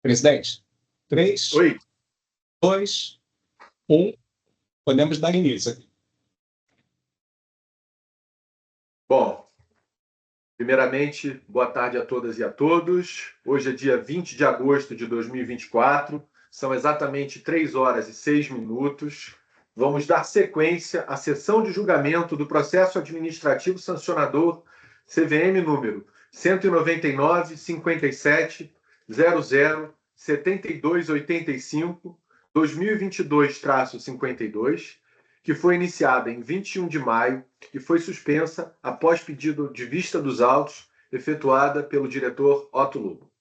Presidente, 3, Oi. 2, 1, podemos dar início. Bom, primeiramente, boa tarde a todas e a todos. Hoje é dia 20 de agosto de 2024, são exatamente 3 horas e 6 minutos. Vamos dar sequência à sessão de julgamento do processo administrativo sancionador CVM número 199.5700.7285, 2022-52, que foi iniciada em 21 de maio e foi suspensa após pedido de vista dos autos efetuada pelo diretor Otto Lobo.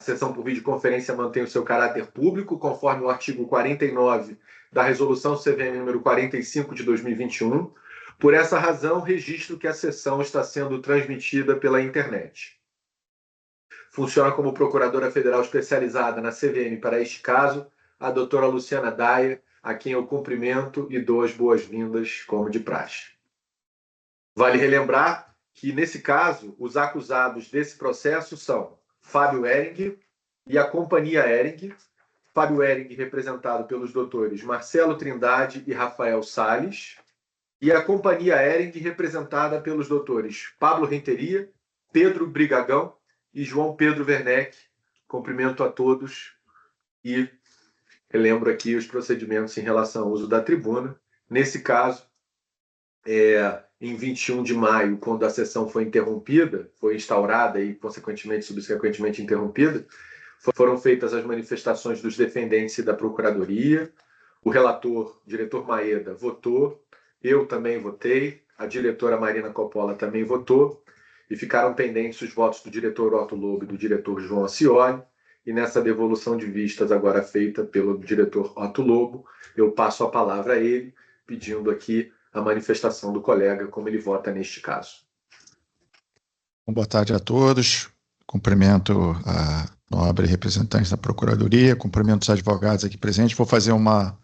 A sessão por videoconferência mantém o seu caráter público, conforme o artigo 49 da Resolução CVM número 45 de 2021. Por essa razão, registro que a sessão está sendo transmitida pela internet. Funciona como procuradora federal especializada na CVM para este caso a doutora Luciana Daia, a quem eu cumprimento e dou as boas-vindas, como de praxe. Vale relembrar que, nesse caso, os acusados desse processo são Fábio Hering e a Companhia Hering. Fábio Hering, representado pelos doutores Marcelo Trindade e Rafael Salles, e a Companhia Hering, representada pelos doutores Pablo Renteria, Pedro Brigagão e João Pedro Werneck. Cumprimento a todos e relembro aqui os procedimentos em relação ao uso da tribuna. Nesse caso, em 21 de maio, quando a sessão foi interrompida, foi instaurada e, subsequentemente interrompida, foram feitas as manifestações dos defendentes e da Procuradoria. O relator, diretor Maeda, votou. Eu também votei. A diretora Marina Coppola também votou. E ficaram pendentes os votos do diretor Otto Lobo e do diretor João Acioli. E nessa devolução de vistas agora feita pelo diretor Otto Lobo, eu passo a palavra a ele, pedindo aqui a manifestação do colega, como ele vota neste caso. Boa tarde a todos. Cumprimento a nobre representante da Procuradoria, cumprimento os advogados aqui presentes. Vou fazer uma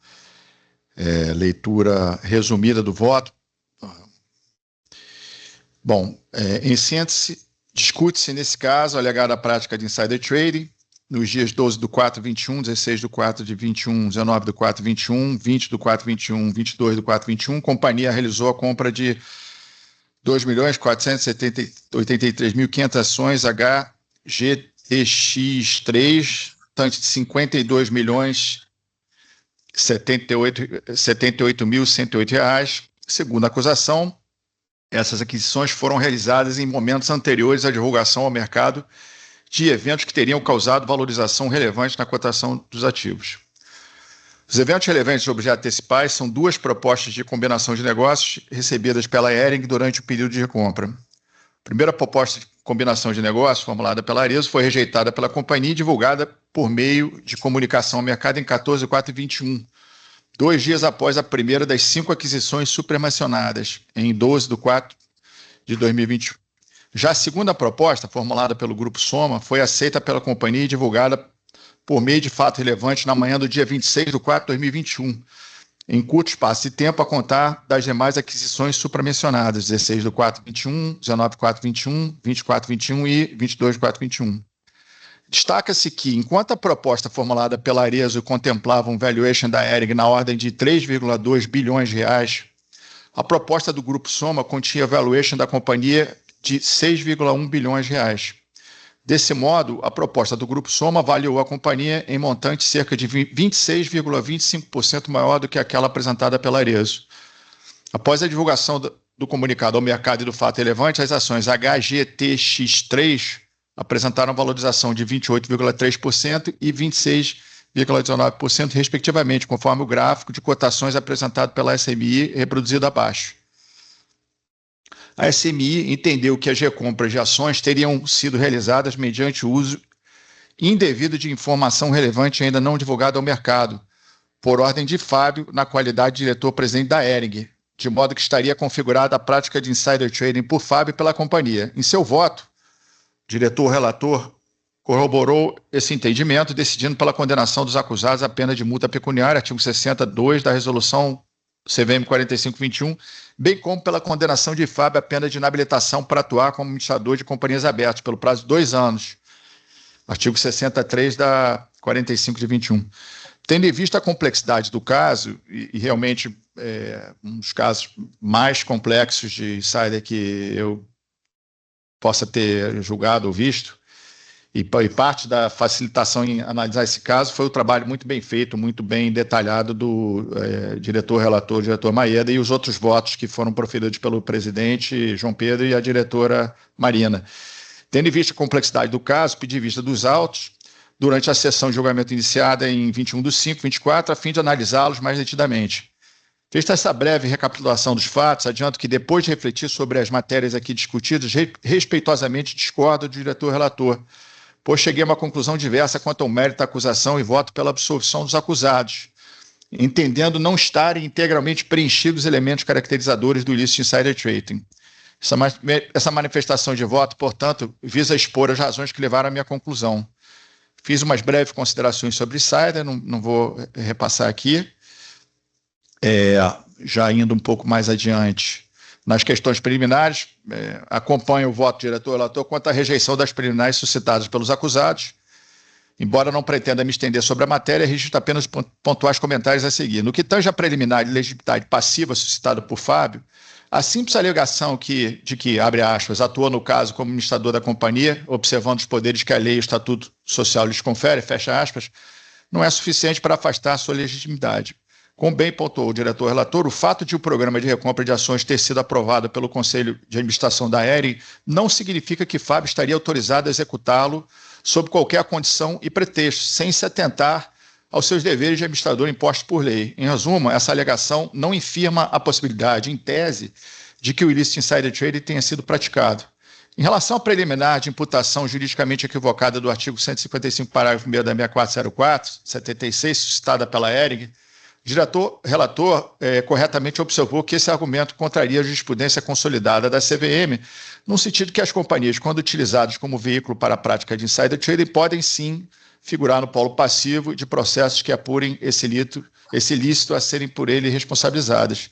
leitura resumida do voto. Bom, em síntese, discute-se nesse caso a alegada prática de insider trading nos dias 12 do 4 de 21, 16 do 4 de 21, 19 do 4 de 21, 20 do 4 de 21, 22 do 4 de 21. A companhia realizou a compra de 2.483.500 ações HGTX3, tanto de 52.078.108 reais. Segundo a acusação, essas aquisições foram realizadas em momentos anteriores à divulgação ao mercado de eventos que teriam causado valorização relevante na cotação dos ativos. Os eventos relevantes de objetos antecipais são duas propostas de combinação de negócios recebidas pela Hering durante o período de recompra. A primeira proposta de combinação de negócios, formulada pela Arezzo, foi rejeitada pela companhia e divulgada por meio de comunicação ao mercado em 14 de 4 de 21, 2 dias após a primeira das 5 aquisições supramencionadas, em 12 de 4 de 2021. Já a segunda proposta, formulada pelo Grupo Soma, foi aceita pela companhia e divulgada por meio de fato relevante na manhã do dia 26 de 4 de 2021, em curto espaço de tempo a contar das demais aquisições supramencionadas, 16 de 4 de 21, 19 de 4 de 21, 24 de 21 e 22 de 4 de 21. Destaca-se que, enquanto a proposta formulada pela Arezzo contemplava um valuation da Hering na ordem de 3,2 bilhões de reais, a proposta do Grupo Soma continha valuation da companhia de 6,1 bilhões de reais. Desse modo, a proposta do Grupo Soma avaliou a companhia em montante cerca de 26,25% maior do que aquela apresentada pela Arezzo. Após a divulgação do comunicado ao mercado e do fato relevante, as ações HGTX3 apresentaram valorização de 28,3% e 26,19%, respectivamente, conforme o gráfico de cotações apresentado pela SMI, reproduzido abaixo. A SMI entendeu que as recompras de ações teriam sido realizadas mediante o uso indevido de informação relevante ainda não divulgada ao mercado, por ordem de Fábio, na qualidade de diretor-presidente da Hering, de modo que estaria configurada a prática de insider trading por Fábio e pela companhia. Em seu voto, o diretor-relator corroborou esse entendimento, decidindo pela condenação dos acusados à pena de multa pecuniária, artigo 62 da Resolução CVM 4521, bem como pela condenação de Fábio à pena de inabilitação para atuar como administrador de companhias abertas pelo prazo de 2 anos, artigo 63 da 45 de 21. Tendo em vista a complexidade do caso, e realmente um dos casos mais complexos de insider que eu possa ter julgado ou visto, e parte da facilitação em analisar esse caso foi o trabalho muito bem feito, muito bem detalhado do diretor-relator, diretor Maeda, e os outros votos que foram proferidos pelo presidente João Pedro e a diretora Marina. Tendo em vista a complexidade do caso, pedi vista dos autos durante a sessão de julgamento iniciada em 21/5/24, a fim de analisá-los mais detidamente. Feita essa breve recapitulação dos fatos, adianto que, depois de refletir sobre as matérias aqui discutidas, respeitosamente discordo do diretor-relator, pois cheguei a uma conclusão diversa quanto ao mérito da acusação e voto pela absolvição dos acusados, entendendo não estarem integralmente preenchidos os elementos caracterizadores do ilícito insider trading. Essa manifestação de voto, portanto, visa expor as razões que levaram à minha conclusão. Fiz umas breves considerações sobre insider, não vou repassar aqui. Já indo um pouco mais adiante, nas questões preliminares, acompanho o voto do diretor-relator quanto à rejeição das preliminares suscitadas pelos acusados. Embora não pretenda me estender sobre a matéria, registro apenas pontuais comentários a seguir. No que tange a preliminar de legitimidade passiva suscitada por Fábio, a simples alegação de que, abre aspas, atuou no caso como administrador da companhia, observando os poderes que a lei e o Estatuto Social lhes confere, fecha aspas, não é suficiente para afastar a sua legitimidade. Como bem pontuou o diretor-relator, o fato de o programa de recompra de ações ter sido aprovado pelo Conselho de Administração da Hering não significa que Fábio estaria autorizado a executá-lo sob qualquer condição e pretexto, sem se atentar aos seus deveres de administrador impostos por lei. Em resumo, essa alegação não infirma a possibilidade, em tese, de que o ilícito insider trading tenha sido praticado. Em relação à preliminar de imputação juridicamente equivocada do artigo 155, parágrafo 1º da 6404, 76, suscitada pela Hering, o diretor-relator corretamente observou que esse argumento contraria a jurisprudência consolidada da CVM, no sentido que as companhias, quando utilizadas como veículo para a prática de insider trading, podem sim figurar no polo passivo de processos que apurem esse ilícito a serem por ele responsabilizadas,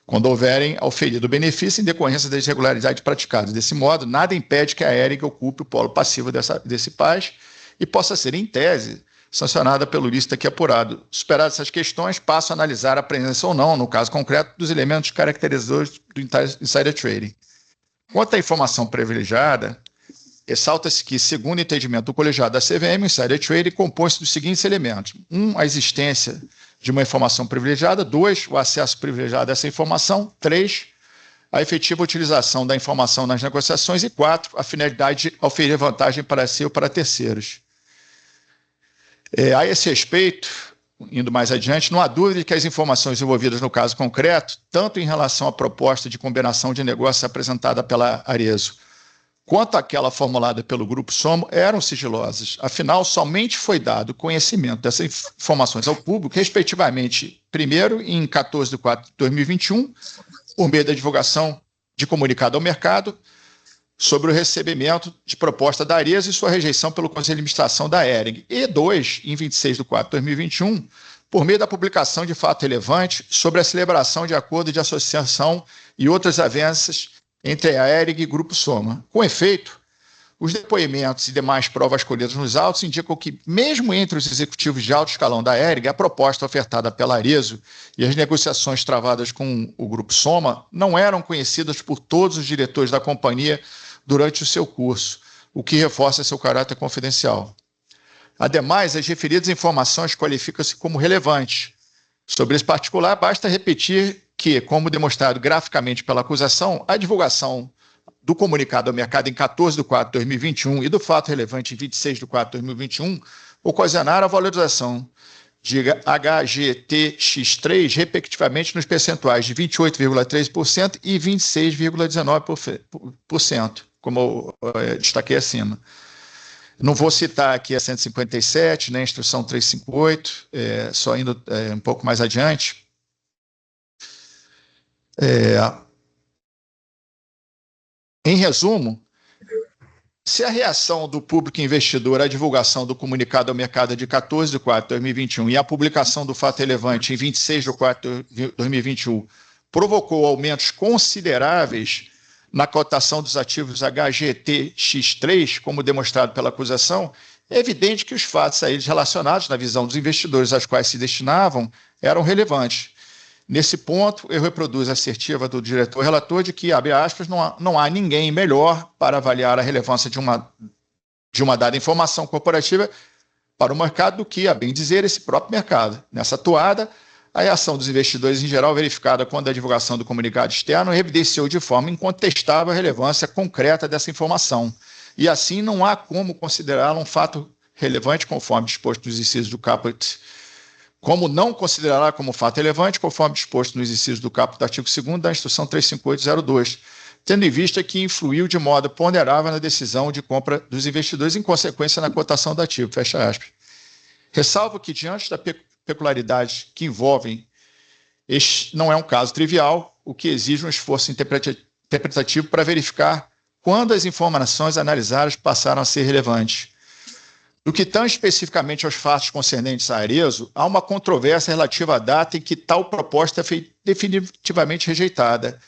quando houverem auferido benefício em decorrência das irregularidades praticadas. Desse modo, nada impede que a Hering ocupe o polo passivo desse PAS e possa ser, em tese, sancionada pelo ilícito aqui apurado. Superadas essas questões, passo a analisar a presença ou não, no caso concreto, dos elementos caracterizadores do insider trading. Quanto à informação privilegiada, ressalta-se que, segundo o entendimento do colegiado da CVM, o insider trading compõe-se dos seguintes elementos: 1, a existência de uma informação privilegiada; 2, o acesso privilegiado a essa informação; 3, a efetiva utilização da informação nas negociações; e 4, a finalidade de oferir vantagem para si ou para terceiros. A esse respeito, indo mais adiante, não há dúvida de que as informações envolvidas no caso concreto, tanto em relação à proposta de combinação de negócios apresentada pela Arezzo, quanto àquela formulada pelo Grupo Soma, eram sigilosas. Afinal, somente foi dado conhecimento dessas informações ao público, respectivamente, primeiro, em 14/4/2021, por meio da divulgação de comunicado ao mercado, sobre o recebimento de proposta da Arezzo e sua rejeição pelo Conselho de Administração da Hering. E 2, em 26/4/2021, por meio da publicação de fato relevante sobre a celebração de acordo de associação e outras avanças entre a Hering e o Grupo Soma. Com efeito, os depoimentos e demais provas colhidas nos autos indicam que, mesmo entre os executivos de alto escalão da Hering, a proposta ofertada pela Arezzo e as negociações travadas com o Grupo Soma não eram conhecidas por todos os diretores da companhia durante o seu curso, o que reforça seu caráter confidencial. Ademais, as referidas informações qualificam-se como relevantes. Sobre esse particular, basta repetir que, como demonstrado graficamente pela acusação, a divulgação do comunicado ao mercado em 14/4/2021 e do fato relevante em 26/4/2021 ocasionaram a valorização de HGTX3, respectivamente, nos percentuais de 28,3% e 26,19%, como eu destaquei acima. Não vou citar aqui a 157, nem a instrução 358, só indo um pouco mais adiante. Em resumo, se a reação do público investidor à divulgação do comunicado ao mercado de 14/4/2021 e a publicação do fato relevante em 26/4/2021 provocou aumentos consideráveis na cotação dos ativos HGTX3, como demonstrado pela acusação, é evidente que os fatos a eles relacionados, na visão dos investidores aos quais se destinavam, eram relevantes. Nesse ponto, eu reproduzo a assertiva do diretor relator de que, abre aspas, não há ninguém melhor para avaliar a relevância de uma dada informação corporativa para o mercado do que, a bem dizer, esse próprio mercado. Nessa toada, a reação dos investidores em geral verificada quando a divulgação do comunicado externo evidenciou de forma incontestável a relevância concreta dessa informação. E assim não há como considerá-la um fato relevante conforme disposto nos incisos do caput. Como não considerará como fato relevante conforme disposto nos incisos do caput do artigo 2º da Instrução 358/02, tendo em vista que influiu de modo ponderável na decisão de compra dos investidores, em consequência na cotação do ativo, fecha aspas. Ressalvo que, diante da peculiaridade que envolvem, este não é um caso trivial, o que exige um esforço interpretativo para verificar quando as informações analisadas passaram a ser relevantes. No que tange especificamente aos fatos concernentes a Arezzo, há uma controvérsia relativa à data em que tal proposta foi definitivamente rejeitada.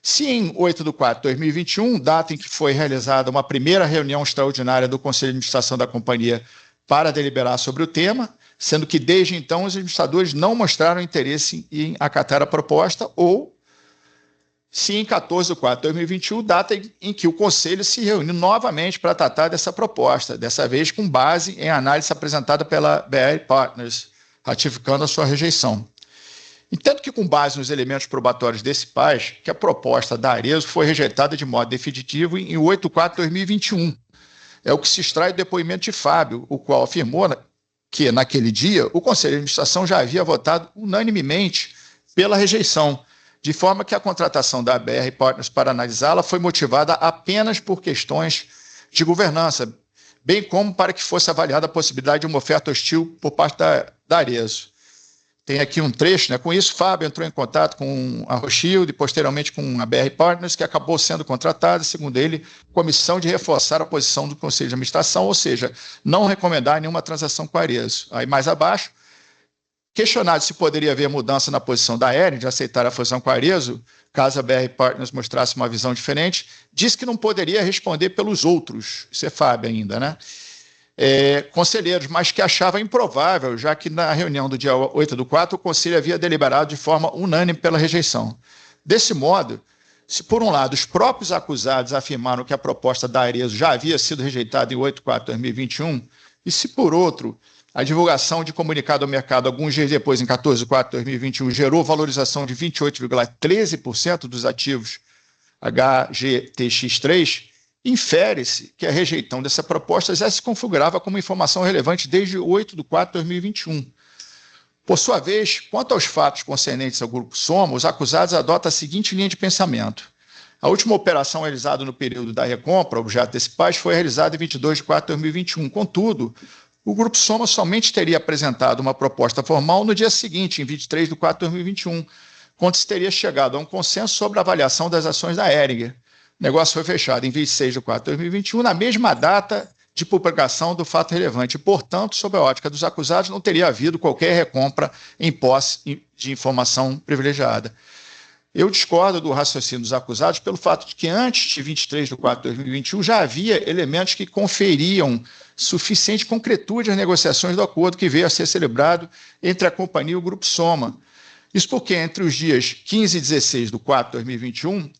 Se em 8/4/2021, data em que foi realizada uma primeira reunião extraordinária do Conselho de Administração da companhia para deliberar sobre o tema, sendo que desde então os administradores não mostraram interesse em acatar a proposta, ou se em 14/4/2021, data em que o Conselho se reuniu novamente para tratar dessa proposta, dessa vez com base em análise apresentada pela BR Partners, ratificando a sua rejeição. Entendo que, com base nos elementos probatórios desse PAS, que a proposta da Arezzo foi rejeitada de modo definitivo em 8/4/2021. É o que se extrai do depoimento de Fábio, o qual afirmou que, naquele dia, o Conselho de Administração já havia votado unanimemente pela rejeição, de forma que a contratação da BR Partners para analisá-la foi motivada apenas por questões de governança, bem como para que fosse avaliada a possibilidade de uma oferta hostil por parte da Arezzo. Tem aqui um trecho, né? Com isso, Fábio entrou em contato com a Rothschild e posteriormente com a BR Partners, que acabou sendo contratada, segundo ele, com a missão de reforçar a posição do Conselho de Administração, ou seja, não recomendar nenhuma transação com a Arezzo. Aí mais abaixo, questionado se poderia haver mudança na posição da Hering de aceitar a fusão com a Arezzo, caso a BR Partners mostrasse uma visão diferente, disse que não poderia responder pelos outros, isso é Fábio ainda, né? Conselheiros, mas que achava improvável, já que na reunião do dia 8/4 o Conselho havia deliberado de forma unânime pela rejeição. Desse modo, se por um lado os próprios acusados afirmaram que a proposta da Arezzo já havia sido rejeitada em 8/4/2021, e se por outro a divulgação de comunicado ao mercado alguns dias depois, em 14/4/2021, gerou valorização de 28,13% dos ativos HGTX3, infere-se que a rejeição dessa proposta já se configurava como informação relevante desde 8/4/2021. Por sua vez, quanto aos fatos concernentes ao Grupo Soma, os acusados adotam a seguinte linha de pensamento. A última operação realizada no período da recompra, objeto desse PAS, foi realizada em 22/4/2021. Contudo, o Grupo Soma somente teria apresentado uma proposta formal no dia seguinte, em 23/4/2021, quando se teria chegado a um consenso sobre a avaliação das ações da Hering. O negócio foi fechado em 26/4/2021, na mesma data de publicação do fato relevante. Portanto, sob a ótica dos acusados, não teria havido qualquer recompra em posse de informação privilegiada. Eu discordo do raciocínio dos acusados pelo fato de que, antes de 23/4/2021, já havia elementos que conferiam suficiente concretude às negociações do acordo que veio a ser celebrado entre a companhia e o Grupo Soma. Isso porque, entre os dias 15 e 16/4/2021,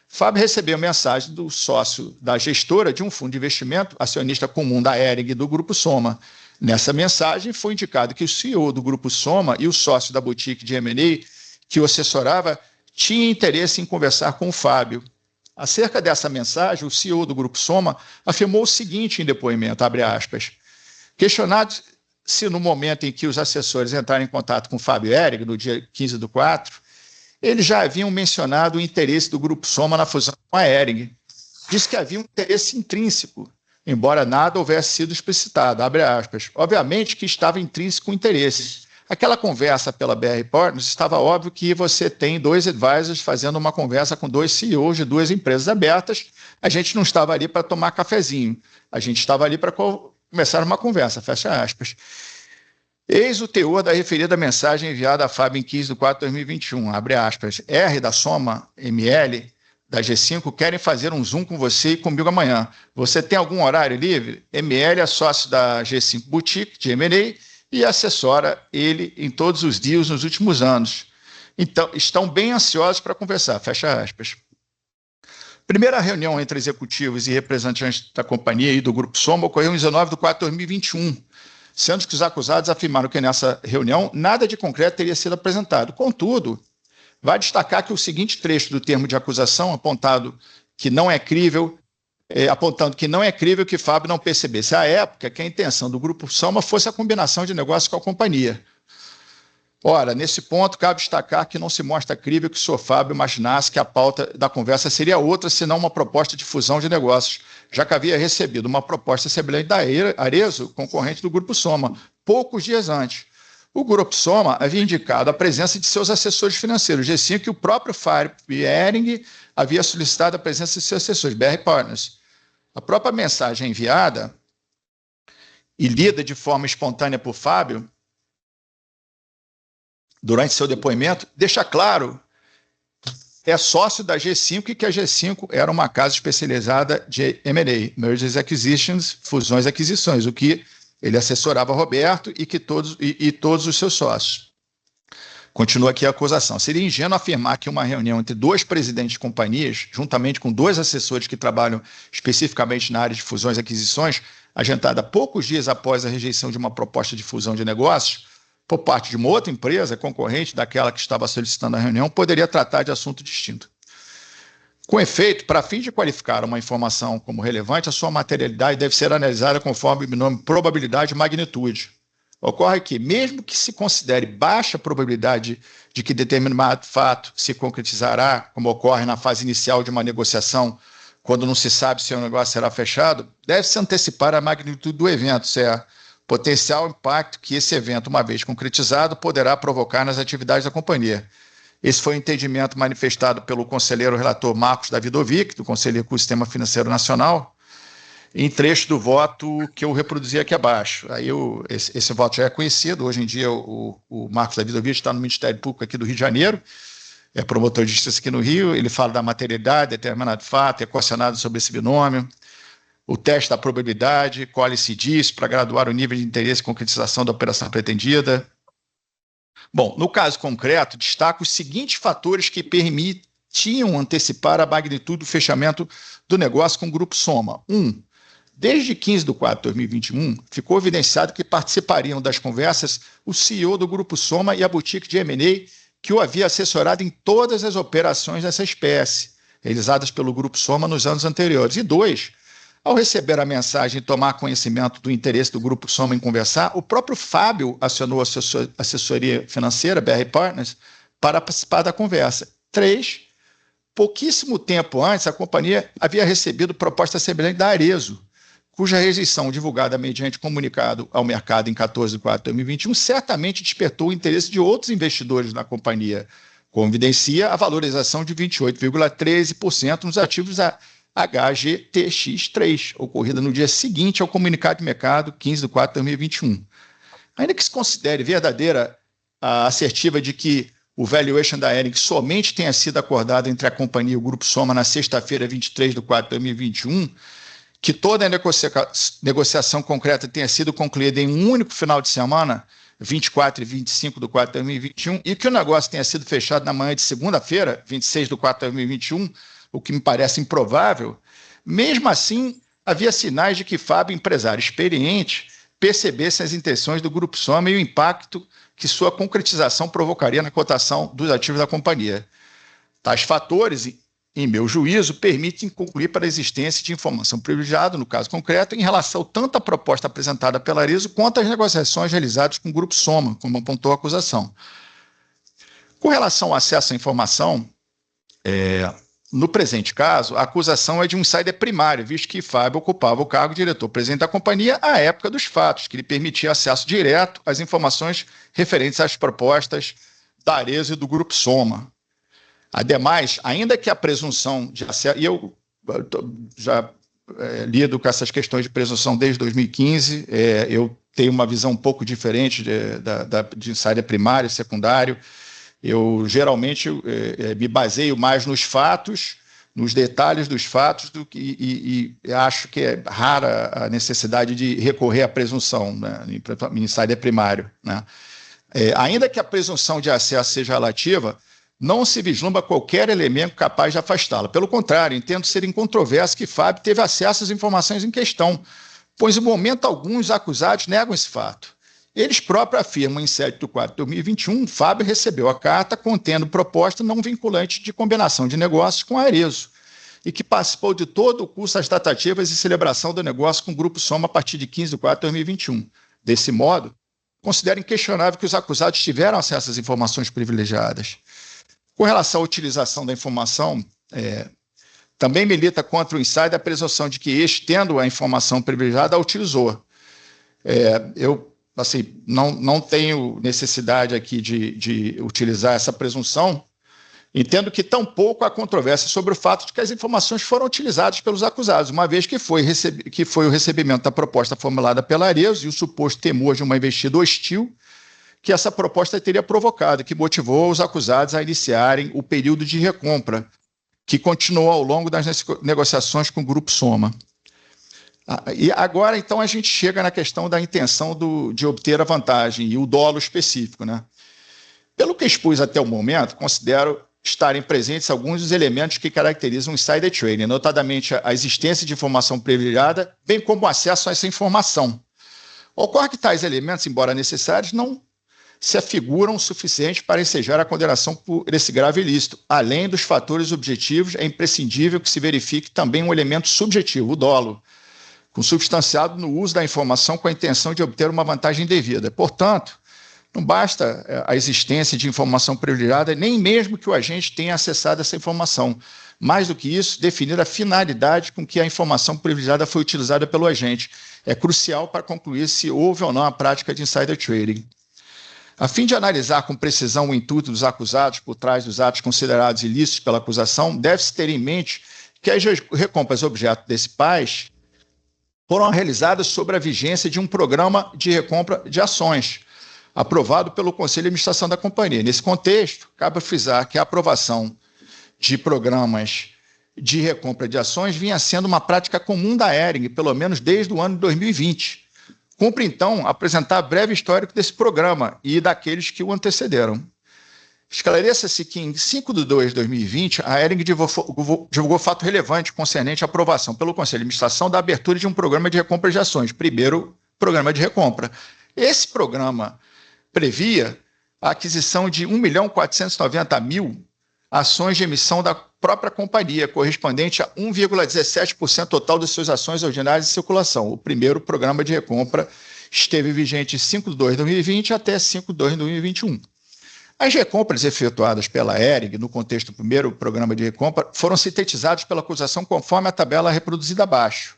Fábio recebeu mensagem do sócio da gestora de um fundo de investimento, acionista comum da Hering e do Grupo Soma. Nessa mensagem foi indicado que o CEO do Grupo Soma e o sócio da boutique de M&A que o assessorava tinha interesse em conversar com o Fábio. Acerca dessa mensagem, o CEO do Grupo Soma afirmou o seguinte em depoimento, abre aspas, questionado se no momento em que os assessores entraram em contato com o Fábio Hering, no dia 15/4, eles já haviam mencionado o interesse do Grupo Soma na fusão com a Hering. Disse que havia um interesse intrínseco, embora nada houvesse sido explicitado, abre aspas. Obviamente que estava intrínseco o interesse. Aquela conversa pela BR Partners, estava óbvio que você tem dois advisors fazendo uma conversa com dois CEOs de duas empresas abertas. A gente não estava ali para tomar cafezinho. A gente estava ali para começar uma conversa, fecha aspas. Eis o teor da referida mensagem enviada a Fábio em 15/4/2021, abre aspas. R da Soma ML da G5 querem fazer um Zoom com você e comigo amanhã. Você tem algum horário livre? ML é sócio da G5 Boutique, de M&A, e assessora ele em todos os deals nos últimos anos. Então, estão bem ansiosos para conversar, fecha aspas. Primeira reunião entre executivos e representantes da companhia e do Grupo Soma ocorreu em 19 de 4 de 2021, sendo que os acusados afirmaram que nessa reunião nada de concreto teria sido apresentado. Contudo, vai destacar que o seguinte trecho do termo de acusação, apontando que não é crível que Fábio não percebesse à época que a intenção do Grupo Soma fosse a combinação de negócios com a companhia. Ora, nesse ponto, cabe destacar que não se mostra crível que o senhor Fábio imaginasse que a pauta da conversa seria outra, senão uma proposta de fusão de negócios, já que havia recebido uma proposta semelhante da Arezzo, concorrente do Grupo Soma, poucos dias antes. O Grupo Soma havia indicado a presença de seus assessores financeiros, G5, que o próprio Fábio Ehring havia solicitado a presença de seus assessores, BR Partners. A própria mensagem enviada e lida de forma espontânea por Fábio, durante seu depoimento, deixa claro que é sócio da G5 e que a G5 era uma casa especializada de M&A, Mergers and Acquisitions, fusões e aquisições, o que ele assessorava Roberto e todos os seus sócios. Continua aqui a acusação. Seria ingênuo afirmar que uma reunião entre dois presidentes de companhias, juntamente com dois assessores que trabalham especificamente na área de fusões e aquisições, agendada poucos dias após a rejeição de uma proposta de fusão de negócios, por parte de uma outra empresa concorrente daquela que estava solicitando a reunião, poderia tratar de assunto distinto. Com efeito, para fim de qualificar uma informação como relevante, a sua materialidade deve ser analisada conforme o binômio probabilidade e magnitude. Ocorre que, mesmo que se considere baixa a probabilidade de que determinado fato se concretizará, como ocorre na fase inicial de uma negociação, quando não se sabe se o negócio será fechado, deve-se antecipar a magnitude do evento, certo? Potencial impacto que esse evento, uma vez concretizado, poderá provocar nas atividades da companhia. Esse foi o entendimento manifestado pelo conselheiro relator Marcos Davidovic, do Conselho de Sistema Financeiro Nacional, em trecho do voto que eu reproduzi aqui abaixo. Aí esse voto já é conhecido, hoje em dia o Marcos Davidovic está no Ministério Público aqui do Rio de Janeiro, é promotor de justiça aqui no Rio, ele fala da materialidade, determinado fato, é questionado sobre esse binômio, o teste da probabilidade, colhe-se disso para graduar o nível de interesse e concretização da operação pretendida. Bom, no caso concreto, destaco os seguintes fatores que permitiam antecipar a magnitude do fechamento do negócio com o Grupo Soma. 1. Desde 15 de 4 de 2021, ficou evidenciado que participariam das conversas o CEO do Grupo Soma e a boutique de M&A, que o havia assessorado em todas as operações dessa espécie, realizadas pelo Grupo Soma nos anos anteriores. E 2. Ao receber a mensagem e tomar conhecimento do interesse do Grupo Soma em conversar, o próprio Fábio acionou a assessoria financeira, BR Partners, para participar da conversa. 3. Pouquíssimo tempo antes, a companhia havia recebido proposta semelhante da Arezzo, cuja rejeição divulgada mediante comunicado ao mercado em 14 de 4 de 2021 certamente despertou o interesse de outros investidores na companhia, como evidencia a valorização de 28,13% nos ativos HGTX3, ocorrida no dia seguinte ao comunicado de mercado, 15 de 4 de 2021. Ainda que se considere verdadeira a assertiva de que o valuation da Ehring somente tenha sido acordado entre a companhia e o Grupo Soma na sexta-feira, 23 de 4 de 2021, que toda a negociação concreta tenha sido concluída em um único final de semana, 24 e 25 de 4 de 2021, e que o negócio tenha sido fechado na manhã de segunda-feira, 26 de 4 de 2021, o que me parece improvável, mesmo assim, havia sinais de que Fábio, empresário experiente, percebesse as intenções do Grupo Soma e o impacto que sua concretização provocaria na cotação dos ativos da companhia. Tais fatores, em meu juízo, permitem concluir para a existência de informação privilegiada, no caso concreto, em relação tanto à proposta apresentada pela Arezzo quanto às negociações realizadas com o Grupo Soma, como apontou a acusação. Com relação ao acesso à informação, no presente caso, a acusação é de um insider primário, visto que Fábio ocupava o cargo de diretor-presidente da companhia à época dos fatos, que lhe permitia acesso direto às informações referentes às propostas da Arezzo e do Grupo Soma. Ademais, ainda que a presunção de acesso... E eu já lido com essas questões de presunção desde 2015, eu tenho uma visão um pouco diferente de insider primário e secundário. Eu geralmente me baseio mais nos fatos nos detalhes dos fatos e acho que é rara a necessidade de recorrer à presunção, né, em insider primário, né? Ainda que a presunção de acesso seja relativa, não se vislumbra qualquer elemento capaz de afastá-la. Pelo contrário, entendo ser incontroverso que Fábio teve acesso às informações em questão, pois, em momento algum, os acusados negam esse fato. Eles próprios afirmam, em 7/4/2021, Fábio recebeu a carta contendo proposta não vinculante de combinação de negócios com a Arezzo e que participou de todo o curso das tratativas e celebração do negócio com o Grupo Soma a partir de 15/4/2021. Desse modo, considero inquestionável que os acusados tiveram acesso às informações privilegiadas. Com relação à utilização da informação, também milita contra o insider a presunção de que este, tendo a informação privilegiada, a utilizou. Eu não tenho necessidade aqui de utilizar essa presunção. Entendo que tampouco há controvérsia sobre o fato de que as informações foram utilizadas pelos acusados, uma vez que foi o recebimento da proposta formulada pela Arezzo e o suposto temor de uma investida hostil que essa proposta teria provocado, que motivou os acusados a iniciarem o período de recompra, que continuou ao longo das negociações com o Grupo Soma. E agora, então, a gente chega na questão da intenção de obter a vantagem e o dolo específico, né? Pelo que expus até o momento, considero estarem presentes alguns dos elementos que caracterizam o insider trading, notadamente a existência de informação privilegiada, bem como o acesso a essa informação. Ocorre que tais elementos, embora necessários, não se afiguram o suficiente para ensejar a condenação por esse grave ilícito. Além dos fatores objetivos, é imprescindível que se verifique também um elemento subjetivo, o dolo, consubstanciado no uso da informação com a intenção de obter uma vantagem indevida. Portanto, não basta a existência de informação privilegiada, nem mesmo que o agente tenha acessado essa informação. Mais do que isso, definir a finalidade com que a informação privilegiada foi utilizada pelo agente é crucial para concluir se houve ou não a prática de insider trading. A fim de analisar com precisão o intuito dos acusados por trás dos atos considerados ilícitos pela acusação, deve-se ter em mente que as recompras objeto desse PAS foram realizadas sob a vigência de um programa de recompra de ações, aprovado pelo Conselho de Administração da companhia. Nesse contexto, cabe frisar que a aprovação de programas de recompra de ações vinha sendo uma prática comum da Hering, pelo menos desde o ano de 2020. Cumpre, então, apresentar breve histórico desse programa e daqueles que o antecederam. Esclareça-se que, em 5/2/2020, a Hering divulgou fato relevante concernente à aprovação pelo Conselho de Administração da abertura de um programa de recompra de ações, primeiro programa de recompra. Esse programa previa a aquisição de 1.490.000 ações de emissão da própria companhia, correspondente a 1,17% total das suas ações ordinárias em circulação. O primeiro programa de recompra esteve vigente de 5/2/2020 até 5/2/2021. As recompras efetuadas pela Hering, no contexto do primeiro programa de recompra, foram sintetizadas pela acusação conforme a tabela reproduzida abaixo.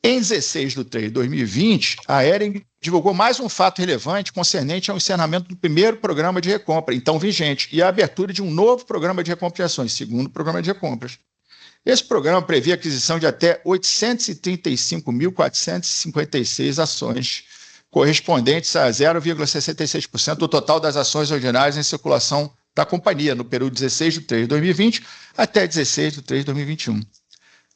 Em 16/3/2020, a Hering divulgou mais um fato relevante concernente ao encerramento do primeiro programa de recompra, então vigente, e a abertura de um novo programa de recompra de ações, segundo programa de recompras. Esse programa previa a aquisição de até 835.456 ações, correspondentes a 0,66% do total das ações ordinárias em circulação da companhia, no período 16/3/2020 até 16/3/2021.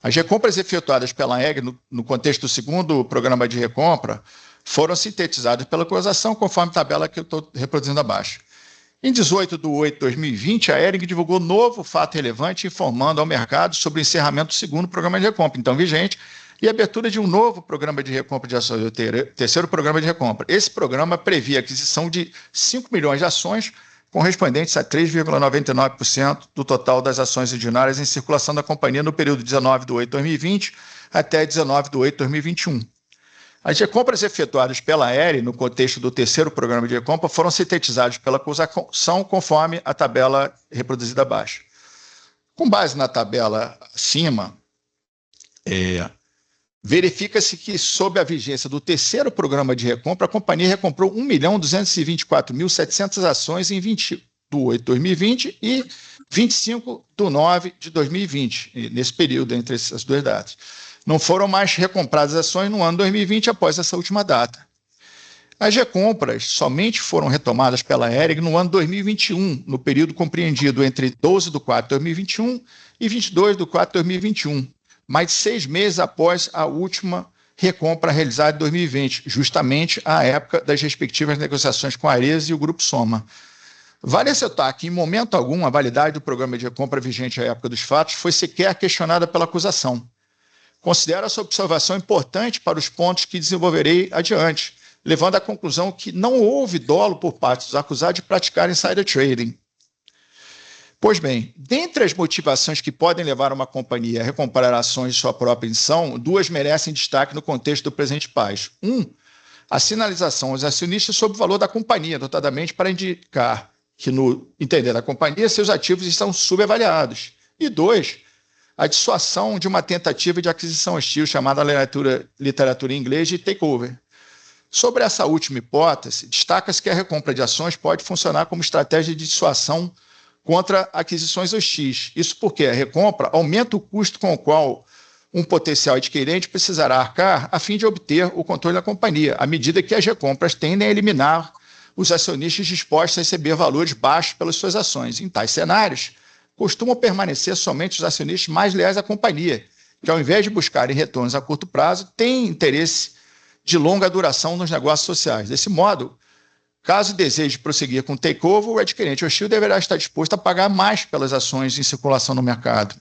As recompras efetuadas pela Hering no contexto do segundo programa de recompra foram sintetizadas pela acusação, conforme a tabela que eu estou reproduzindo abaixo. Em 18/8/2020, a Hering divulgou novo fato relevante informando ao mercado sobre o encerramento do segundo programa de recompra, então vigente, e a abertura de um novo programa de recompra de ações, o terceiro programa de recompra. Esse programa previa a aquisição de 5 milhões de ações, correspondentes a 3,99% do total das ações ordinárias em circulação da companhia no período 19/8/2020 até 19/8/2021. As recompras efetuadas pela Hering no contexto do terceiro programa de recompra foram sintetizadas pela acusação conforme a tabela reproduzida abaixo. Com base na tabela acima, verifica-se que, sob a vigência do terceiro programa de recompra, a companhia recomprou 1.224.700 ações em 20/8/2020 e 25/9/2020, nesse período, entre essas duas datas. Não foram mais recompradas ações no ano 2020 após essa última data. As recompras somente foram retomadas pela Hering no ano 2021, no período compreendido entre 12 de 4 de 2021 e 22 de 4 de 2021, mais de 6 meses após a última recompra realizada em 2020, justamente à época das respectivas negociações com a Arezzo e o Grupo Soma. Vale ressaltar que, em momento algum, a validade do programa de recompra vigente à época dos fatos foi sequer questionada pela acusação. Considero essa observação importante para os pontos que desenvolverei adiante, levando à conclusão que não houve dolo por parte dos acusados de praticar insider trading. Pois bem, dentre as motivações que podem levar uma companhia a recomprar ações de sua própria emissão, duas merecem destaque no contexto do presente país. A sinalização aos acionistas sobre o valor da companhia, notadamente para indicar que, no entender da companhia, seus ativos estão subavaliados. E 2, a dissuasão de uma tentativa de aquisição hostil, chamada literatura em inglês de takeover. Sobre essa última hipótese, destaca-se que a recompra de ações pode funcionar como estratégia de dissuasão contra aquisições hostis. Isso porque a recompra aumenta o custo com o qual um potencial adquirente precisará arcar a fim de obter o controle da companhia, à medida que as recompras tendem a eliminar os acionistas dispostos a receber valores baixos pelas suas ações. Em tais cenários, costumam permanecer somente os acionistas mais leais à companhia, que, ao invés de buscarem retornos a curto prazo, têm interesse de longa duração nos negócios sociais. Desse modo, caso deseje prosseguir com o takeover, o adquirente hostil deverá estar disposto a pagar mais pelas ações em circulação no mercado.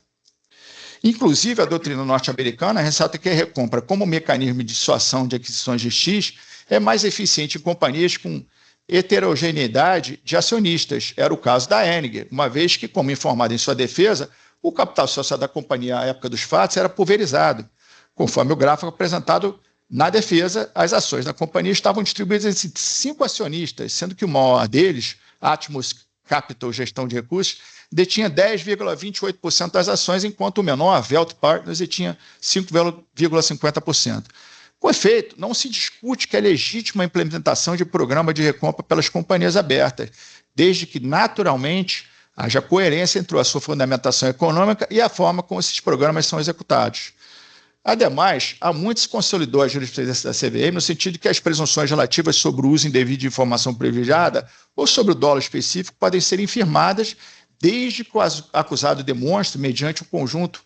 Inclusive, a doutrina norte-americana ressalta que a recompra, como mecanismo de dissuasão de aquisições hostis, é mais eficiente em companhias com heterogeneidade de acionistas. Era o caso da Hering, uma vez que, como informado em sua defesa, o capital social da companhia à época dos fatos era pulverizado. Conforme o gráfico apresentado na defesa, as ações da companhia estavam distribuídas entre 5 acionistas, sendo que o maior deles, Atmos Capital Gestão de Recursos, detinha 10,28% das ações, enquanto o menor, Velt Partners, detinha 5,50%. Com efeito, não se discute que é legítima a implementação de programa de recompra pelas companhias abertas, desde que, naturalmente, haja coerência entre a sua fundamentação econômica e a forma como esses programas são executados. Ademais, há muito se consolidou a jurisprudência da CVM no sentido de que as presunções relativas sobre o uso indevido de informação privilegiada ou sobre o dolo específico podem ser infirmadas desde que o acusado demonstre, mediante um conjunto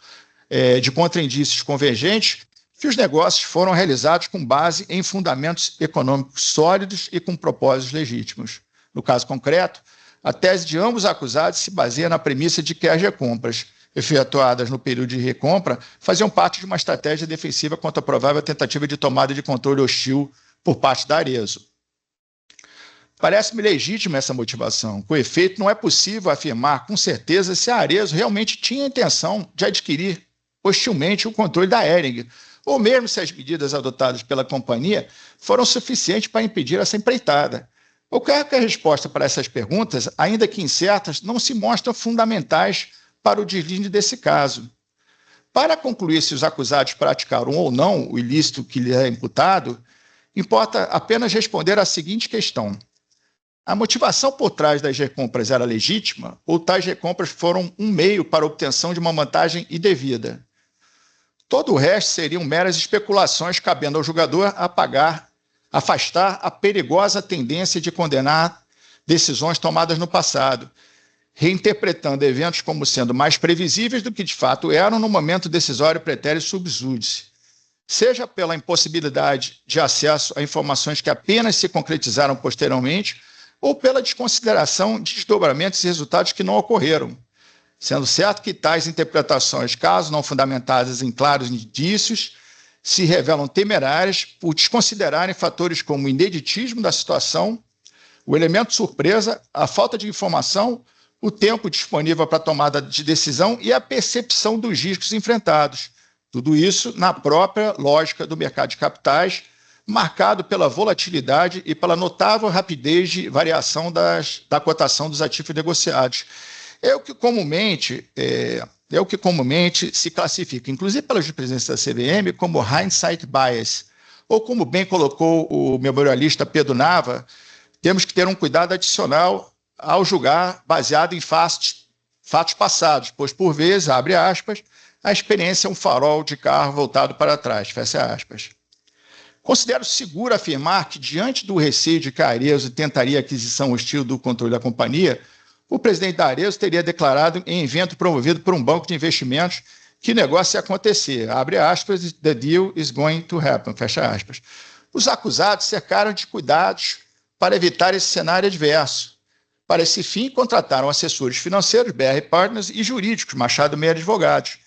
de contraindícios convergentes, que os negócios foram realizados com base em fundamentos econômicos sólidos e com propósitos legítimos. No caso concreto, a tese de ambos acusados se baseia na premissa de que as recompras efetuadas no período de recompra faziam parte de uma estratégia defensiva contra a provável tentativa de tomada de controle hostil por parte da Arezzo. Parece-me legítima essa motivação. Com efeito, não é possível afirmar com certeza se a Arezzo realmente tinha a intenção de adquirir hostilmente o controle da Hering, ou mesmo se as medidas adotadas pela companhia foram suficientes para impedir essa empreitada. Ocorre que a resposta para essas perguntas, ainda que incertas, não se mostram fundamentais para o deslinde desse caso. Para concluir se os acusados praticaram ou não o ilícito que lhe é imputado, importa apenas responder à seguinte questão: a motivação por trás das recompras era legítima ou tais recompras foram um meio para a obtenção de uma vantagem indevida? Todo o resto seriam meras especulações, cabendo ao julgador afastar a perigosa tendência de condenar decisões tomadas no passado, reinterpretando eventos como sendo mais previsíveis do que de fato eram no momento decisório pretérito sub judice, seja pela impossibilidade de acesso a informações que apenas se concretizaram posteriormente, ou pela desconsideração de desdobramentos e resultados que não ocorreram, sendo certo que tais interpretações, caso não fundamentadas em claros indícios, se revelam temerárias por desconsiderarem fatores como o ineditismo da situação, o elemento surpresa, a falta de informação, o tempo disponível para a tomada de decisão e a percepção dos riscos enfrentados. Tudo isso na própria lógica do mercado de capitais, marcado pela volatilidade e pela notável rapidez de variação da cotação dos ativos negociados. É o que comumente se classifica, inclusive pela jurisprudência da CVM, como hindsight bias, ou como bem colocou o memorialista Pedro Nava, temos que ter um cuidado adicional ao julgar baseado em fatos passados, pois, por vezes, abre aspas, a experiência é um farol de carro voltado para trás, fecha aspas. Considero seguro afirmar que, diante do receio de que a Arezzo tentaria a aquisição hostil do controle da companhia, o presidente da Arezzo teria declarado em evento promovido por um banco de investimentos que o negócio ia acontecer. Abre aspas, the deal is going to happen, fecha aspas. Os acusados cercaram de cuidados para evitar esse cenário adverso. Para esse fim, contrataram assessores financeiros, BR Partners, e jurídicos, Machado Meia Advogados,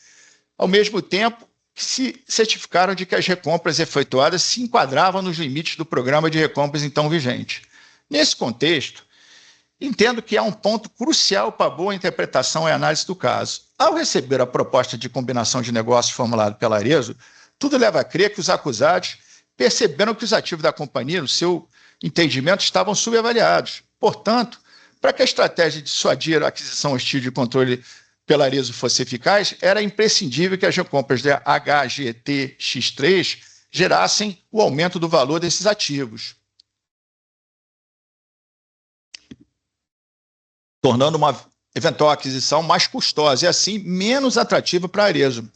ao mesmo tempo que se certificaram de que as recompras efetuadas se enquadravam nos limites do programa de recompras então vigente. Nesse contexto, entendo que há um ponto crucial para a boa interpretação e análise do caso. Ao receber a proposta de combinação de negócios formulada pela Arezzo, tudo leva a crer que os acusados perceberam que os ativos da companhia, no seu entendimento, estavam subavaliados. Portanto, para que a estratégia de dissuadir a aquisição hostil de controle pela Arezzo fosse eficaz, era imprescindível que as recompras da HGTX3 gerassem o aumento do valor desses ativos, tornando uma eventual aquisição mais custosa e, assim, menos atrativa para a Arezzo.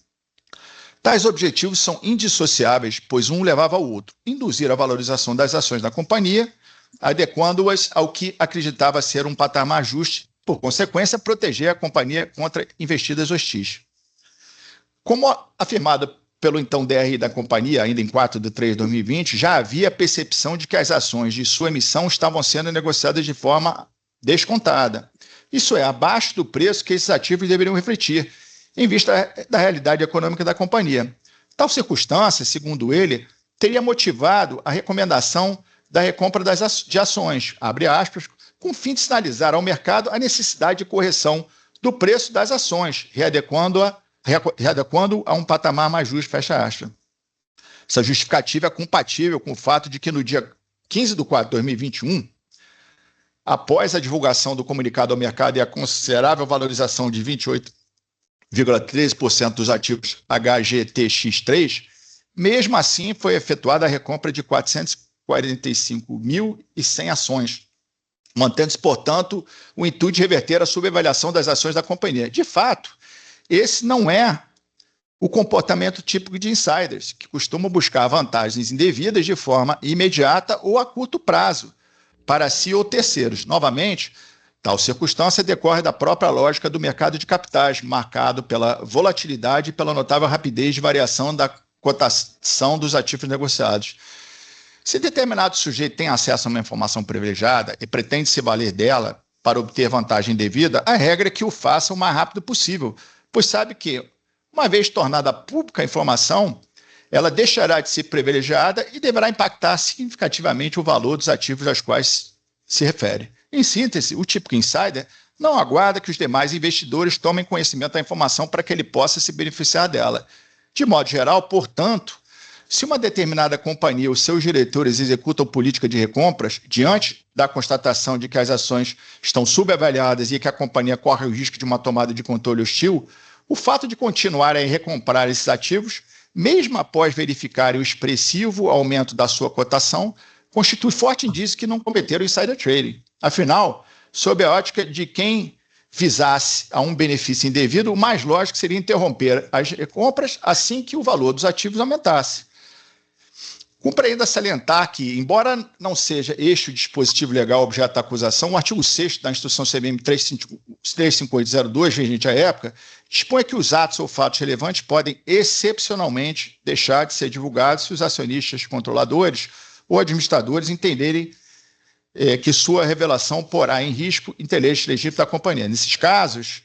Tais objetivos são indissociáveis, pois um levava ao outro: induzir a valorização das ações da companhia, adequando-as ao que acreditava ser um patamar justo, por consequência, proteger a companhia contra investidas hostis. Como afirmado pelo então DRI da companhia, ainda em 4 de 3 de 2020, já havia percepção de que as ações de sua emissão estavam sendo negociadas de forma descontada. Isso é, abaixo do preço que esses ativos deveriam refletir, em vista da realidade econômica da companhia. Tal circunstância, segundo ele, teria motivado a recomendação da recompra de ações, abre aspas, com o fim de sinalizar ao mercado a necessidade de correção do preço das ações, readequando a um patamar mais justo, fecha aspas. Essa justificativa é compatível com o fato de que no dia 15 de 4 de 2021, após a divulgação do comunicado ao mercado e a considerável valorização de 28,13% dos ativos HGTX3, mesmo assim foi efetuada a recompra de 445.100 ações, mantendo-se, portanto, o intuito de reverter a subavaliação das ações da companhia. De fato, esse não é o comportamento típico de insiders, que costumam buscar vantagens indevidas de forma imediata ou a curto prazo, para si ou terceiros. Novamente, tal circunstância decorre da própria lógica do mercado de capitais, marcado pela volatilidade e pela notável rapidez de variação da cotação dos ativos negociados. Se determinado sujeito tem acesso a uma informação privilegiada e pretende se valer dela para obter vantagem devida, a regra é que o faça o mais rápido possível, pois sabe que, uma vez tornada pública a informação, ela deixará de ser privilegiada e deverá impactar significativamente o valor dos ativos aos quais se refere. Em síntese, o típico insider não aguarda que os demais investidores tomem conhecimento da informação para que ele possa se beneficiar dela. De modo geral, portanto, se uma determinada companhia ou seus diretores executam política de recompras, diante da constatação de que as ações estão subavaliadas e que a companhia corre o risco de uma tomada de controle hostil, o fato de continuarem a recomprar esses ativos, mesmo após verificarem o expressivo aumento da sua cotação, constitui forte indício que não cometeram insider trading. Afinal, sob a ótica de quem visasse a um benefício indevido, o mais lógico seria interromper as recompras assim que o valor dos ativos aumentasse. Cumpre ainda salientar que, embora não seja este o dispositivo legal objeto da acusação, o artigo 6º da Instrução CVM 35802, vigente à época, dispõe que os atos ou fatos relevantes podem, excepcionalmente, deixar de ser divulgados se os acionistas controladores ou administradores entenderem que sua revelação porá em risco interesses legítimos da companhia. Nesses casos,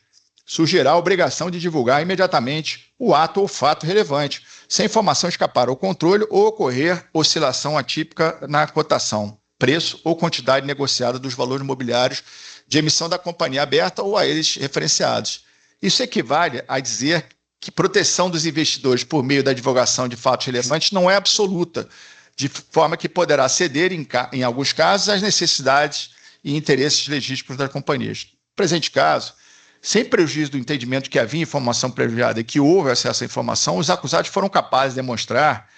surgirá a obrigação de divulgar imediatamente o ato ou fato relevante, sem a informação escapar ao controle ou ocorrer oscilação atípica na cotação, preço ou quantidade negociada dos valores imobiliários de emissão da companhia aberta ou a eles referenciados. Isso equivale a dizer que proteção dos investidores por meio da divulgação de fatos relevantes não é absoluta, de forma que poderá ceder, em alguns casos, às necessidades e interesses legítimos das companhias. No presente caso, sem prejuízo do entendimento de que havia informação privilegiada e que houve acesso à informação, os acusados foram capazes de demonstrar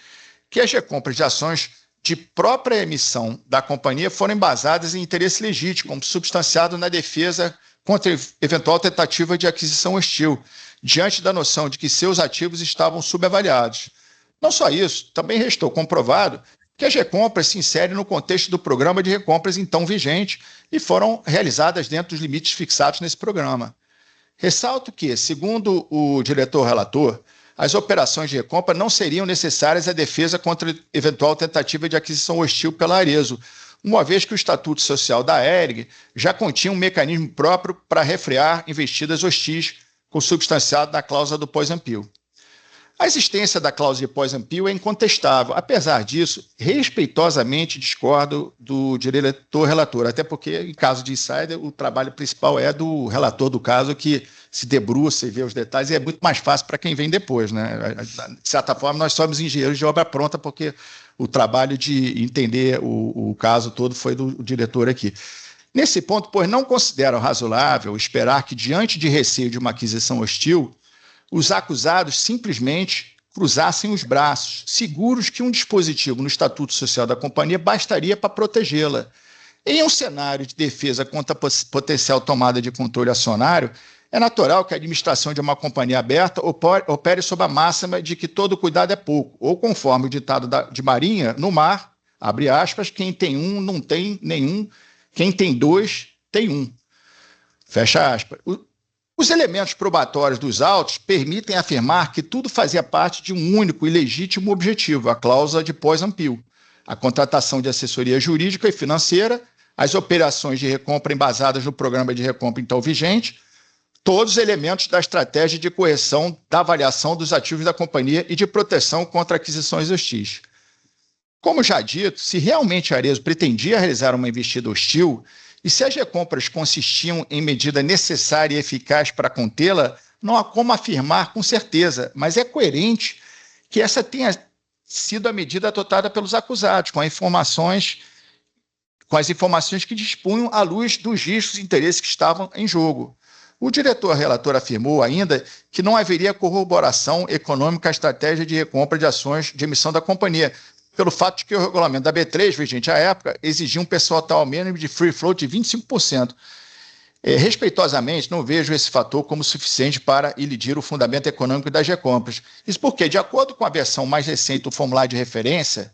que as recompras de ações de própria emissão da companhia foram embasadas em interesse legítimo, como substanciado na defesa contra eventual tentativa de aquisição hostil, diante da noção de que seus ativos estavam subavaliados. Não só isso, também restou comprovado que as recompras se inserem no contexto do programa de recompras então vigente e foram realizadas dentro dos limites fixados nesse programa. Ressalto que, segundo o diretor-relator, as operações de recompra não seriam necessárias à defesa contra eventual tentativa de aquisição hostil pela Arezzo, uma vez que o Estatuto Social da ERG já continha um mecanismo próprio para refrear investidas hostis, consubstanciado na cláusula do poison pill. A existência da cláusula de poison pill é incontestável. Apesar disso, respeitosamente discordo do diretor-relator, até porque, em caso de insider, o trabalho principal é do relator do caso, que se debruça e vê os detalhes, e é muito mais fácil para quem vem depois, né? De certa forma, nós somos engenheiros de obra pronta, porque o trabalho de entender o caso todo foi do diretor aqui. Nesse ponto, pois, não considero razoável esperar que, diante de receio de uma aquisição hostil, os acusados simplesmente cruzassem os braços, seguros que um dispositivo no Estatuto Social da companhia bastaria para protegê-la. Em um cenário de defesa contra a potencial tomada de controle acionário, é natural que a administração de uma companhia aberta opere sob a máxima de que todo cuidado é pouco, ou conforme o ditado de Marinha, no mar, abre aspas, quem tem um não tem nenhum, quem tem dois tem um. Fecha aspas. Os elementos probatórios dos autos permitem afirmar que tudo fazia parte de um único e legítimo objetivo, a cláusula de poison pill, a contratação de assessoria jurídica e financeira, as operações de recompra embasadas no programa de recompra então vigente, todos os elementos da estratégia de correção da avaliação dos ativos da companhia e de proteção contra aquisições hostis. Como já dito, se realmente a Arezzo pretendia realizar uma investida hostil, e se as recompras consistiam em medida necessária e eficaz para contê-la, não há como afirmar com certeza, mas é coerente que essa tenha sido a medida adotada pelos acusados, com as informações que dispunham à luz dos riscos e interesses que estavam em jogo. O diretor-relator afirmou ainda que não haveria corroboração econômica à estratégia de recompra de ações de emissão da companhia, pelo fato de que o regulamento da B3, vigente à época, exigia um percentual mínimo de free float de 25%. Respeitosamente, não vejo esse fator como suficiente para ilidir o fundamento econômico das recompras. Isso porque, de acordo com a versão mais recente do formulário de referência,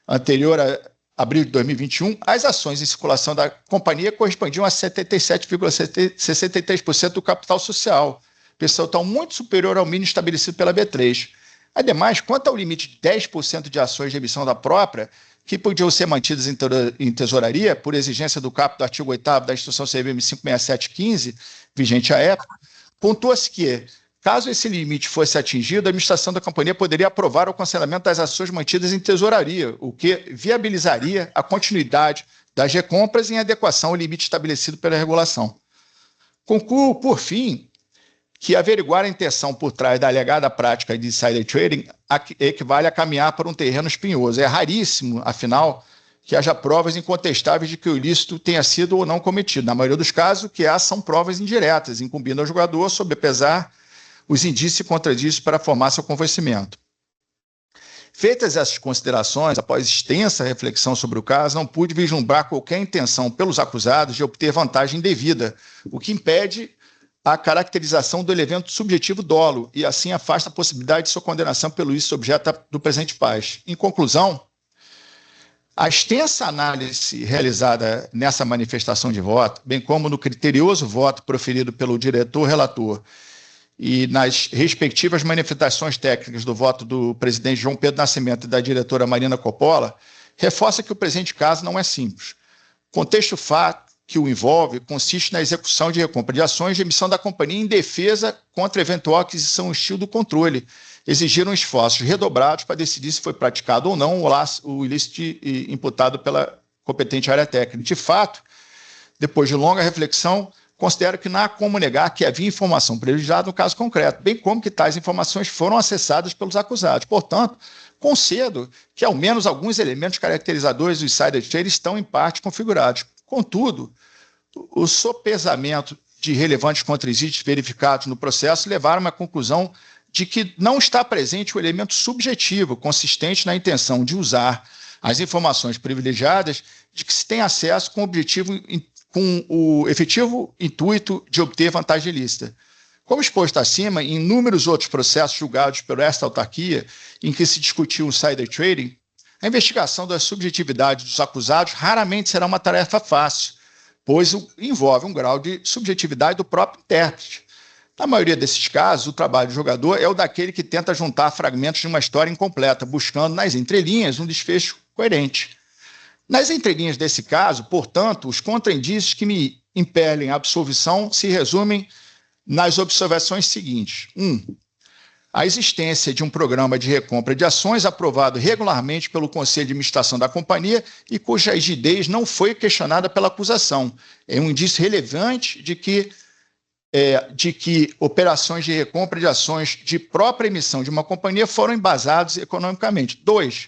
anterior a abril de 2021, as ações em circulação da companhia correspondiam a 77,63% do capital social, percentual muito superior ao mínimo estabelecido pela B3. Ademais, quanto ao limite de 10% de ações de emissão da própria, que podiam ser mantidas em tesouraria, por exigência do caput do artigo 8º da Instrução CVM 56715, vigente à época, pontua-se que, caso esse limite fosse atingido, a administração da companhia poderia aprovar o cancelamento das ações mantidas em tesouraria, o que viabilizaria a continuidade das recompras em adequação ao limite estabelecido pela regulação. Concluo, por fim, que averiguar a intenção por trás da alegada prática de insider trading equivale a caminhar por um terreno espinhoso. É raríssimo, afinal, que haja provas incontestáveis de que o ilícito tenha sido ou não cometido. Na maioria dos casos, o que há são provas indiretas, incumbindo ao jogador sobrepesar os indícios e contradícios para formar seu convencimento. Feitas essas considerações, após extensa reflexão sobre o caso, não pude vislumbrar qualquer intenção pelos acusados de obter vantagem indevida, o que impede a caracterização do evento subjetivo dolo e assim afasta a possibilidade de sua condenação pelo ilícito objeto do presente paz. Em conclusão, a extensa análise realizada nessa manifestação de voto, bem como no criterioso voto proferido pelo diretor-relator e nas respectivas manifestações técnicas do voto do presidente João Pedro Nascimento e da diretora Marina Coppola, reforça que o presente caso não é simples. O contexto fato que o envolve consiste na execução de recompra de ações de emissão da companhia em defesa contra eventual aquisição hostil do controle. Exigiram esforços redobrados para decidir se foi praticado ou não o ilícito imputado pela competente área técnica. De fato, depois de longa reflexão, considero que não há como negar que havia informação privilegiada no caso concreto, bem como que tais informações foram acessadas pelos acusados. Portanto, concedo que ao menos alguns elementos caracterizadores do insider trading estão em parte configurados. Contudo, o sopesamento de relevantes contradícios verificados no processo levaram à conclusão de que não está presente o elemento subjetivo consistente na intenção de usar as informações privilegiadas de que se tem acesso com o efetivo intuito de obter vantagem ilícita. Como exposto acima, em inúmeros outros processos julgados por esta autarquia, em que se discutiu o insider trading, A investigação da subjetividade dos acusados raramente será uma tarefa fácil, pois envolve um grau de subjetividade do próprio intérprete. Na maioria desses casos, o trabalho do jogador é o daquele que tenta juntar fragmentos de uma história incompleta, buscando nas entrelinhas um desfecho coerente. Nas entrelinhas desse caso, portanto, os contraindícios que me impelem à absolvição se resumem nas observações seguintes. 1. A existência de um programa de recompra de ações aprovado regularmente pelo Conselho de Administração da companhia e cuja rigidez não foi questionada pela acusação. É um indício relevante de que operações de recompra de ações de própria emissão de uma companhia foram embasadas economicamente. 2.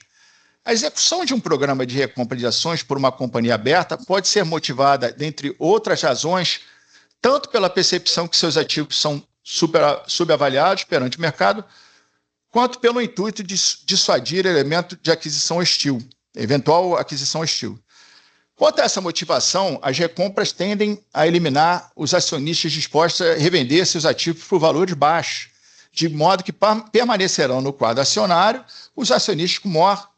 A execução de um programa de recompra de ações por uma companhia aberta pode ser motivada, dentre outras razões, tanto pela percepção que seus ativos são subavaliados perante o mercado, quanto pelo intuito de dissuadir elemento de aquisição hostil, eventual aquisição hostil. Quanto a essa motivação, as recompras tendem a eliminar os acionistas dispostos a revender seus ativos por valores baixos, de modo que permanecerão no quadro acionário os acionistas com maior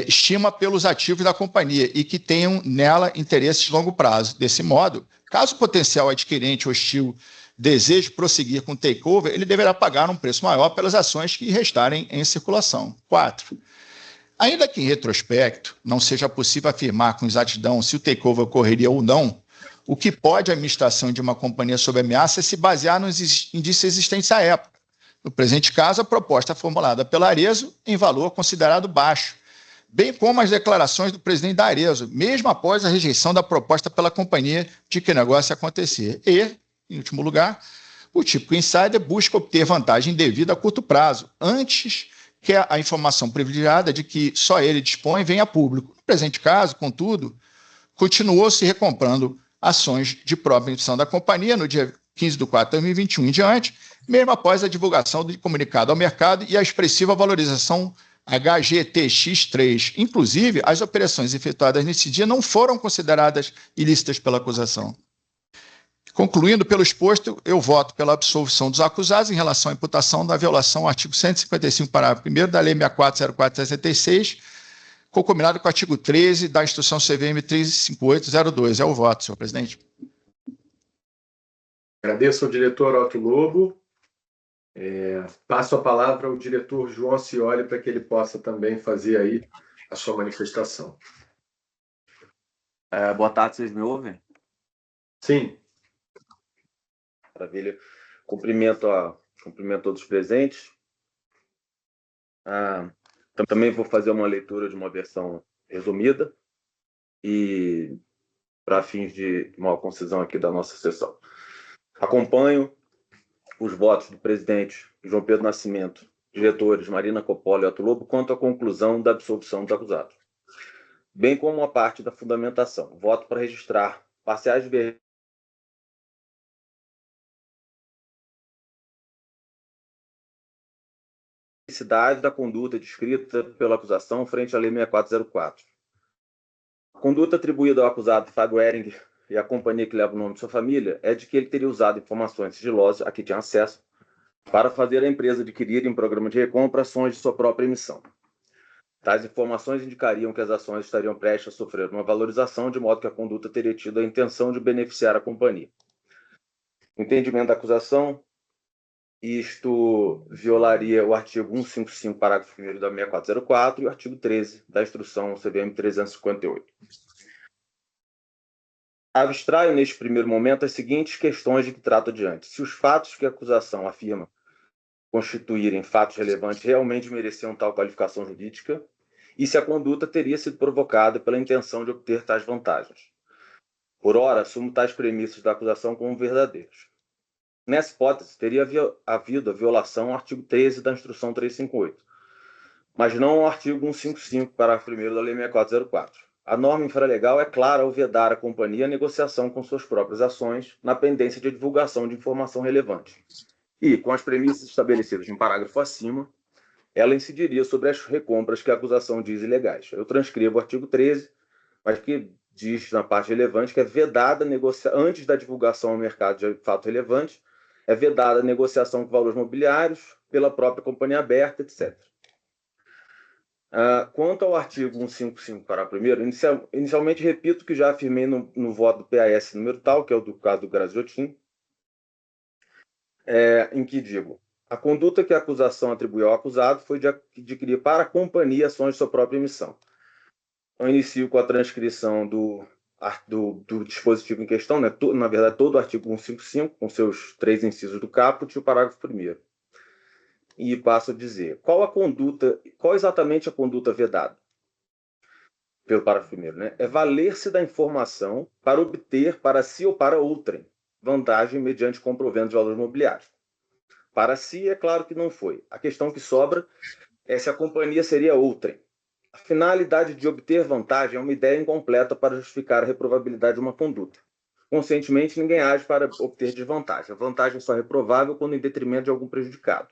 estima pelos ativos da companhia e que tenham nela interesses de longo prazo. Desse modo, caso o potencial adquirente hostil deseje prosseguir com o takeover, ele deverá pagar um preço maior pelas ações que restarem em circulação. 4. Ainda que, em retrospecto, não seja possível afirmar com exatidão se o takeover ocorreria ou não, o que pode a administração de uma companhia sob ameaça é se basear nos indícios existentes à época. No presente caso, a proposta formulada pela Arezzo em valor considerado baixo, bem como as declarações do presidente da Arezzo, mesmo após a rejeição da proposta pela companhia de que o negócio ia acontecer. E, em último lugar, o típico insider busca obter vantagem indevida a curto prazo, antes que a informação privilegiada de que só ele dispõe venha a público. No presente caso, contudo, continuou se recomprando ações de própria emissão da companhia no dia 15 de 4 de 2021 em diante, mesmo após a divulgação do comunicado ao mercado e a expressiva valorização HGTX3. Inclusive, as operações efetuadas nesse dia não foram consideradas ilícitas pela acusação. Concluindo pelo exposto, eu voto pela absolvição dos acusados em relação à imputação da violação ao artigo 155, parágrafo 1º da Lei 6404/66, concominado com o artigo 13 da Instrução CVM 35802. É o voto, senhor presidente. Agradeço ao diretor Otto Lobo. Passo a palavra ao diretor João Cioli para que ele possa também fazer aí a sua manifestação. Boa tarde, vocês me ouvem? Sim. Maravilha. Cumprimento todos os presentes. Também vou fazer uma leitura de uma versão resumida e para fins de maior concisão aqui da nossa sessão. Acompanho os votos do presidente João Pedro Nascimento, diretores Marina Coppola e Otto Lobo, quanto à conclusão da absolvição dos acusados, bem como a parte da fundamentação. Voto para registrar parciais da conduta descrita pela acusação frente à Lei 6404. A conduta atribuída ao acusado Fábio Hering e à companhia que leva o nome de sua família é de que ele teria usado informações sigilosas a que tinha acesso para fazer a empresa adquirir em programa de recompra ações de sua própria emissão. Tais informações indicariam que as ações estariam prestes a sofrer uma valorização, de modo que a conduta teria tido a intenção de beneficiar a companhia. Entendimento da acusação: isto violaria o artigo 155, parágrafo 1º da 6404 e o artigo 13 da Instrução CVM 358. Abstraio, neste primeiro momento, as seguintes questões de que trato adiante. Se os fatos que a acusação afirma constituírem fatos relevantes realmente mereciam tal qualificação jurídica e se a conduta teria sido provocada pela intenção de obter tais vantagens. Por ora, assumo tais premissas da acusação como verdadeiras. Nessa hipótese, teria havido a violação ao artigo 13 da Instrução 358, mas não ao artigo 155, parágrafo 1º da Lei 6404. A norma infralegal é clara ao vedar à companhia a negociação com suas próprias ações na pendência de divulgação de informação relevante. E, com as premissas estabelecidas em parágrafo acima, ela incidiria sobre as recompras que a acusação diz ilegais. Eu transcrevo o artigo 13, mas que diz na parte relevante que é vedada antes da divulgação ao mercado de fato relevante, é vedada a negociação com valores mobiliários pela própria companhia aberta, etc. Quanto ao artigo 155, parágrafo 1º, inicialmente repito que já afirmei no voto do PAS número tal, que é o do caso do Graziotin, em que digo: a conduta que a acusação atribuiu ao acusado foi de adquirir para a companhia ações de sua própria emissão. Eu inicio com a transcrição do dispositivo em questão, né? Na verdade, todo o artigo 155, com seus 3 incisos do caput e o parágrafo 1º. E passo a dizer: qual exatamente a conduta vedada pelo parágrafo 1º, né? É valer-se da informação para obter para si ou para outrem vantagem mediante comprovento de valores mobiliários. Para si, é claro que não foi. A questão que sobra é se a companhia seria outrem. A finalidade de obter vantagem é uma ideia incompleta para justificar a reprovabilidade de uma conduta. Conscientemente, ninguém age para obter desvantagem. A vantagem só é reprovável quando em detrimento de algum prejudicado.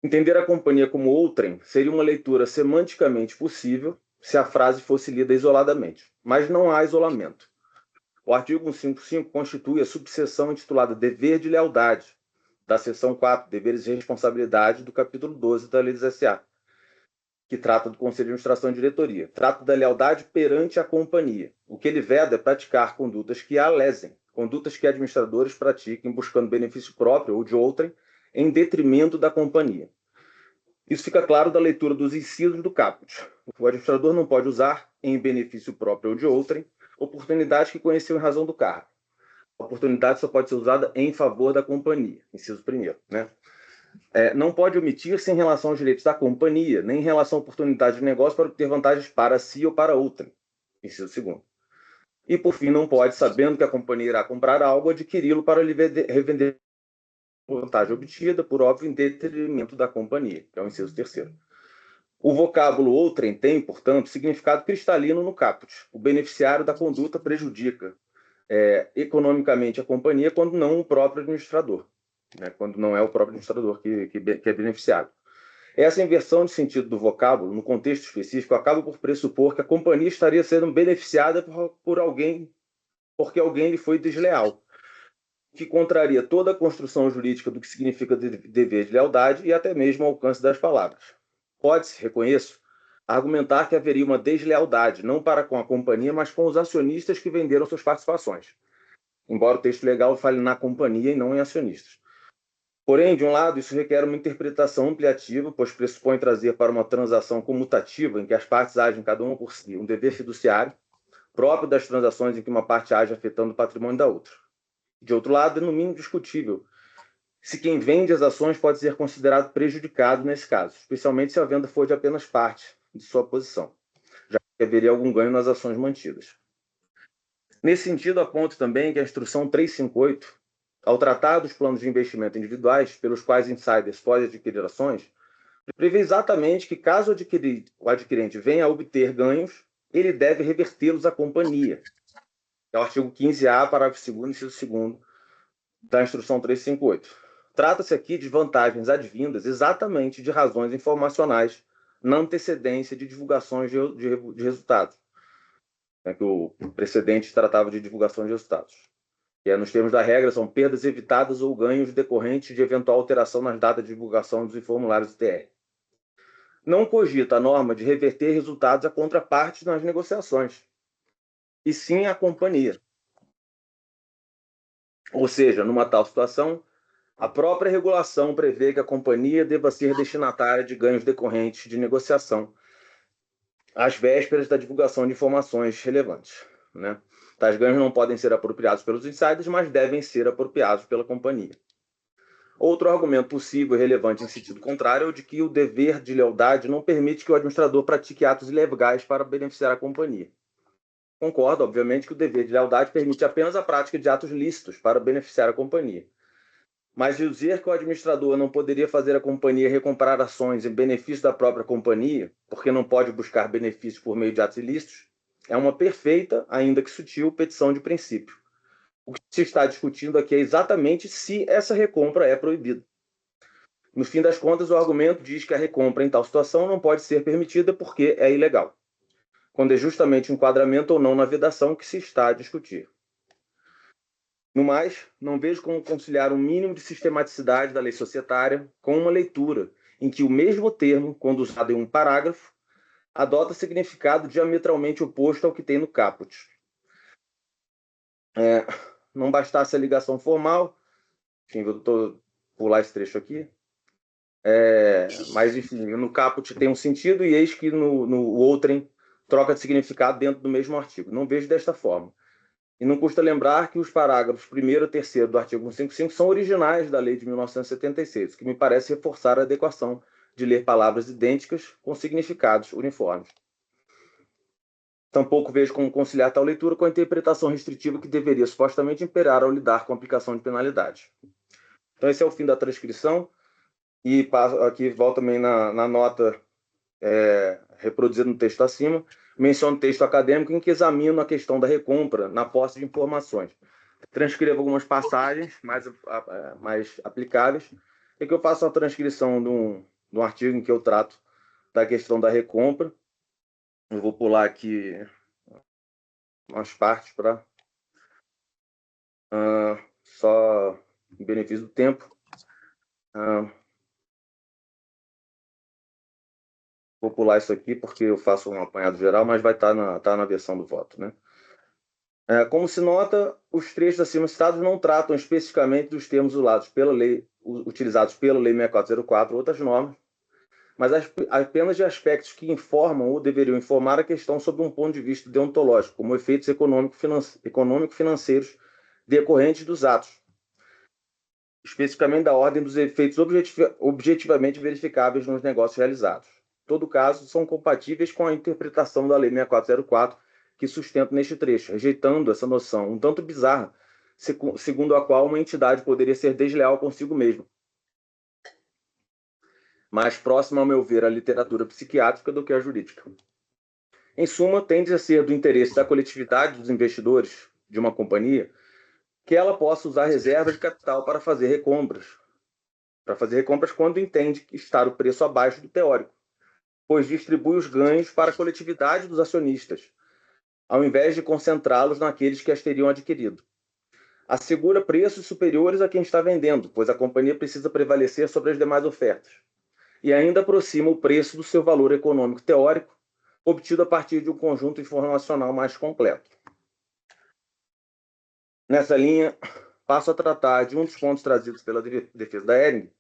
Entender a companhia como outrem seria uma leitura semanticamente possível se a frase fosse lida isoladamente, mas não há isolamento. O artigo 155 constitui a subseção intitulada Dever de Lealdade, da seção 4, Deveres e Responsabilidades, do capítulo 12 da Lei dos S.A., que trata do Conselho de Administração e Diretoria. Trata da lealdade perante a companhia. O que ele veda é praticar condutas que a lesem, condutas que administradores pratiquem buscando benefício próprio ou de outrem, em detrimento da companhia. Isso fica claro da leitura dos incisos do caput. O administrador não pode usar, em benefício próprio ou de outrem, oportunidades que conheceu em razão do cargo. A oportunidade só pode ser usada em favor da companhia, inciso 1º, né? Não pode omitir-se em relação aos direitos da companhia, nem em relação à oportunidade de negócio para obter vantagens para si ou para outrem, inciso 2º. E, por fim, não pode, sabendo que a companhia irá comprar algo, adquiri-lo para lhe revender vantagem obtida, por óbvio, em detrimento da companhia, que é o inciso 3º. O vocábulo outrem tem, portanto, significado cristalino no caput. O beneficiário da conduta prejudica economicamente a companhia quando não o próprio administrador, né? Quando não é o próprio administrador que é beneficiado. Essa inversão de sentido do vocábulo, no contexto específico, acaba por pressupor que a companhia estaria sendo beneficiada por alguém, porque alguém lhe foi desleal, que contraria toda a construção jurídica do que significa dever de lealdade e até mesmo o alcance das palavras. Pode-se, reconheço, argumentar que haveria uma deslealdade, não para com a companhia, mas com os acionistas que venderam suas participações, embora o texto legal fale na companhia e não em acionistas. Porém, de um lado, isso requer uma interpretação ampliativa, pois pressupõe trazer para uma transação comutativa, em que as partes agem cada uma por si, um dever fiduciário, próprio das transações em que uma parte age afetando o patrimônio da outra. De outro lado, é no mínimo discutível se quem vende as ações pode ser considerado prejudicado nesse caso, especialmente se a venda for de apenas parte de sua posição, já que haveria algum ganho nas ações mantidas. Nesse sentido, aponto também que a Instrução 358, ao tratar dos planos de investimento individuais, pelos quais insiders podem adquirir ações, prevê exatamente que, caso o adquirente venha a obter ganhos, ele deve revertê-los à companhia. É o artigo 15A, parágrafo 2º, inciso 2º, da Instrução 358. Trata-se aqui de vantagens advindas exatamente de razões informacionais na antecedência de divulgações de resultados. Que o precedente tratava de divulgação de resultados. Nos termos da regra, são perdas evitadas ou ganhos decorrentes de eventual alteração nas datas de divulgação dos formulários do TR. Não cogita a norma de reverter resultados a contrapartes nas negociações, e sim à companhia. Ou seja, numa tal situação, a própria regulação prevê que a companhia deva ser destinatária de ganhos decorrentes de negociação, às vésperas da divulgação de informações relevantes, né? Tais ganhos não podem ser apropriados pelos insiders, mas devem ser apropriados pela companhia. Outro argumento possível e relevante em sentido contrário é o de que o dever de lealdade não permite que o administrador pratique atos ilegais para beneficiar a companhia. Concordo, obviamente, que o dever de lealdade permite apenas a prática de atos lícitos para beneficiar a companhia. Mas dizer que o administrador não poderia fazer a companhia recomprar ações em benefício da própria companhia, porque não pode buscar benefícios por meio de atos ilícitos, é uma perfeita, ainda que sutil, petição de princípio. O que se está discutindo aqui é exatamente se essa recompra é proibida. No fim das contas, o argumento diz que a recompra em tal situação não pode ser permitida porque é ilegal, quando é justamente o enquadramento ou não na vedação que se está a discutir. No mais, não vejo como conciliar um mínimo de sistematicidade da lei societária com uma leitura em que o mesmo termo, quando usado em um parágrafo, adota significado diametralmente oposto ao que tem no caput. Não bastasse a ligação formal, enfim, vou pular esse trecho aqui, mas, enfim, no caput tem um sentido e eis que no outrem troca de significado dentro do mesmo artigo. Não vejo desta forma. E não custa lembrar que os parágrafos 1º e 3º do artigo 155 são originais da lei de 1976, o que me parece reforçar a adequação de ler palavras idênticas com significados uniformes. Tampouco vejo como conciliar tal leitura com a interpretação restritiva que deveria supostamente imperar ao lidar com a aplicação de penalidade. Então, esse é o fim da transcrição. E aqui volto também na nota reproduzida no texto acima, menciono texto acadêmico em que examino a questão da recompra na posse de informações. Transcrevo algumas passagens mais aplicáveis, e que eu faço a transcrição de um artigo em que eu trato da questão da recompra. Eu vou pular aqui umas partes para só em benefício do tempo. Vou pular isso aqui porque eu faço um apanhado geral, mas vai estar na versão do voto, né? Como se nota, os trechos acima citados não tratam especificamente dos termos utilizados pela Lei 6404 ou outras normas, mas apenas de aspectos que informam ou deveriam informar a questão sob um ponto de vista deontológico, como efeitos econômico-financeiros decorrentes dos atos, especificamente da ordem dos efeitos objetivamente verificáveis nos negócios realizados. Em todo caso, são compatíveis com a interpretação da Lei 6404 que sustenta neste trecho, rejeitando essa noção um tanto bizarra, segundo a qual uma entidade poderia ser desleal consigo mesma, mais próxima, ao meu ver, à literatura psiquiátrica do que à jurídica. Em suma, tende a ser do interesse da coletividade dos investidores de uma companhia que ela possa usar reserva de capital para fazer recompras quando entende estar o preço abaixo do teórico, pois distribui os ganhos para a coletividade dos acionistas, ao invés de concentrá-los naqueles que as teriam adquirido. Assegura preços superiores a quem está vendendo, pois a companhia precisa prevalecer sobre as demais ofertas. E ainda aproxima o preço do seu valor econômico teórico, obtido a partir de um conjunto informacional mais completo. Nessa linha, passo a tratar de um dos pontos trazidos pela defesa da Hering,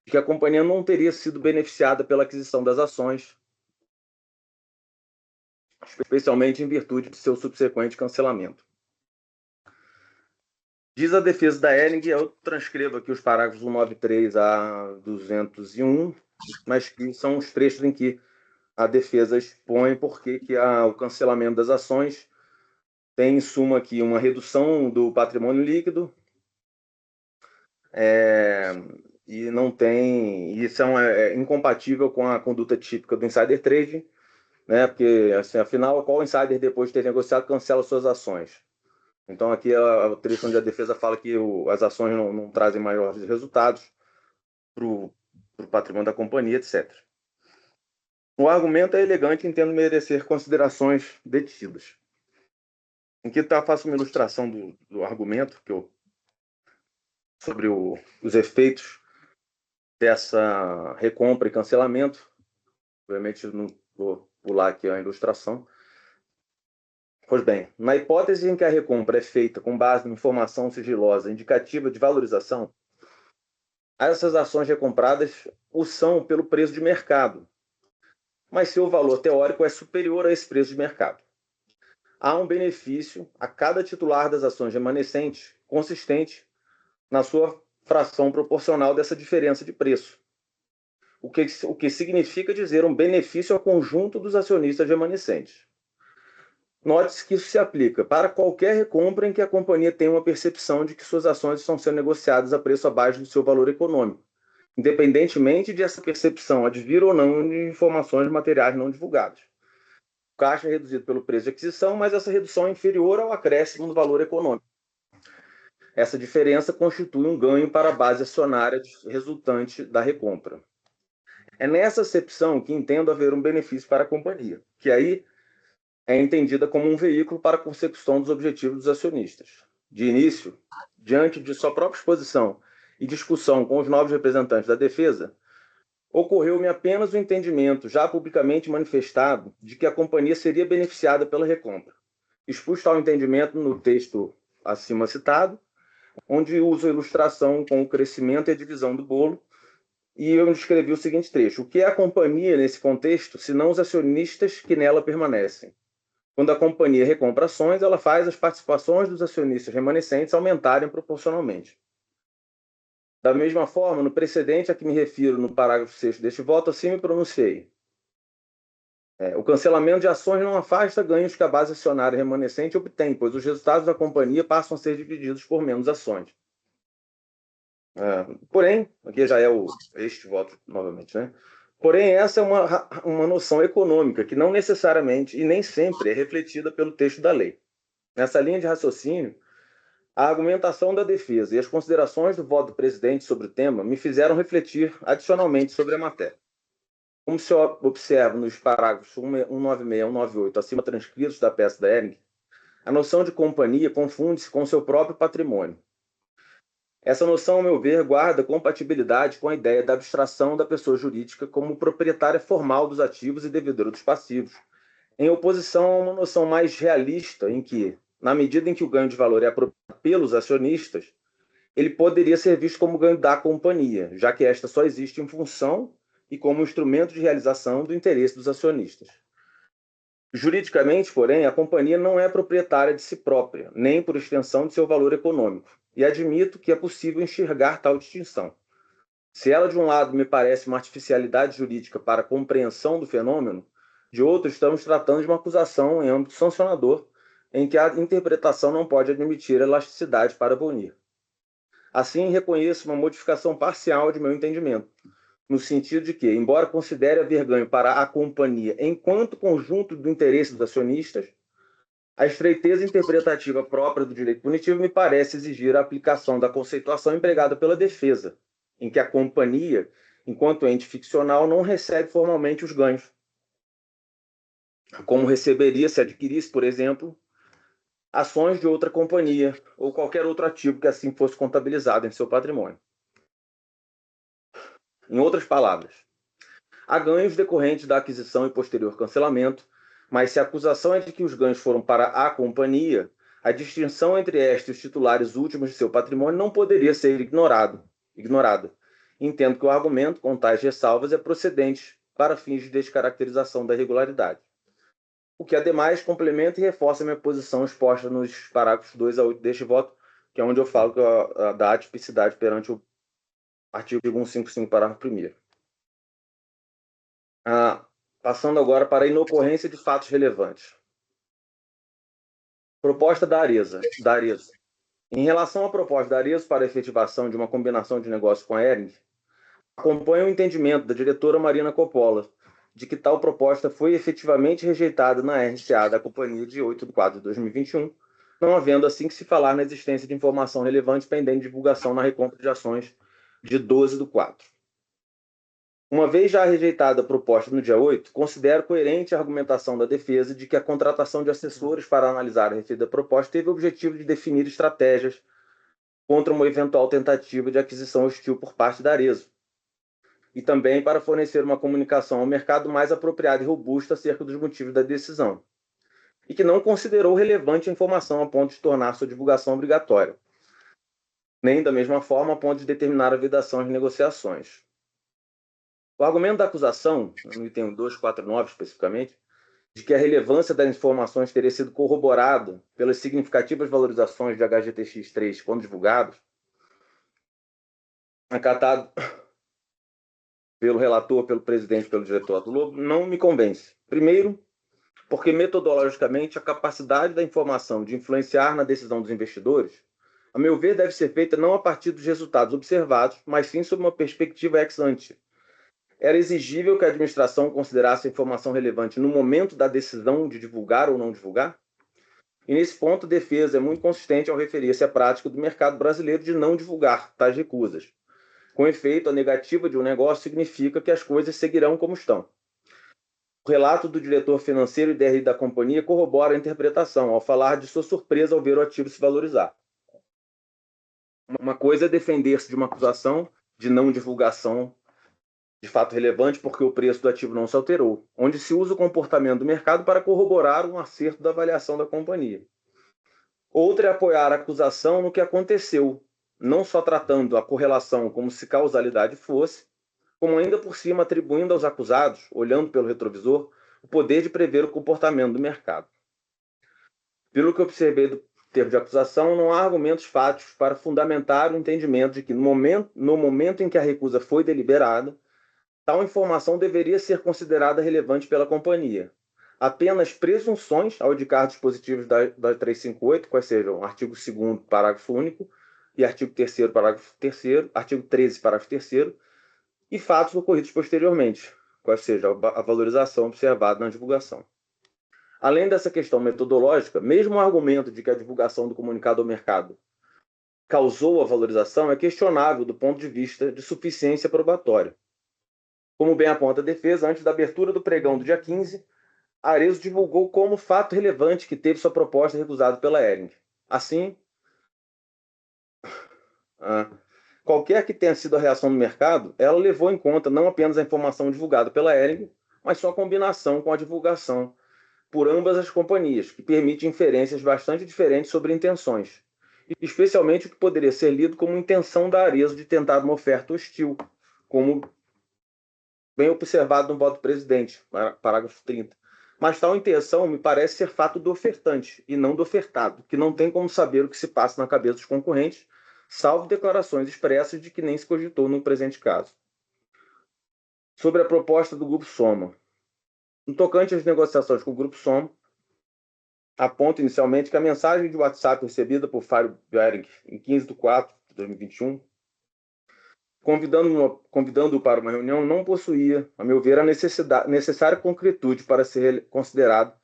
de que a companhia não teria sido beneficiada pela aquisição das ações, especialmente em virtude de seu subsequente cancelamento. Diz a defesa da Hering, eu transcrevo aqui os parágrafos 193 a 201, mas que são os trechos em que a defesa expõe por que o cancelamento das ações tem, em suma, aqui uma redução do patrimônio líquido, e não tem, isso é incompatível com a conduta típica do insider trading, né? Porque, assim, afinal, qual insider, depois de ter negociado, cancela suas ações? Então, aqui é o trecho onde a defesa fala que as ações não trazem maiores resultados para o patrimônio da companhia, etc. O argumento é elegante e entendo merecer considerações detidas. Aqui faço uma ilustração do argumento sobre os efeitos dessa recompra e cancelamento. Obviamente, não vou pular aqui a ilustração. Pois bem, na hipótese em que a recompra é feita com base em informação sigilosa indicativa de valorização, essas ações recompradas o são pelo preço de mercado, mas seu valor teórico é superior a esse preço de mercado. Há um benefício a cada titular das ações remanescentes consistente na sua fração proporcional dessa diferença de preço, o que significa dizer um benefício ao conjunto dos acionistas remanescentes. Note-se que isso se aplica para qualquer recompra em que a companhia tenha uma percepção de que suas ações estão sendo negociadas a preço abaixo do seu valor econômico, independentemente de essa percepção advir ou não de informações materiais não divulgadas. O caixa é reduzido pelo preço de aquisição, mas essa redução é inferior ao acréscimo do valor econômico. Essa diferença constitui um ganho para a base acionária resultante da recompra. É nessa acepção que entendo haver um benefício para a companhia, que aí é entendida como um veículo para a consecução dos objetivos dos acionistas. De início, diante de sua própria exposição e discussão com os novos representantes da defesa, ocorreu-me apenas o entendimento, já publicamente manifestado, de que a companhia seria beneficiada pela recompra. Expus tal entendimento no texto acima citado, onde uso a ilustração com o crescimento e a divisão do bolo, e eu escrevi o seguinte trecho: o que é a companhia nesse contexto, senão os acionistas que nela permanecem? Quando a companhia recompra ações, ela faz as participações dos acionistas remanescentes aumentarem proporcionalmente. Da mesma forma, no precedente a que me refiro no parágrafo 6º deste voto, assim me pronunciei. O cancelamento de ações não afasta ganhos que a base acionária remanescente obtém, pois os resultados da companhia passam a ser divididos por menos ações. Porém, aqui já é este voto novamente, né? Porém, essa é uma noção econômica que não necessariamente e nem sempre é refletida pelo texto da lei. Nessa linha de raciocínio, a argumentação da defesa e as considerações do voto do presidente sobre o tema me fizeram refletir adicionalmente sobre a matéria. Como se observa nos parágrafos 196 e 198 acima transcritos da peça da Hering, a noção de companhia confunde-se com seu próprio patrimônio. Essa noção, ao meu ver, guarda compatibilidade com a ideia da abstração da pessoa jurídica como proprietária formal dos ativos e devedora dos passivos, em oposição a uma noção mais realista em que, na medida em que o ganho de valor é apropriado pelos acionistas, ele poderia ser visto como ganho da companhia, já que esta só existe em função e como instrumento de realização do interesse dos acionistas. Juridicamente, porém, a companhia não é proprietária de si própria, nem por extensão de seu valor econômico, e admito que é possível enxergar tal distinção. Se ela, de um lado, me parece uma artificialidade jurídica para a compreensão do fenômeno, de outro, estamos tratando de uma acusação em âmbito sancionador, em que a interpretação não pode admitir elasticidade para punir. Assim, reconheço uma modificação parcial de meu entendimento, no sentido de que, embora considere haver ganho para a companhia enquanto conjunto do interesse dos acionistas, a estreiteza interpretativa própria do direito punitivo me parece exigir a aplicação da conceituação empregada pela defesa, em que a companhia, enquanto ente ficcional, não recebe formalmente os ganhos, como receberia se adquirisse, por exemplo, ações de outra companhia ou qualquer outro ativo que assim fosse contabilizado em seu patrimônio. Em outras palavras, há ganhos decorrentes da aquisição e posterior cancelamento, mas se a acusação é de que os ganhos foram para a companhia, a distinção entre esta e os titulares últimos de seu patrimônio não poderia ser ignorada. Entendo que o argumento, com tais ressalvas, é procedente para fins de descaracterização da irregularidade. O que, ademais, complementa e reforça a minha posição exposta nos parágrafos 2 a 8 deste voto, que é onde eu falo da atipicidade perante o artigo 155, parágrafo 1º. Passando agora para a inocorrência de fatos relevantes. Proposta da Arezzo. Em relação à proposta da Arezzo para a efetivação de uma combinação de negócios com a Hering, acompanho o entendimento da diretora Marina Coppola de que tal proposta foi efetivamente rejeitada na RCA da companhia de 8 de 4 de 2021, não havendo assim que se falar na existência de informação relevante pendente de divulgação na recompra de ações de 12 de 4. Uma vez já rejeitada a proposta no dia 8, considero coerente a argumentação da defesa de que a contratação de assessores para analisar a referida proposta teve o objetivo de definir estratégias contra uma eventual tentativa de aquisição hostil por parte da Arezzo, e também para fornecer uma comunicação ao mercado mais apropriada e robusta acerca dos motivos da decisão, e que não considerou relevante a informação a ponto de tornar sua divulgação obrigatória, nem, da mesma forma, a ponto de determinar a vedação de negociações. O argumento da acusação, no item 249 especificamente, de que a relevância das informações teria sido corroborada pelas significativas valorizações de HGTX3 quando divulgados, acatado pelo relator, pelo presidente, pelo diretor do Lobo, não me convence. Primeiro, porque metodologicamente a capacidade da informação de influenciar na decisão dos investidores, a meu ver, deve ser feita não a partir dos resultados observados, mas sim sob uma perspectiva ex ante. Era exigível que a administração considerasse a informação relevante no momento da decisão de divulgar ou não divulgar? E nesse ponto, a defesa é muito consistente ao referir-se à prática do mercado brasileiro de não divulgar tais recusas. Com efeito, a negativa de um negócio significa que as coisas seguirão como estão. O relato do diretor financeiro e DRI da companhia corrobora a interpretação, ao falar de sua surpresa ao ver o ativo se valorizar. Uma coisa é defender-se de uma acusação de não divulgação de fato relevante porque o preço do ativo não se alterou, onde se usa o comportamento do mercado para corroborar um acerto da avaliação da companhia. Outra é apoiar a acusação no que aconteceu, não só tratando a correlação como se causalidade fosse, como ainda por cima atribuindo aos acusados, olhando pelo retrovisor, o poder de prever o comportamento do mercado. Pelo que observei do termo de acusação, não há argumentos fáticos para fundamentar o entendimento de que, no momento em que a recusa foi deliberada, tal informação deveria ser considerada relevante pela companhia. Apenas presunções ao indicar dispositivos da 358, quais sejam o artigo 2º, parágrafo único, e artigo 3º, parágrafo 3º, artigo 13, parágrafo 3º, e fatos ocorridos posteriormente, qual seja a valorização observada na divulgação. Além dessa questão metodológica, mesmo o argumento de que a divulgação do comunicado ao mercado causou a valorização é questionável do ponto de vista de suficiência probatória. Como bem aponta a defesa, antes da abertura do pregão do dia 15, Arezzo divulgou como fato relevante que teve sua proposta recusada pela Hering. Assim, qualquer que tenha sido a reação do mercado, ela levou em conta não apenas a informação divulgada pela Hering, mas sua combinação com a divulgação por ambas as companhias, que permite inferências bastante diferentes sobre intenções, especialmente o que poderia ser lido como intenção da Arezzo de tentar uma oferta hostil, como bem observado no voto do presidente, parágrafo 30. Mas tal intenção me parece ser fato do ofertante, e não do ofertado, que não tem como saber o que se passa na cabeça dos concorrentes, salvo declarações expressas de que nem se cogitou no presente caso. Sobre a proposta do Grupo Soma. No tocante às negociações com o Grupo Soma, aponto inicialmente que a mensagem de WhatsApp recebida por Fábio Hering em 15/4/2021, convidando-o para uma reunião, não possuía, a meu ver, a necessária concretude para ser considerado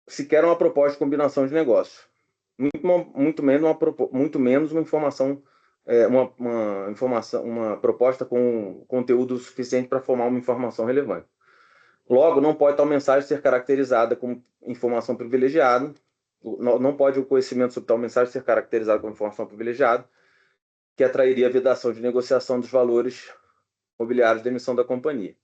sequer uma proposta de combinação de negócios. Muito menos uma informação, uma proposta com conteúdo suficiente para formar uma informação relevante. Logo, não pode tal mensagem ser caracterizada como informação privilegiada, não pode o conhecimento sobre tal mensagem ser caracterizado como informação privilegiada, que atrairia a vedação de negociação dos valores mobiliários da emissão da companhia.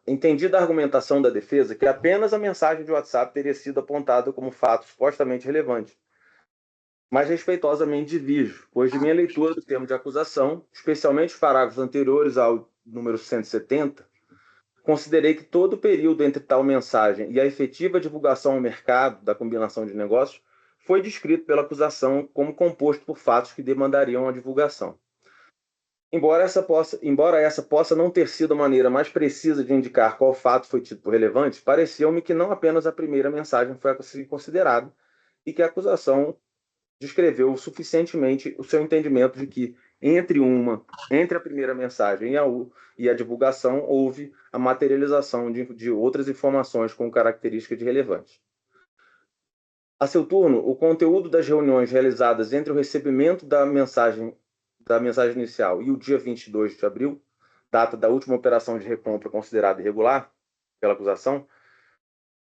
Entendida a argumentação da defesa que apenas a mensagem de WhatsApp teria sido apontada como fato supostamente relevante, mas respeitosamente divijo, pois de minha leitura do termo de acusação, especialmente os parágrafos anteriores ao número 170, considerei que todo o período entre tal mensagem e a efetiva divulgação ao mercado da combinação de negócios foi descrito pela acusação como composto por fatos que demandariam a divulgação. Embora essa possa não ter sido a maneira mais precisa de indicar qual fato foi tido por relevante, pareceu-me que não apenas a primeira mensagem foi a ser considerada e que a acusação descreveu suficientemente o seu entendimento de que, entre a primeira mensagem e a divulgação, houve a materialização de outras informações com característica de relevante. A seu turno, o conteúdo das reuniões realizadas entre o recebimento da mensagem inicial e o dia 22 de abril, data da última operação de recompra considerada irregular pela acusação,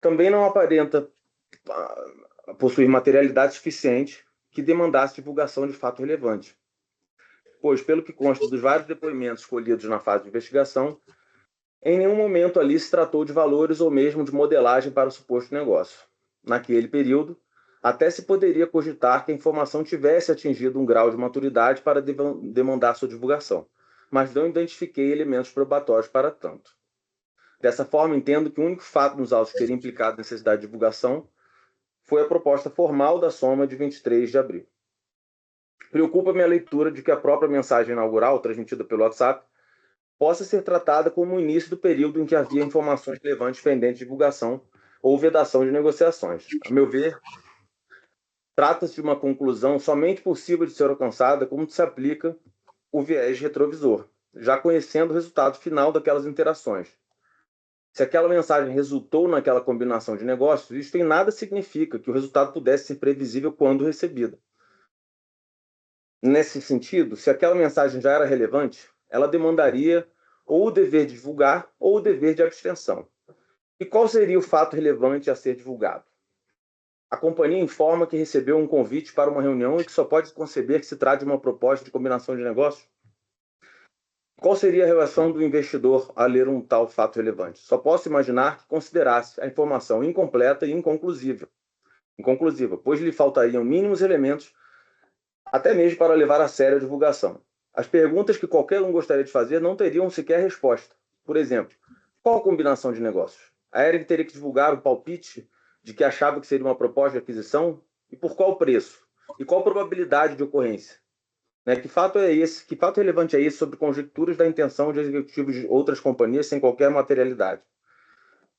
também não aparenta possuir materialidade suficiente que demandasse divulgação de fato relevante. Pois, pelo que consta dos vários depoimentos escolhidos na fase de investigação, em nenhum momento ali se tratou de valores ou mesmo de modelagem para o suposto negócio. Naquele período, até se poderia cogitar que a informação tivesse atingido um grau de maturidade para demandar sua divulgação, mas não identifiquei elementos probatórios para tanto. Dessa forma, entendo que o único fato nos autos que teria implicado a necessidade de divulgação foi a proposta formal da soma de 23 de abril. Preocupa-me a leitura de que a própria mensagem inaugural, transmitida pelo WhatsApp, possa ser tratada como o início do período em que havia informações relevantes pendentes de divulgação ou vedação de negociações. A meu ver, trata-se de uma conclusão somente possível de ser alcançada como se aplica o viés retrovisor, já conhecendo o resultado final daquelas interações. Se aquela mensagem resultou naquela combinação de negócios, isso em nada significa que o resultado pudesse ser previsível quando recebida. Nesse sentido, se aquela mensagem já era relevante, ela demandaria ou o dever de divulgar ou o dever de abstenção. E qual seria o fato relevante a ser divulgado? A companhia informa que recebeu um convite para uma reunião e que só pode conceber que se trata de uma proposta de combinação de negócios? Qual seria a reação do investidor a ler um tal fato relevante? Só posso imaginar que considerasse a informação incompleta e inconclusiva, pois lhe faltariam mínimos elementos até mesmo para levar a sério a divulgação. As perguntas que qualquer um gostaria de fazer não teriam sequer resposta. Por exemplo, qual a combinação de negócios? A Eric teria que divulgar o palpite de que achava que seria uma proposta de aquisição e por qual preço? E qual a probabilidade de ocorrência? Que fato é esse? Que fato relevante é esse sobre conjecturas da intenção de executivos de outras companhias sem qualquer materialidade?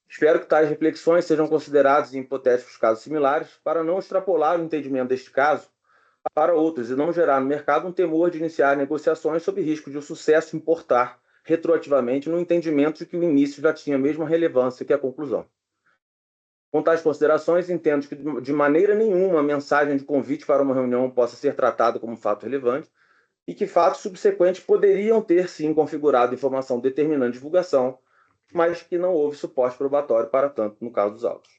Espero que tais reflexões sejam consideradas em hipotéticos casos similares para não extrapolar o entendimento deste caso para outros e não gerar no mercado um temor de iniciar negociações sob risco de o sucesso importar retroativamente no entendimento de que o início já tinha a mesma relevância que a conclusão. Com tais considerações, entendo que de maneira nenhuma a mensagem de convite para uma reunião possa ser tratada como fato relevante e que fatos subsequentes poderiam ter sim configurado informação determinante de divulgação, mas que não houve suporte probatório para tanto no caso dos autos.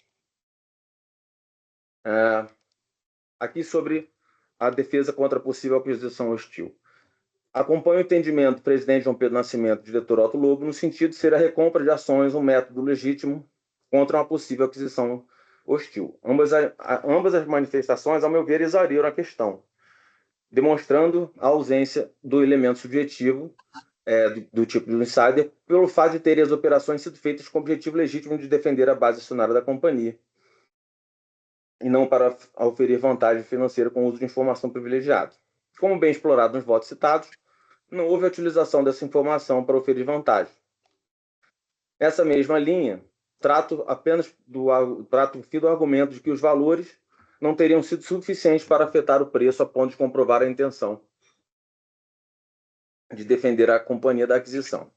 Aqui sobre a defesa contra possível aquisição hostil. Acompanho o entendimento do presidente João Pedro Nascimento, diretor Otto Lobo, no sentido de ser a recompra de ações um método legítimo contra uma possível aquisição hostil. Ambas as manifestações, ao meu ver, exageram a questão, demonstrando a ausência do elemento subjetivo do tipo de insider, pelo fato de terem as operações sido feitas com o objetivo legítimo de defender a base acionária da companhia, e não para oferir vantagem financeira com o uso de informação privilegiada. Como bem explorado nos votos citados, não houve a utilização dessa informação para oferir vantagem. Nessa mesma linha, trato o fio do argumento de que os valores não teriam sido suficientes para afetar o preço a ponto de comprovar a intenção de defender a companhia da aquisição.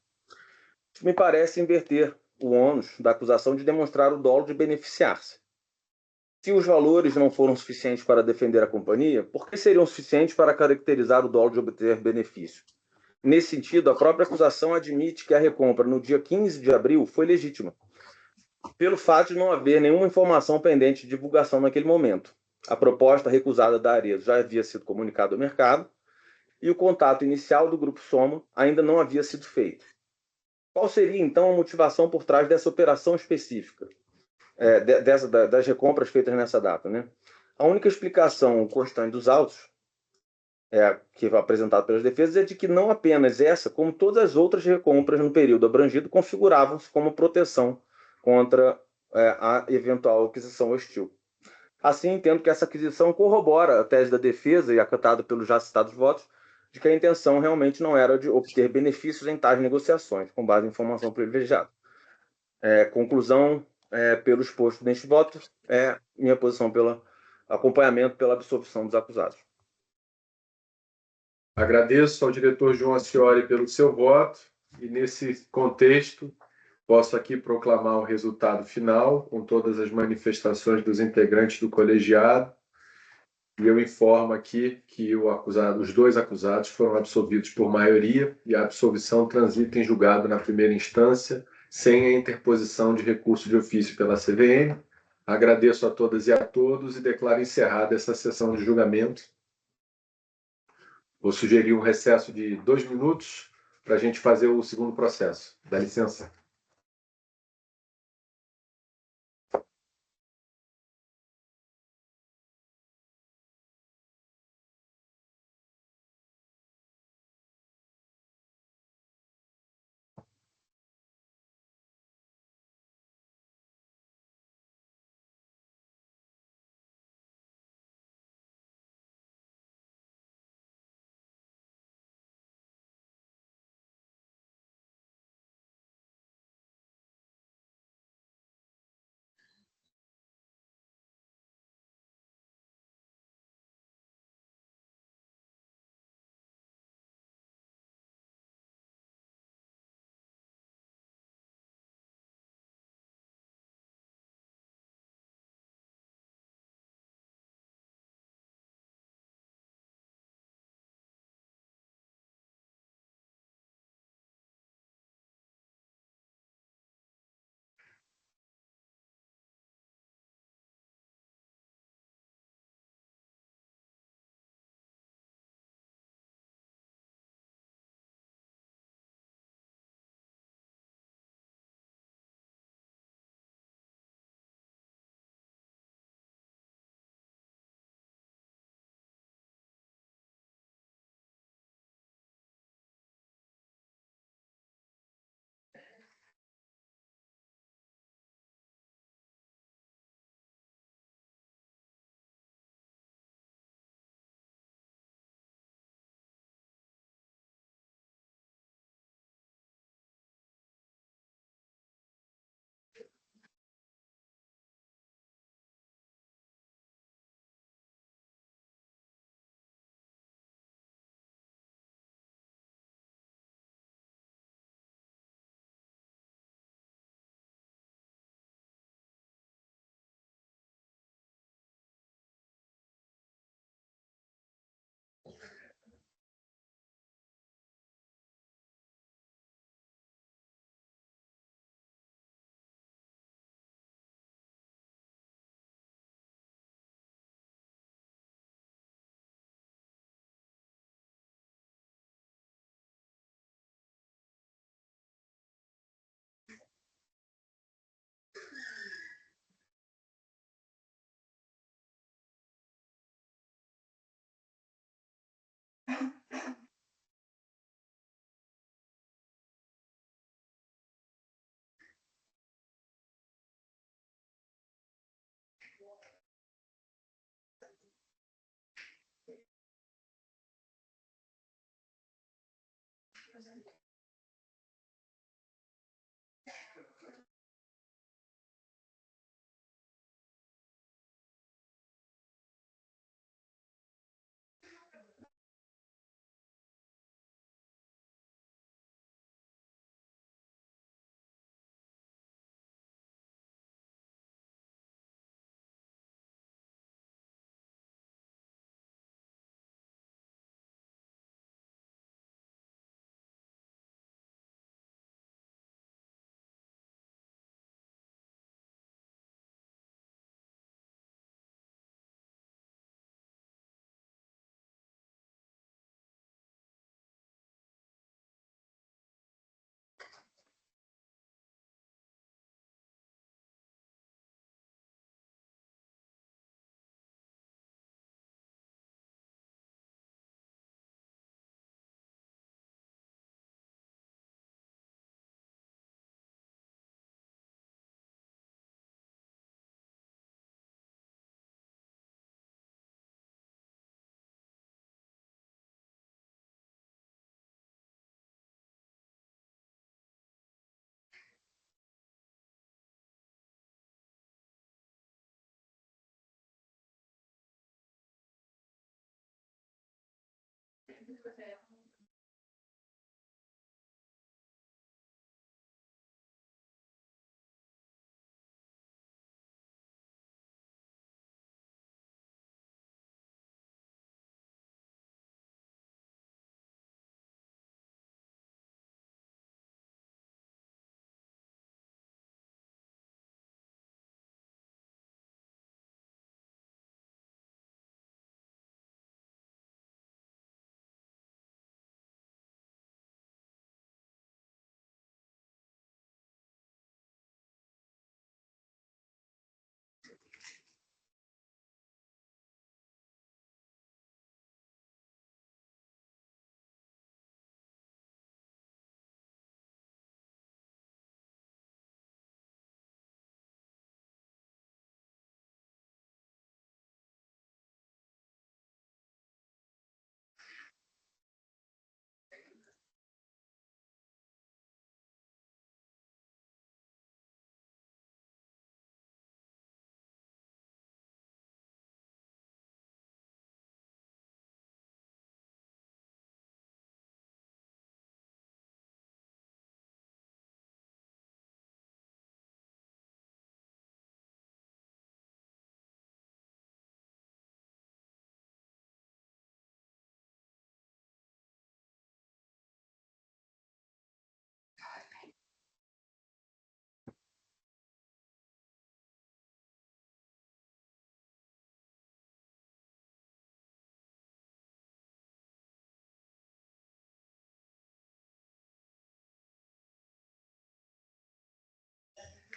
Isso me parece inverter o ônus da acusação de demonstrar o dolo de beneficiar-se. Se os valores não foram suficientes para defender a companhia, por que seriam suficientes para caracterizar o dolo de obter benefício? Nesse sentido, a própria acusação admite que a recompra no dia 15 de abril foi legítima, pelo fato de não haver nenhuma informação pendente de divulgação naquele momento. A proposta recusada da Arezzo já havia sido comunicada ao mercado e o contato inicial do Grupo Soma ainda não havia sido feito. Qual seria, então, a motivação por trás dessa operação específica, das recompras feitas nessa data? A única explicação constante dos autos que foi apresentado pelas defesas é de que não apenas essa, como todas as outras recompras no período abrangido, configuravam-se como proteção contra a eventual aquisição hostil. Assim, entendo que essa aquisição corrobora a tese da defesa e acatada pelos já citados votos, de que a intenção realmente não era de obter benefícios em tais negociações, com base em informação privilegiada. Conclusão, pelo exposto neste voto, minha posição pelo acompanhamento pela absolvição dos acusados. Agradeço ao diretor João Ascioli pelo seu voto e, nesse contexto, posso aqui proclamar o resultado final com todas as manifestações dos integrantes do colegiado e eu informo aqui que os dois acusados foram absolvidos por maioria e a absolvição transita em julgado na primeira instância sem a interposição de recurso de ofício pela CVM. Agradeço a todas e a todos e declaro encerrada essa sessão de julgamento. Vou sugerir um recesso de 2 minutos para a gente fazer o segundo processo. Dá licença.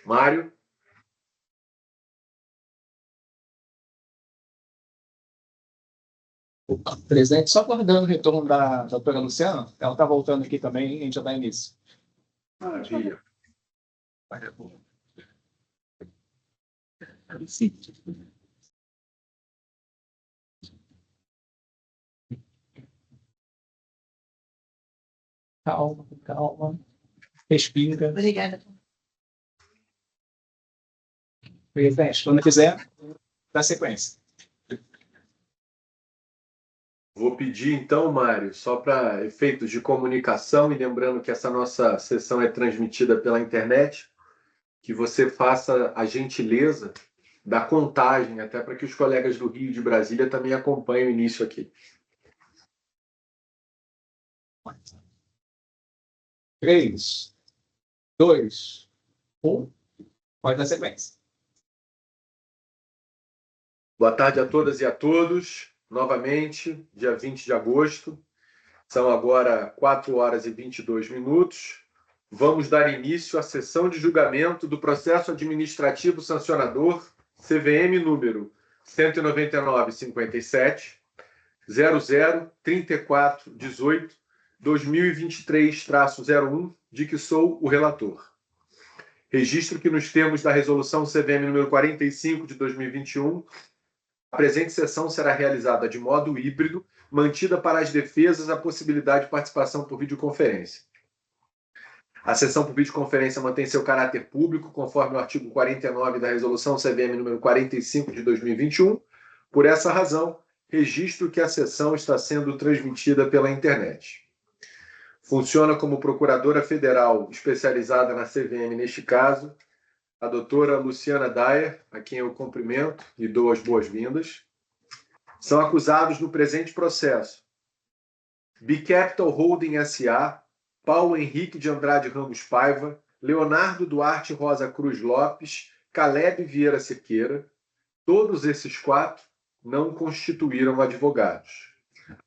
Mário? Presidente, só aguardando o retorno da doutora Luciana. Ela está voltando aqui também e a gente já dá início. Maravilha. Calma, calma. Respira. Obrigada. Presidente, quando quiser, dá sequência. Vou pedir então, Mário, só para efeitos de comunicação, e lembrando que essa nossa sessão é transmitida pela internet, que você faça a gentileza da contagem, até para que os colegas do Rio e de Brasília também acompanhem o início aqui. 3, 2, 1. Pode dar sequência. Boa tarde a todas e a todos. Novamente, dia 20 de agosto. São agora 4 horas e 22 minutos. Vamos dar início à sessão de julgamento do processo administrativo sancionador CVM número 199.57, 003418, 2023-01, de que sou o relator. Registro que nos termos da resolução CVM número 45 de 2021, a presente sessão será realizada de modo híbrido, mantida para as defesas a possibilidade de participação por videoconferência. A sessão por videoconferência mantém seu caráter público, conforme o artigo 49 da resolução CVM número 45 de 2021. Por essa razão, registro que a sessão está sendo transmitida pela internet. Funciona como procuradora federal especializada na CVM neste caso, a doutora Luciana Dyer, a quem eu cumprimento e dou as boas-vindas. São acusados no presente processo Bicapital Holding S.A., Paulo Henrique de Andrade Ramos Paiva, Leonardo Duarte Rosa Cruz Lopes, Caleb Vieira Cerqueira. Todos esses 4 não constituíram advogados.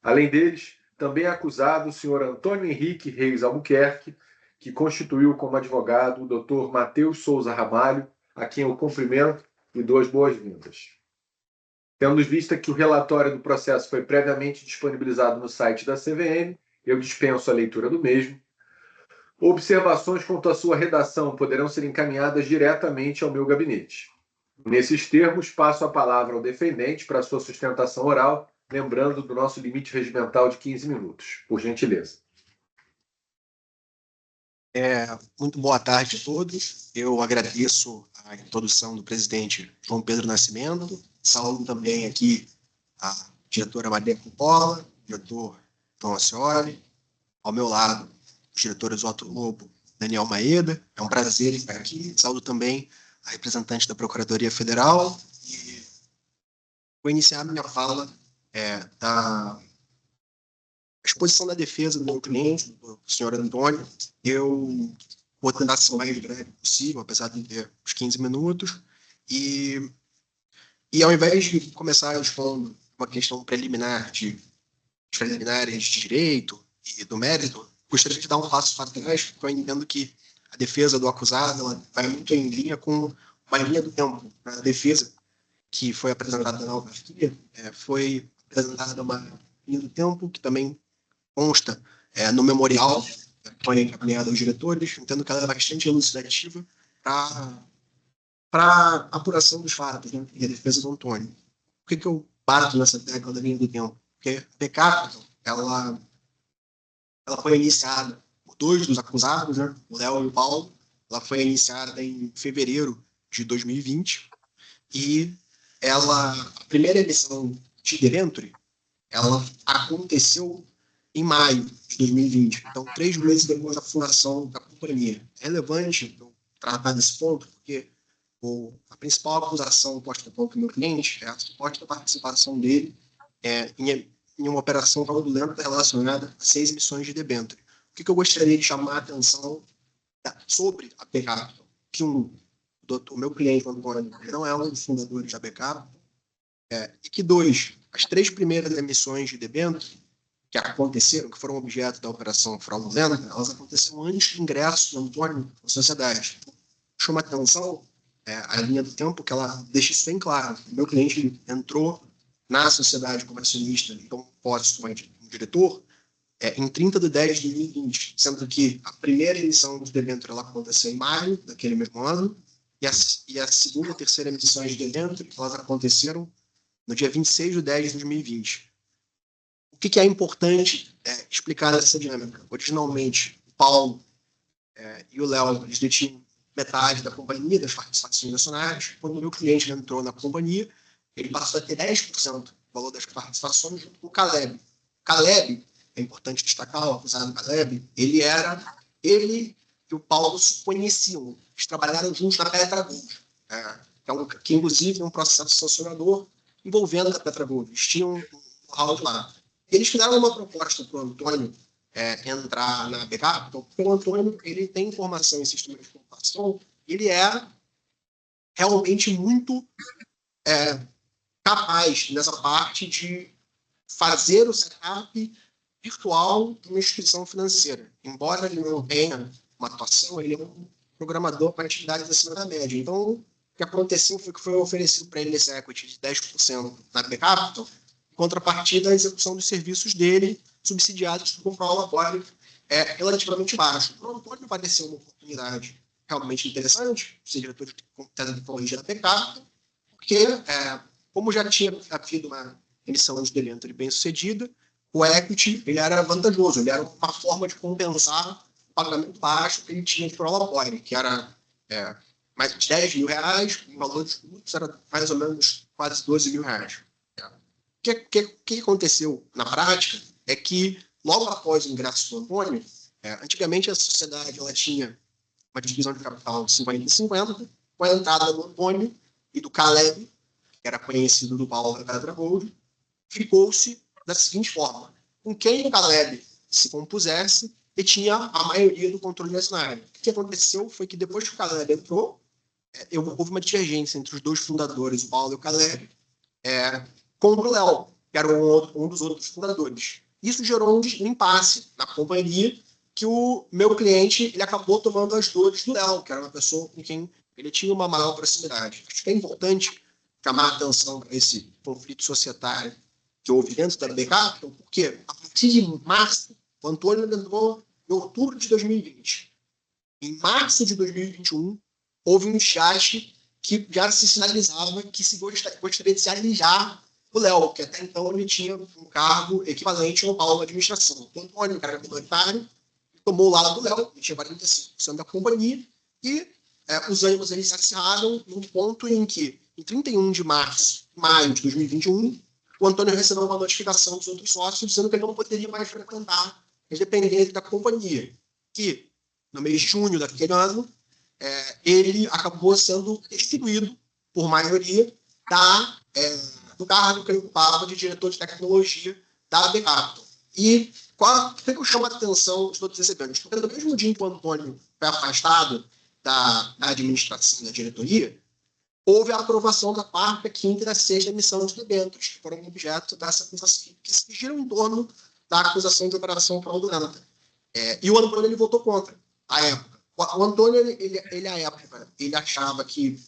Além deles, também é acusado o senhor Antônio Henrique Reis Albuquerque, que constituiu como advogado o Dr. Matheus Souza Ramalho, a quem eu cumprimento e dou as boas-vindas. Tendo vista que o relatório do processo foi previamente disponibilizado no site da CVM, eu dispenso a leitura do mesmo. Observações quanto à sua redação poderão ser encaminhadas diretamente ao meu gabinete. Nesses termos, passo a palavra ao defendente para sua sustentação oral, lembrando do nosso limite regimental de 15 minutos. Por gentileza. Muito boa tarde a todos. Eu agradeço a introdução do presidente João Pedro Nascimento. Saúdo também aqui a diretora Maria Cupola, diretor Tom Ascioli, ao meu lado, os diretores Otto Lobo, Daniel Maeda. É um prazer estar aqui. Saúdo também a representante da Procuradoria Federal e vou iniciar a minha fala da exposição da defesa do meu cliente, do senhor Antônio. Eu vou tentar ser o mais breve possível, apesar de ter uns 15 minutos, e ao invés de começar expondo uma questão preliminar de preliminares de direito e do mérito, gostaria de dar um passo para trás, porque eu entendo que a defesa do acusado ela vai muito em linha com uma linha do tempo. A defesa que foi apresentada na autarquia foi apresentada uma linha do tempo que também consta no memorial, que foi encaminhado aos diretores. Entendo que ela é bastante elucidativa para a apuração dos fatos, né, e a defesa do Antônio. Por que eu bato nessa tecla da linha do tempo? Porque a P-Capital, ela foi iniciada por dois dos acusados, né, o Léo e o Paulo. Ela foi iniciada em fevereiro de 2020 e a primeira emissão de debenture, ela aconteceu em maio de 2020. Então, 3 meses depois da fundação da companhia. É relevante eu tratar desse ponto, porque a principal acusação posta contra o meu cliente é a suposta participação dele em uma operação fraudulenta relacionada a 6 emissões de debênture. O que eu gostaria de chamar a atenção sobre a P-Capital? Que o meu cliente, o Antônio, não é um dos fundadores da P-Capital, e que as 3 primeiras emissões de debênture que aconteceram, que foram objeto da operação fraudulenta, elas aconteceram antes do ingresso do Antônio na sociedade. Chama a atenção a linha do tempo, que ela deixa isso bem claro. O meu cliente entrou na sociedade como acionista, então posse como diretor, em 30 de 10 de 2020, sendo que a primeira emissão de debênture ela aconteceu em maio daquele mesmo ano, e a segunda e terceira emissões de debênture elas aconteceram no dia 26 de 10 de 2020. O que é importante explicar essa dinâmica? Originalmente, o Paulo e o Léo eles detinham metade da companhia, das participações acionárias. Quando o meu cliente entrou na companhia, ele passou a ter 10% do valor das participações junto com o Caleb. O Caleb, é importante destacar, o acusado Caleb, ele e o Paulo se conheciam. Eles trabalharam juntos na Petra Gold, que inclusive é um processo sancionador envolvendo a Petra Gold. Eles tinham um round lá. Eles fizeram uma proposta para o Antônio entrar na P-Capital, porque o Antônio ele tem informação em sistema de computação, ele é realmente muito capaz nessa parte de fazer o setup virtual de uma instituição financeira. Embora ele não tenha uma atuação, ele é um programador com atividades acima da média. Então, o que aconteceu foi que foi oferecido para ele esse equity de 10% na P-Capital, em contrapartida à execução dos serviços dele, subsidiados com um prolatório relativamente baixo. Para o Antônio pareceu uma oportunidade realmente interessante, ser diretor de tecnologia da P-Capital, porque, como já tinha havido uma emissão de debênture bem sucedida, o equity ele era vantajoso, ele era uma forma de compensar o pagamento baixo que ele tinha de prolatório, que era mais de R$10 mil, em valor de tributos era mais ou menos quase R$12 mil. O que aconteceu na prática é que, logo após o ingresso do Antônio, antigamente a sociedade ela tinha uma divisão de capital de 50-50, com a entrada do Antônio e do Caleb, que era conhecido do Paulo da Petra Gold, ficou-se da seguinte forma: com quem o Caleb se compusesse, ele tinha a maioria do controle acionário. O que aconteceu foi que depois que o Caleb entrou, houve uma divergência entre os dois fundadores, o Paulo e o Caleb, contra o Léo, que era um dos outros fundadores. Isso gerou um impasse na companhia, que o meu cliente ele acabou tomando as dores do Léo, que era uma pessoa com quem ele tinha uma maior proximidade. Acho que é importante chamar a atenção para esse conflito societário que houve dentro da P-Capital, porque a partir de março, o Antônio entrou em outubro de 2020. Em março de 2021, houve um chat que já se sinalizava que se gostaria de se alijar o Léo, que até então ele tinha um cargo equivalente ao Paulo na administração. O Antônio, que era minoritário, tomou o lado do Léo, ele tinha 45% da companhia, e os ânimos eles se acirraram num ponto em que, em 31 de maio de 2021, o Antônio recebeu uma notificação dos outros sócios dizendo que ele não poderia mais frequentar as dependências da companhia, que, no mês de junho daquele ano, ele acabou sendo destituído, por maioria, do cargo que ele ocupava de diretor de tecnologia da AB Capital. E por que eu chamo a atenção de todos esses eventos? Porque no mesmo dia em que o Antônio foi afastado da administração da diretoria, houve a aprovação da 4ª, 5ª e da 6ª emissão de debêntures, que foram objeto dessa acusação, que se giram em torno da acusação de operação fraudulenta. E o Antônio ele votou contra, à época. O Antônio, ele à época, ele achava que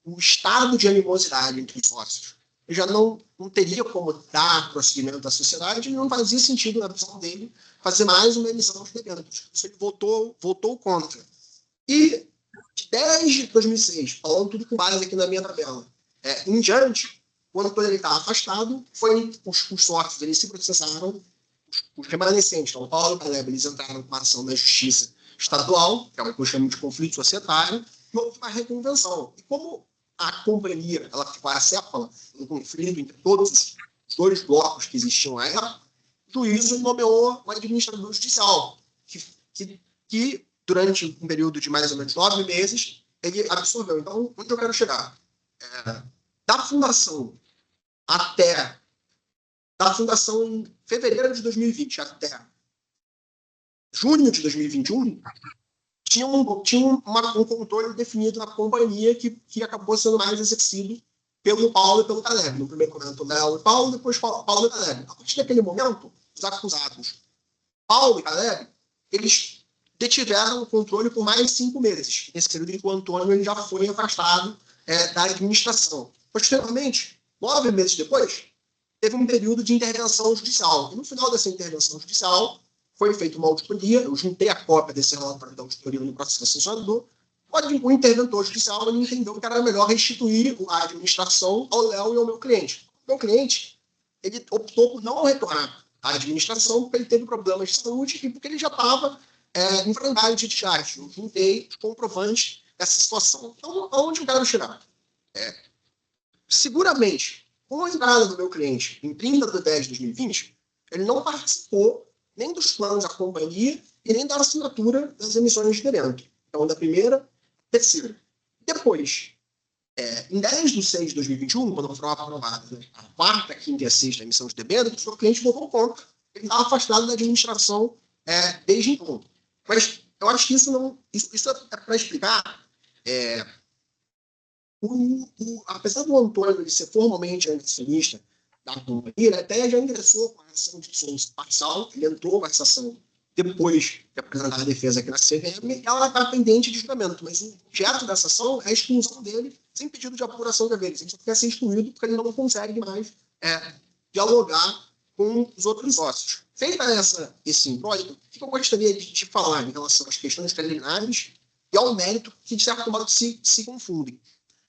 o estado de animosidade entre os sócios já não teria como dar prosseguimento à sociedade e não fazia sentido, na visão dele, fazer mais uma emissão de debêntures. Isso ele votou contra. E de 10 de 2006, falando tudo com base aqui na minha tabela, em diante, o Antônio estava afastado, os sócios eles se processaram, os remanescentes, então o Paulo e o Caleb, eles entraram com uma ação na justiça estadual, que é o que eu chamo de conflito societário, e houve uma reconvenção. E como a companhia ela ficou acéfala no conflito entre todos os dois blocos que existiam à época, o juízo nomeou um administrador judicial, que durante um período de mais ou menos 9 meses, ele absorveu. Então, onde eu quero chegar? Da fundação em fevereiro de 2020 até junho de 2021, tinha um controle definido na companhia que acabou sendo mais exercido pelo Paulo e pelo Caleb. No primeiro momento, Léo e Paulo, depois Paulo e Caleb. A partir daquele momento, os acusados, Paulo e Caleb, eles detiveram o controle por mais 5 meses. Nesse período em que o Antônio ele já foi afastado da administração. Posteriormente, 9 meses depois, teve um período de intervenção judicial. E no final dessa intervenção judicial, foi feita uma auditoria, eu juntei a cópia desse relatório da auditoria no processo sancionador, o interventor judicial ele entendeu que era melhor restituir a administração ao Léo e ao meu cliente. O meu cliente ele optou por não retornar à administração porque ele teve problemas de saúde e porque ele já estava enfrentando de discharge. Eu juntei os comprovantes dessa situação. Então, aonde eu quero chegar? Seguramente, com a entrada do meu cliente em 30 de 10 de 2020, ele não participou nem dos planos da companhia e nem da assinatura das emissões de debênture. Então, da primeira, terceira. Depois, em 10 de 6 de 2021, quando foram aprovadas a 4ª, 5ª e a 6ª emissão de debênture, o seu cliente votou contra. Ele estava afastado da administração desde então. Mas eu acho que isso é para explicar. Apesar do Antônio ser formalmente acionista da companhia, ele até já ingressou com a ação de dissolução parcial, ele entrou com essa ação depois de apresentar a defesa aqui na CVM, ela está pendente de julgamento, mas o objeto dessa ação é a exclusão dele sem pedido de apuração de haveres. Ele só quer ser excluído porque ele não consegue mais dialogar com os outros sócios. Feita esse introito, o que eu gostaria de falar em relação às questões preliminares e ao mérito que, de certo modo, se confundem.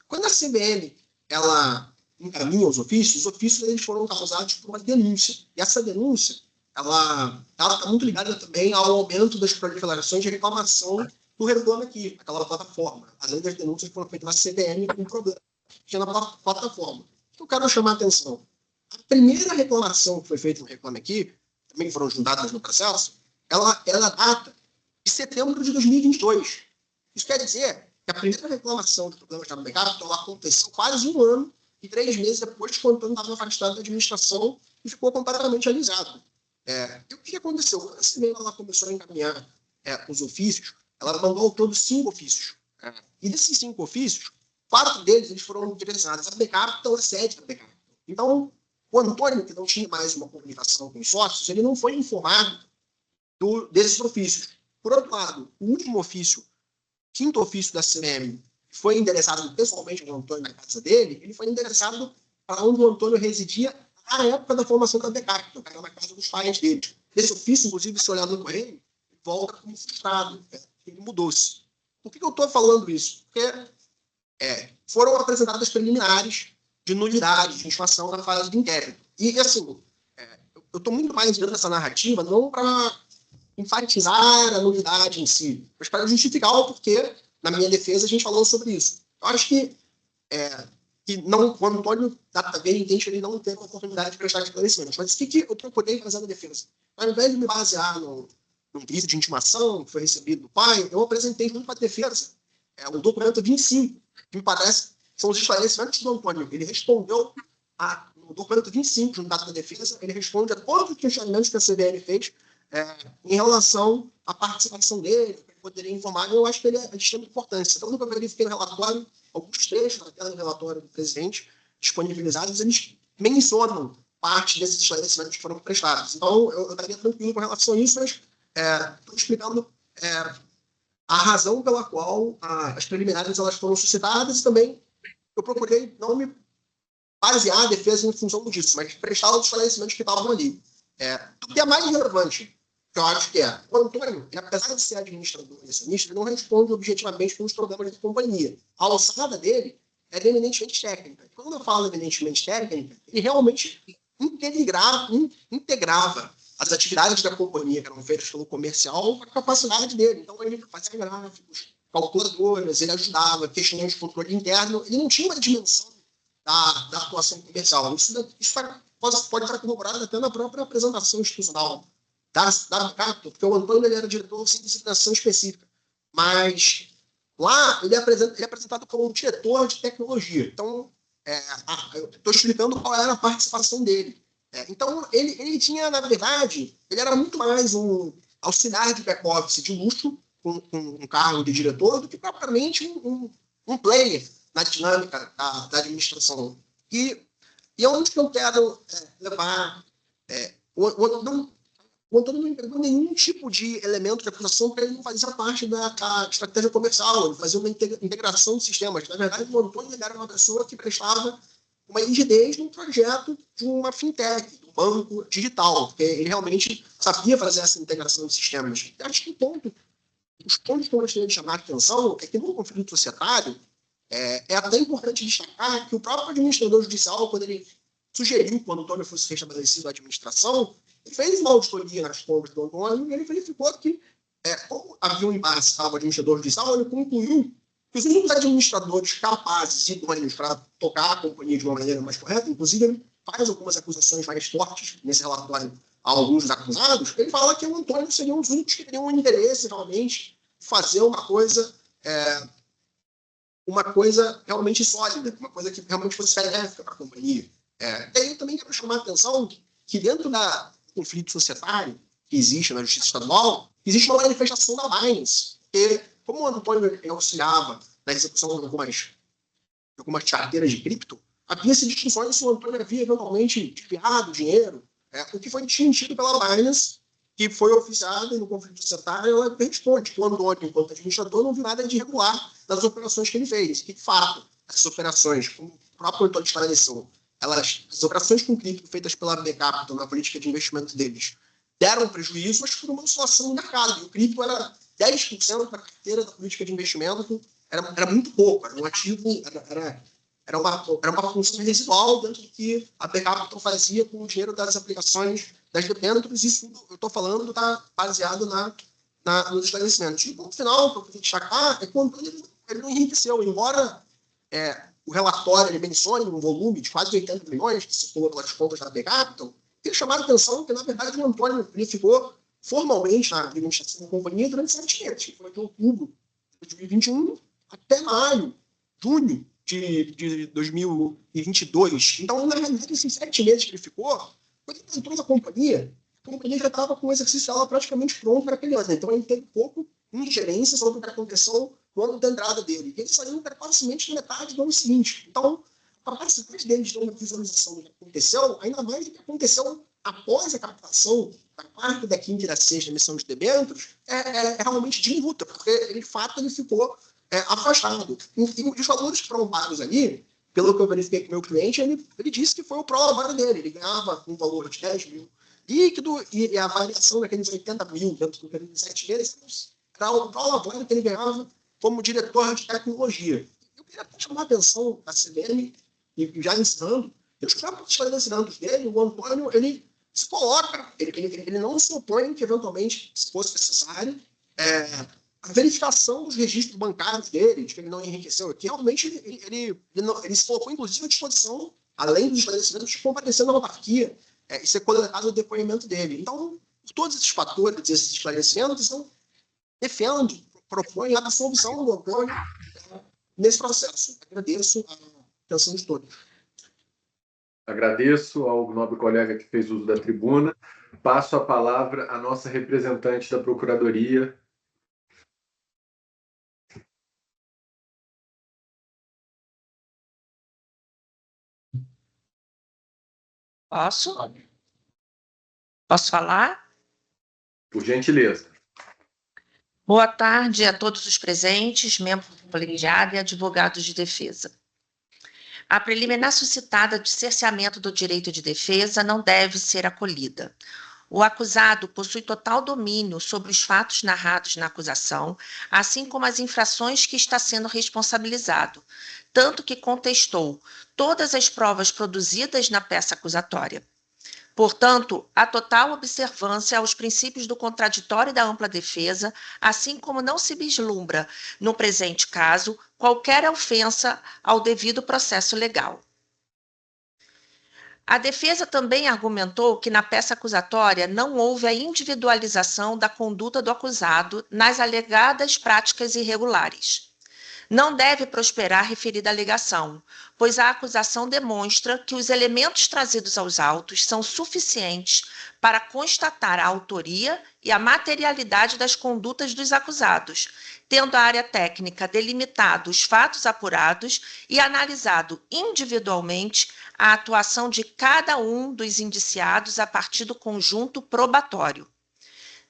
Quando a CVM ela encaminha os ofícios eles foram causados por uma denúncia. E essa denúncia ela está muito ligada também ao aumento das proliferações de reclamação do Reclame Aqui, aquela plataforma. Além das denúncias que foram feitas na CVM com problema que tinha na plataforma. Eu quero chamar a atenção. A primeira reclamação que foi feita no Reclame Aqui, também foram juntadas no processo, ela data de setembro de 2022. Isso quer dizer que a primeira reclamação de problemas da AB Capital aconteceu quase 1 ano e 3 meses depois que o Antônio estava afastado da administração e ficou completamente alisado. E o que aconteceu? Quando a CVM ela começou a encaminhar os ofícios, ela mandou ao todo 5 ofícios. E desses 5 ofícios, 4 deles eles foram direcionados à AB Capital, a sede da AB Capital. Então, o Antônio, que não tinha mais uma comunicação com os sócios, ele não foi informado desses ofícios. Por outro lado, o último ofício, 5º ofício da CVM, que foi endereçado pessoalmente ao Antônio na casa dele, ele foi endereçado para onde o Antônio residia na época da formação da AB Capital, que era na casa dos pais dele. Esse ofício, inclusive, se olhar no correio, volta como frustrado. Ele mudou-se. Por que eu estou falando isso? Porque foram apresentadas preliminares de nulidade, de inflação na fase de inquérito. E, assim, eu estou muito mais dentro dessa narrativa, não para enfatizar a nulidade em si, mas para justificar o porquê, na minha defesa, a gente falou sobre isso. Eu acho que que não, o Antônio data bem entende que ele não teve a oportunidade de prestar esclarecimentos. Mas o que eu procurei fazer na defesa? Ao invés de me basear num pedido de intimação que foi recebido do pai, eu apresentei junto para a defesa o documento 25, que me parece são os esclarecimentos do Antônio. Ele respondeu no documento 25, junto da defesa, ele responde a todos os questionamentos que a CBN fez em relação à participação dele, que ele poderia informar. Eu acho que ele é de extrema importância. Então, quando eu verifiquei no relatório, alguns trechos da tela do relatório do presidente disponibilizados, eles mencionam parte desses esclarecimentos que foram prestados. Então, eu estaria tranquilo com relação a isso, mas estou explicando a razão pela qual as preliminares elas foram suscitadas e também eu procurei não me basear a defesa em função disso, mas prestar os esclarecimentos que estavam ali. O que é mais relevante, que eu acho que o Antônio, apesar de ser administrador e acionista, ele não responde objetivamente pelos problemas da companhia. A alçada dele é eminentemente técnica. Quando eu falo eminentemente técnica, ele realmente integrava as atividades da companhia que eram feitas pelo comercial com a capacidade dele. Então, ele fazia gráficos, calculadoras, ele ajudava, questões de controle interno. Ele não tinha uma dimensão da atuação comercial. Isso pode estar corroborado até na própria apresentação institucional da Capital, porque o Antônio ele era diretor sem designação específica. Mas lá ele é apresentado como um diretor de tecnologia. Então, eu estou explicando qual era a participação dele. Então, ele tinha, na verdade, ele era muito mais um auxiliar de back-office de luxo, com um cargo de diretor, do que propriamente um player na dinâmica da administração. E onde que eu quero levar... O Antônio não entregou nenhum tipo de elemento de acusação para ele não fazer parte da estratégia comercial, ele fazia uma integração de sistemas. Na verdade, o Antônio era uma pessoa que prestava uma rigidez num projeto de uma fintech, de um banco digital, porque ele realmente sabia fazer essa integração de sistemas. Eu acho que os pontos que eu gostaria de chamar a atenção é que no conflito societário é até importante destacar que o próprio administrador judicial, quando ele sugeriu, quando o Antônio fosse restabelecido a administração, ele fez uma auditoria nas contas do Antônio e ele verificou que, como havia um impasse com o administrador judicial, ele concluiu que os únicos administradores capazes e idôneos para tocar a companhia de uma maneira mais correta, inclusive ele faz algumas acusações mais fortes nesse relatório a alguns dos acusados, ele fala que o Antônio seria um dos únicos que teriam um interesse realmente de fazer uma coisa realmente sólida, uma coisa que realmente fosse benéfica para a companhia. E aí eu também quero chamar a atenção que dentro do conflito societário que existe na justiça estadual, existe uma manifestação da Binance, porque como o Antônio auxiliava na execução de algumas carteiras de cripto, havia-se discussões se o Antônio havia eventualmente desviado dinheiro, o que foi desmentido pela Binance, que foi oficiada no conflito societário, ela responde que o Antônio, enquanto administrador, não viu nada de irregular nas operações que ele fez. Que, de fato, essas operações, como o próprio Antônio esclareceu, as operações com cripto feitas pela AB Capital na política de investimento deles deram prejuízo, mas por uma oscilação no mercado. E o cripto era 10% da carteira da política de investimento, era muito pouco, era um ativo, era uma função residual dentro do que a AB Capital fazia com o dinheiro das aplicações das debêntures. Isso eu estou falando está baseado nos esclarecimentos. E o ponto final que eu queria destacar é que o Antônio ele não enriqueceu, embora o relatório ele mencione um volume de quase 80 milhões que circulou pelas contas da AB Capital, tem chamado a atenção que, na verdade, o Antônio ele ficou formalmente na administração da companhia durante 7 meses, que foi de outubro de 2021 até junho de 2022. Então, na realidade, esses 7 meses que ele ficou, quando ele entrou na companhia, a companhia já estava com o exercício dela praticamente pronto para aquele ano. Então, ele teve pouco ingerência sobre o que aconteceu no ano da entrada dele. E ele saiu precocemente na metade do ano seguinte. Então, a capacidade dele de ter uma visualização do que aconteceu, ainda mais do que aconteceu após a captação da quarta, da quinta e da sexta emissão de debêntures, é realmente de luta, porque ele, de fato, ele ficou afastado. E os valores que foram pagos ali, pelo que eu verifiquei com o meu cliente, ele disse que foi o pró-labore dele. Ele ganhava um valor de 10 mil líquido e a variação daqueles 80 mil dentro do período de 7 meses era o pró-labore que ele ganhava como diretor de tecnologia. Eu queria chamar a atenção da CBN, e já ensinando, os próprios esclarecimentos dele, o Antônio, ele se coloca, ele não se opõe que, eventualmente, se fosse necessário, a verificação dos registros bancários dele, de que ele não enriqueceu, que realmente ele se colocou, inclusive, à disposição, além dos esclarecimentos, de comparecer na autarquia e ser coletado o depoimento dele. Então, por todos esses fatores, esses esclarecimentos, eu defendo, proponho a absolvição do Antônio nesse processo. Agradeço a atenção de todos. Agradeço ao nobre colega que fez uso da tribuna. Passo a palavra à nossa representante da Procuradoria. Posso? Posso falar? Por gentileza. Boa tarde a todos os presentes, membros do colegiado e advogados de defesa. A preliminar suscitada de cerceamento do direito de defesa não deve ser acolhida. O acusado possui total domínio sobre os fatos narrados na acusação, assim como as infrações que está sendo responsabilizado, tanto que contestou todas as provas produzidas na peça acusatória. Portanto, há total observância aos princípios do contraditório e da ampla defesa, assim como não se vislumbra, no presente caso, qualquer ofensa ao devido processo legal. A defesa também argumentou que na peça acusatória não houve a individualização da conduta do acusado nas alegadas práticas irregulares. Não deve prosperar a referida alegação, pois a acusação demonstra que os elementos trazidos aos autos são suficientes para constatar a autoria e a materialidade das condutas dos acusados, tendo a área técnica delimitado os fatos apurados e analisado individualmente a atuação de cada um dos indiciados a partir do conjunto probatório.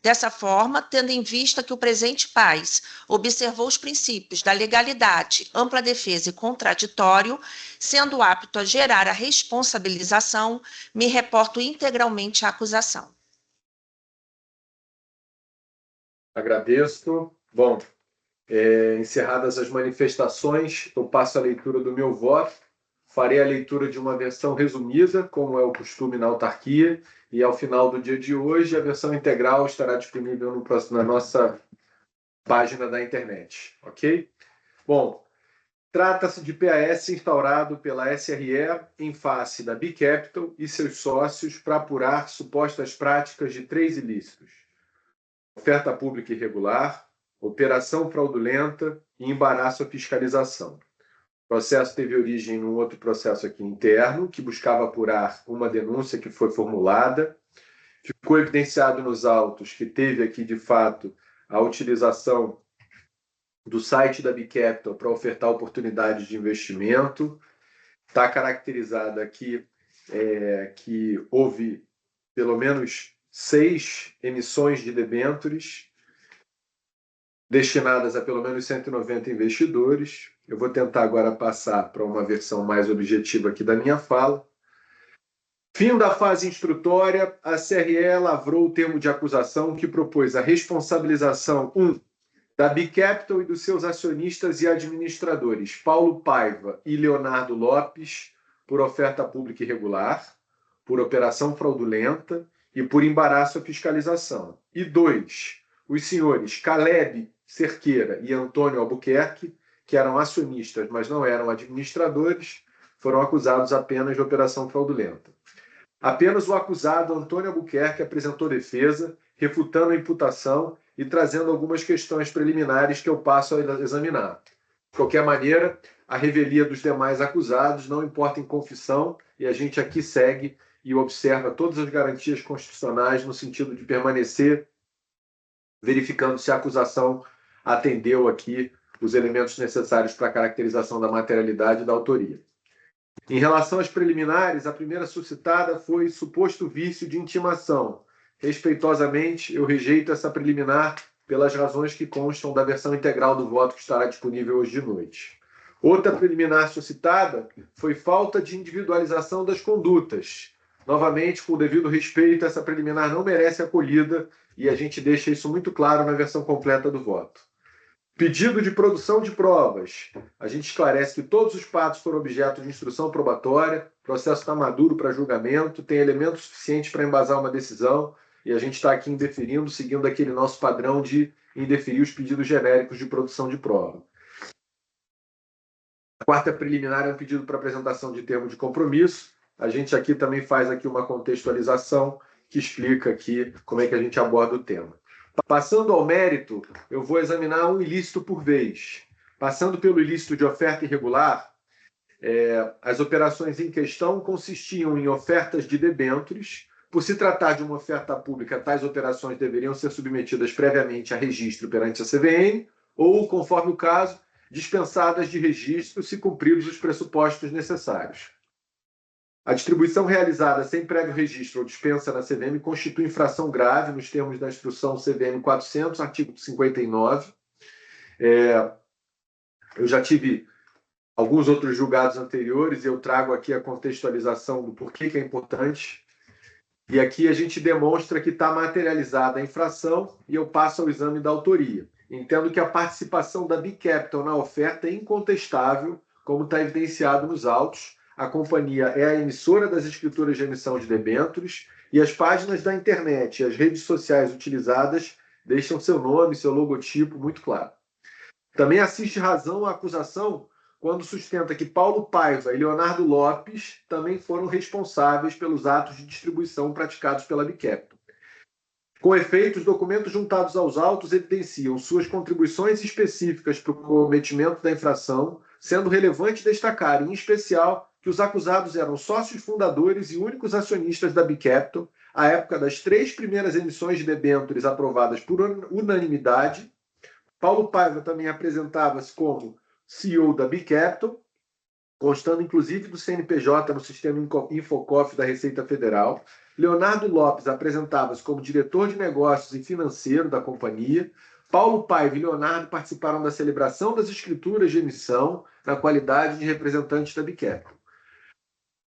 Dessa forma, tendo em vista que o presente país observou os princípios da legalidade, ampla defesa e contraditório, sendo apto a gerar a responsabilização, me reporto integralmente à acusação. Agradeço. Bom, encerradas as manifestações, eu passo a leitura do meu voto. Farei a leitura de uma versão resumida, como é o costume na autarquia, e ao final do dia de hoje, a versão integral estará disponível na nossa página da internet, ok? Bom, trata-se de PAS instaurado pela SRE em face da Bicapital e seus sócios para apurar supostas práticas de 3 ilícitos: oferta pública irregular, operação fraudulenta e embaraço à fiscalização. O processo teve origem num outro processo aqui interno, que buscava apurar uma denúncia que foi formulada. Ficou evidenciado nos autos que teve aqui, de fato, a utilização do site da Bicapital para ofertar oportunidades de investimento. Está caracterizada aqui que houve pelo menos 6 emissões de debêntures destinadas a pelo menos 190 investidores. Eu vou tentar agora passar para uma versão mais objetiva aqui da minha fala. Fim da fase instrutória, a CRE lavrou o termo de acusação que propôs a responsabilização 1. Da Bicapital e dos seus acionistas e administradores, Paulo Paiva e Leonardo Lopes, por oferta pública irregular, por operação fraudulenta e por embaraço à fiscalização. E 2. Os senhores Caleb Cerqueira e Antônio Albuquerque, que eram acionistas, mas não eram administradores, foram acusados apenas de operação fraudulenta. Apenas o acusado Antônio Albuquerque apresentou defesa, refutando a imputação e trazendo algumas questões preliminares que eu passo a examinar. De qualquer maneira, a revelia dos demais acusados não importa em confissão, e a gente aqui segue e observa todas as garantias constitucionais no sentido de permanecer verificando se a acusação atendeu aqui os elementos necessários para a caracterização da materialidade e da autoria. Em relação às preliminares, a primeira suscitada foi suposto vício de intimação. Respeitosamente, eu rejeito essa preliminar pelas razões que constam da versão integral do voto que estará disponível hoje de noite. Outra preliminar suscitada foi falta de individualização das condutas. Novamente, com o devido respeito, essa preliminar não merece acolhida e a gente deixa isso muito claro na versão completa do voto. Pedido de produção de provas. A gente esclarece que todos os fatos foram objeto de instrução probatória, o processo está maduro para julgamento, tem elementos suficientes para embasar uma decisão e a gente está aqui indeferindo, seguindo aquele nosso padrão de em deferir os pedidos genéricos de produção de prova. A quarta preliminar é um pedido para apresentação de termo de compromisso. A gente aqui também faz aqui uma contextualização que explica aqui como é que a gente aborda o tema. Passando ao mérito, eu vou examinar um ilícito por vez. Passando pelo ilícito de oferta irregular, as operações em questão consistiam em ofertas de debêntures. Por se tratar de uma oferta pública, tais operações deveriam ser submetidas previamente a registro perante a CVM ou, conforme o caso, dispensadas de registro se cumpridos os pressupostos necessários. A distribuição realizada sem prévio registro ou dispensa na CVM constitui infração grave nos termos da instrução CVM 400, artigo 59. Eu já tive alguns outros julgados anteriores e eu trago aqui a contextualização do porquê que é importante. E aqui a gente demonstra que está materializada a infração e eu passo ao exame da autoria. Entendo que a participação da Bicapital na oferta é incontestável, como está evidenciado nos autos. A companhia é a emissora das escrituras de emissão de debêntures e as páginas da internet e as redes sociais utilizadas deixam seu nome, seu logotipo muito claro. Também assiste razão à acusação quando sustenta que Paulo Paiva e Leonardo Lopes também foram responsáveis pelos atos de distribuição praticados pela Bicapital. Com efeito, os documentos juntados aos autos evidenciam suas contribuições específicas para o cometimento da infração, sendo relevante destacar, em especial, que os acusados eram sócios fundadores e únicos acionistas da Bicapital à época das 3 primeiras emissões de debêntures aprovadas por unanimidade. Paulo Paiva também apresentava-se como CEO da Bicapital, constando inclusive do CNPJ no sistema Infocoff da Receita Federal. Leonardo Lopes apresentava-se como diretor de negócios e financeiro da companhia. Paulo Paiva e Leonardo participaram da celebração das escrituras de emissão na qualidade de representantes da Bicapital.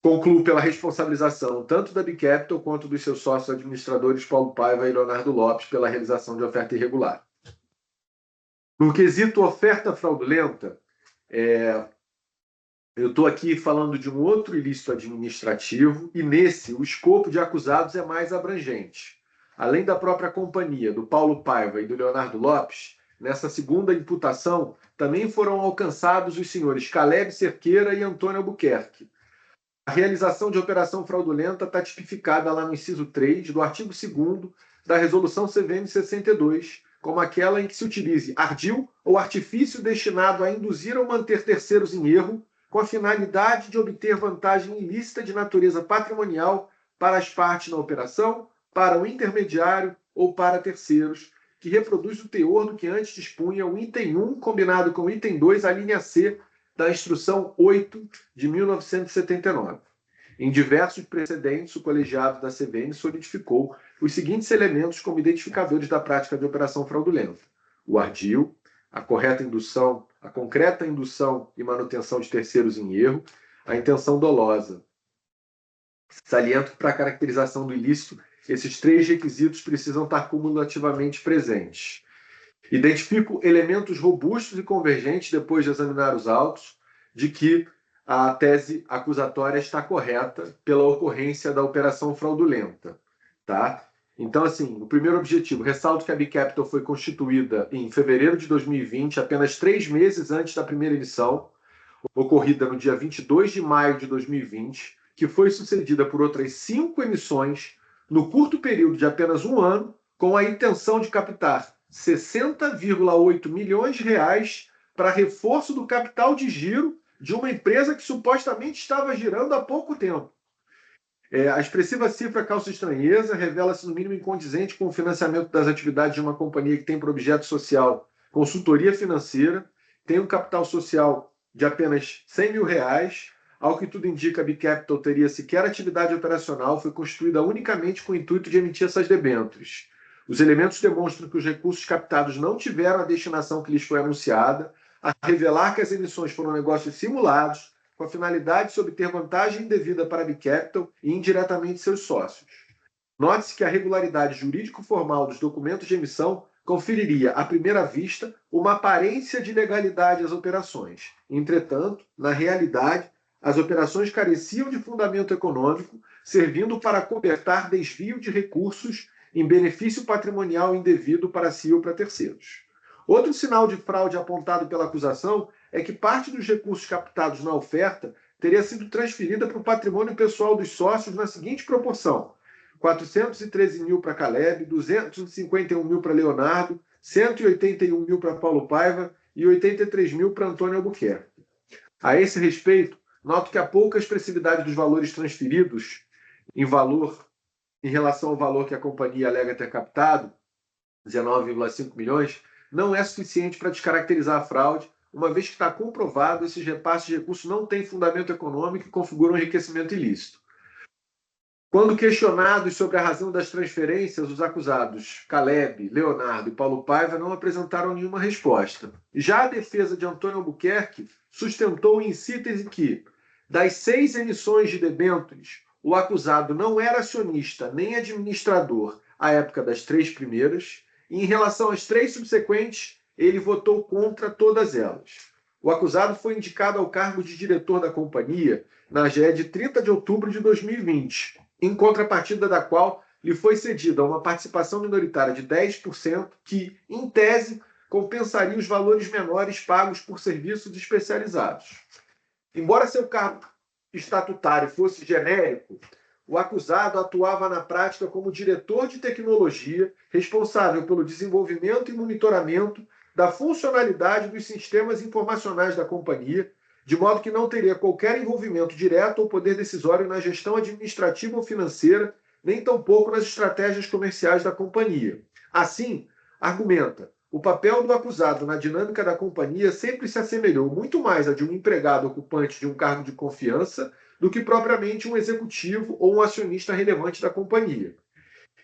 Concluo pela responsabilização tanto da Bicapital quanto dos seus sócios administradores Paulo Paiva e Leonardo Lopes pela realização de oferta irregular. No quesito oferta fraudulenta, eu estou aqui falando de um outro ilícito administrativo e nesse o escopo de acusados é mais abrangente. Além da própria companhia, do Paulo Paiva e do Leonardo Lopes, nessa segunda imputação também foram alcançados os senhores Caleb Cerqueira e Antônio Albuquerque. A realização de operação fraudulenta está tipificada lá no inciso 3 do artigo 2º da Resolução CVM 62, como aquela em que se utilize ardil ou artifício destinado a induzir ou manter terceiros em erro com a finalidade de obter vantagem ilícita de natureza patrimonial para as partes na operação, para o intermediário ou para terceiros, que reproduz o teor do que antes dispunha o item 1 combinado com o item 2, a linha C da Instrução 8 de 1979. Em diversos precedentes, o colegiado da CVM solidificou os seguintes elementos como identificadores da prática de operação fraudulenta: o ardil, a concreta indução e manutenção de terceiros em erro, a intenção dolosa. Saliento que para a caracterização do ilícito, esses 3 requisitos precisam estar cumulativamente presentes. Identifico elementos robustos e convergentes, depois de examinar os autos, de que a tese acusatória está correta pela ocorrência da operação fraudulenta. Tá? Então, assim, o primeiro objetivo, ressalto que a Bicapital foi constituída em fevereiro de 2020, apenas 3 meses antes da primeira emissão, ocorrida no dia 22 de maio de 2020, que foi sucedida por outras 5 emissões no curto período de apenas 1 ano, com a intenção de captar 60,8 milhões de reais para reforço do capital de giro de uma empresa que supostamente estava girando há pouco tempo. A expressiva cifra causa estranheza, revela-se no mínimo incondizente com o financiamento das atividades de uma companhia que tem por objeto social consultoria financeira, tem um capital social de apenas 100 mil reais, ao que tudo indica a Bicapital teria sequer atividade operacional, foi constituída unicamente com o intuito de emitir essas debêntures. Os elementos demonstram que os recursos captados não tiveram a destinação que lhes foi anunciada, a revelar que as emissões foram negócios simulados, com a finalidade de obter vantagem indevida para a Bicapital e indiretamente seus sócios. Note-se que a regularidade jurídico-formal dos documentos de emissão conferiria, à primeira vista, uma aparência de legalidade às operações. Entretanto, na realidade, as operações careciam de fundamento econômico, servindo para cobertar desvio de recursos em benefício patrimonial indevido para si ou para terceiros. Outro sinal de fraude apontado pela acusação é que parte dos recursos captados na oferta teria sido transferida para o patrimônio pessoal dos sócios na seguinte proporção: 413 mil para Caleb, 251 mil para Leonardo, 181 mil para Paulo Paiva e 83 mil para Antônio Albuquerque. A esse respeito, noto que a pouca expressividade dos valores transferidos em relação ao valor que a companhia alega ter captado, 19,5 milhões, não é suficiente para descaracterizar a fraude, uma vez que está comprovado esses repasses de recursos não têm fundamento econômico e configuram enriquecimento ilícito. Quando questionados sobre a razão das transferências, os acusados Caleb, Leonardo e Paulo Paiva não apresentaram nenhuma resposta. Já a defesa de Antônio Albuquerque sustentou em síntese que, das 6 emissões de debêntures, o acusado não era acionista nem administrador à época das 3 primeiras, e em relação às 3 subsequentes, ele votou contra todas elas. O acusado foi indicado ao cargo de diretor da companhia na AGE de 30 de outubro de 2020, em contrapartida da qual lhe foi cedida uma participação minoritária de 10%, que, em tese, compensaria os valores menores pagos por serviços especializados. Embora seu cargo estatutário fosse genérico, o acusado atuava na prática como diretor de tecnologia, responsável pelo desenvolvimento e monitoramento da funcionalidade dos sistemas informacionais da companhia, de modo que não teria qualquer envolvimento direto ou poder decisório na gestão administrativa ou financeira, nem tampouco nas estratégias comerciais da companhia. Assim, argumenta, o papel do acusado na dinâmica da companhia sempre se assemelhou muito mais a de um empregado ocupante de um cargo de confiança do que propriamente um executivo ou um acionista relevante da companhia.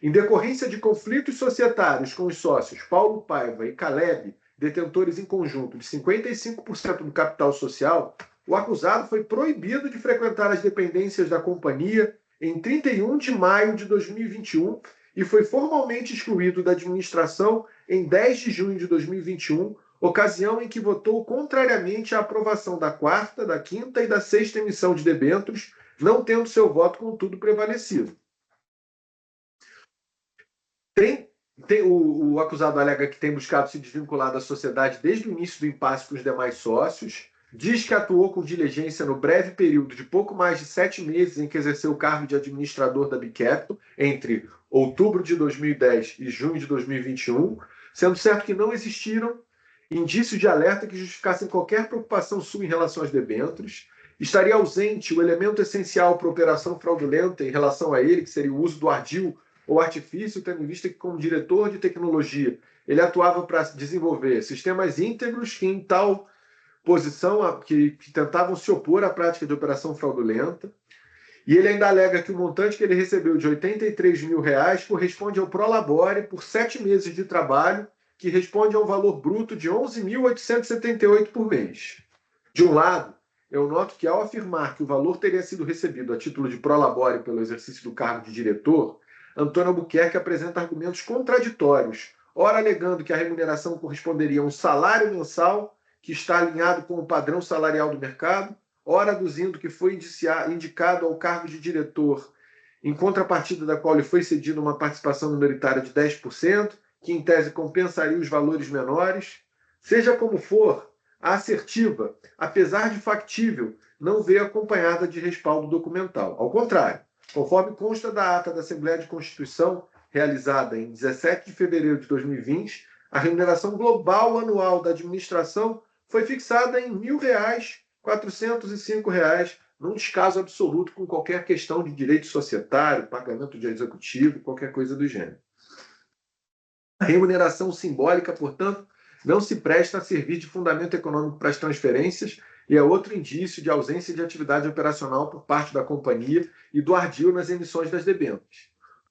Em decorrência de conflitos societários com os sócios Paulo Paiva e Caleb, detentores em conjunto de 55% do capital social, o acusado foi proibido de frequentar as dependências da companhia em 31 de maio de 2021 e foi formalmente excluído da administração em 10 de junho de 2021, ocasião em que votou contrariamente à aprovação da 4ª, da 5ª e da 6ª emissão de debêntures, não tendo seu voto, contudo, prevalecido. O acusado alega que tem buscado se desvincular da sociedade desde o início do impasse com os demais sócios, diz que atuou com diligência no breve período de pouco mais de 7 meses em que exerceu o cargo de administrador da Bicapital, entre outubro de 2010 e junho de 2021, sendo certo que não existiram indícios de alerta que justificassem qualquer preocupação sua em relação às debêntures. Estaria ausente o elemento essencial para a operação fraudulenta em relação a ele, que seria o uso do ardil ou artifício, tendo em vista que, como diretor de tecnologia, ele atuava para desenvolver sistemas íntegros que, em tal posição, que tentavam se opor à prática de operação fraudulenta. E ele ainda alega que o montante que ele recebeu de R$83 mil corresponde ao prolabore por 7 meses de trabalho, que responde a um valor bruto de 11.878 por mês. De um lado, eu noto que, ao afirmar que o valor teria sido recebido a título de prolabore pelo exercício do cargo de diretor, Antônio Albuquerque apresenta argumentos contraditórios, ora alegando que a remuneração corresponderia a um salário mensal que está alinhado com o padrão salarial do mercado, ora aduzindo que foi indicado ao cargo de diretor, em contrapartida da qual lhe foi cedida uma participação minoritária de 10%, que em tese compensaria os valores menores. Seja como for, a assertiva, apesar de factível, não veio acompanhada de respaldo documental. Ao contrário, conforme consta da ata da Assembleia de Constituição, realizada em 17 de fevereiro de 2020, a remuneração global anual da administração foi fixada em R$ 1.405, num descaso absoluto com qualquer questão de direito societário, pagamento de executivo, qualquer coisa do gênero. A remuneração simbólica, portanto, não se presta a servir de fundamento econômico para as transferências e é outro indício de ausência de atividade operacional por parte da companhia e do ardil nas emissões das debêntures.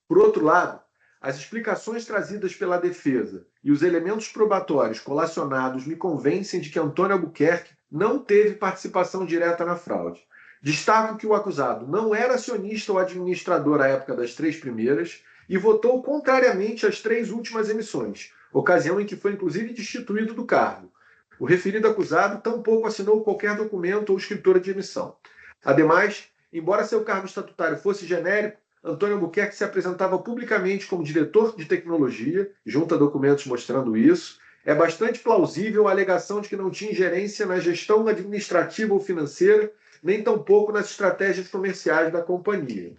Por outro lado, as explicações trazidas pela defesa e os elementos probatórios colacionados me convencem de que Antônio Albuquerque não teve participação direta na fraude. Destaco que o acusado não era acionista ou administrador à época das 3 primeiras e votou contrariamente às 3 últimas emissões, ocasião em que foi inclusive destituído do cargo. O referido acusado tampouco assinou qualquer documento ou escritura de emissão. Ademais, embora seu cargo estatutário fosse genérico, Antônio Albuquerque se apresentava publicamente como diretor de tecnologia, junta documentos mostrando isso. É bastante plausível a alegação de que não tinha ingerência na gestão administrativa ou financeira, nem tampouco nas estratégias comerciais da companhia.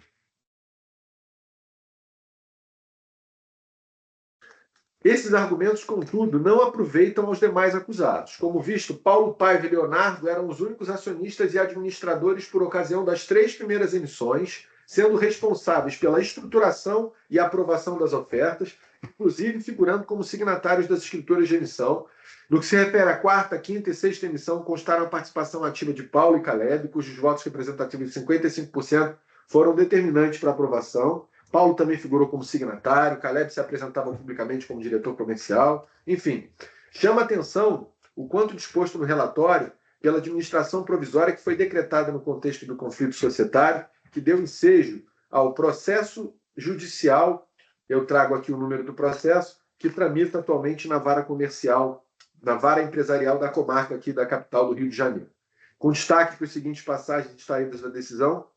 Esses argumentos, contudo, não aproveitam aos demais acusados. Como visto, Paulo Paiva e Leonardo eram os únicos acionistas e administradores por ocasião das 3 primeiras emissões, sendo responsáveis pela estruturação e aprovação das ofertas, inclusive figurando como signatários das escrituras de emissão. No que se refere à 4ª, 5ª e 6ª emissão, constaram a participação ativa de Paulo e Caleb, cujos votos representativos de 55% foram determinantes para a aprovação. Paulo também figurou como signatário, Caleb se apresentava publicamente como diretor comercial. Enfim, chama atenção o quanto disposto no relatório pela administração provisória que foi decretada no contexto do conflito societário, que deu ensejo ao processo judicial, eu trago aqui o número do processo, que tramita atualmente na vara comercial, na vara empresarial da comarca aqui da capital do Rio de Janeiro. Com destaque para as seguintes passagens extraídas da decisão,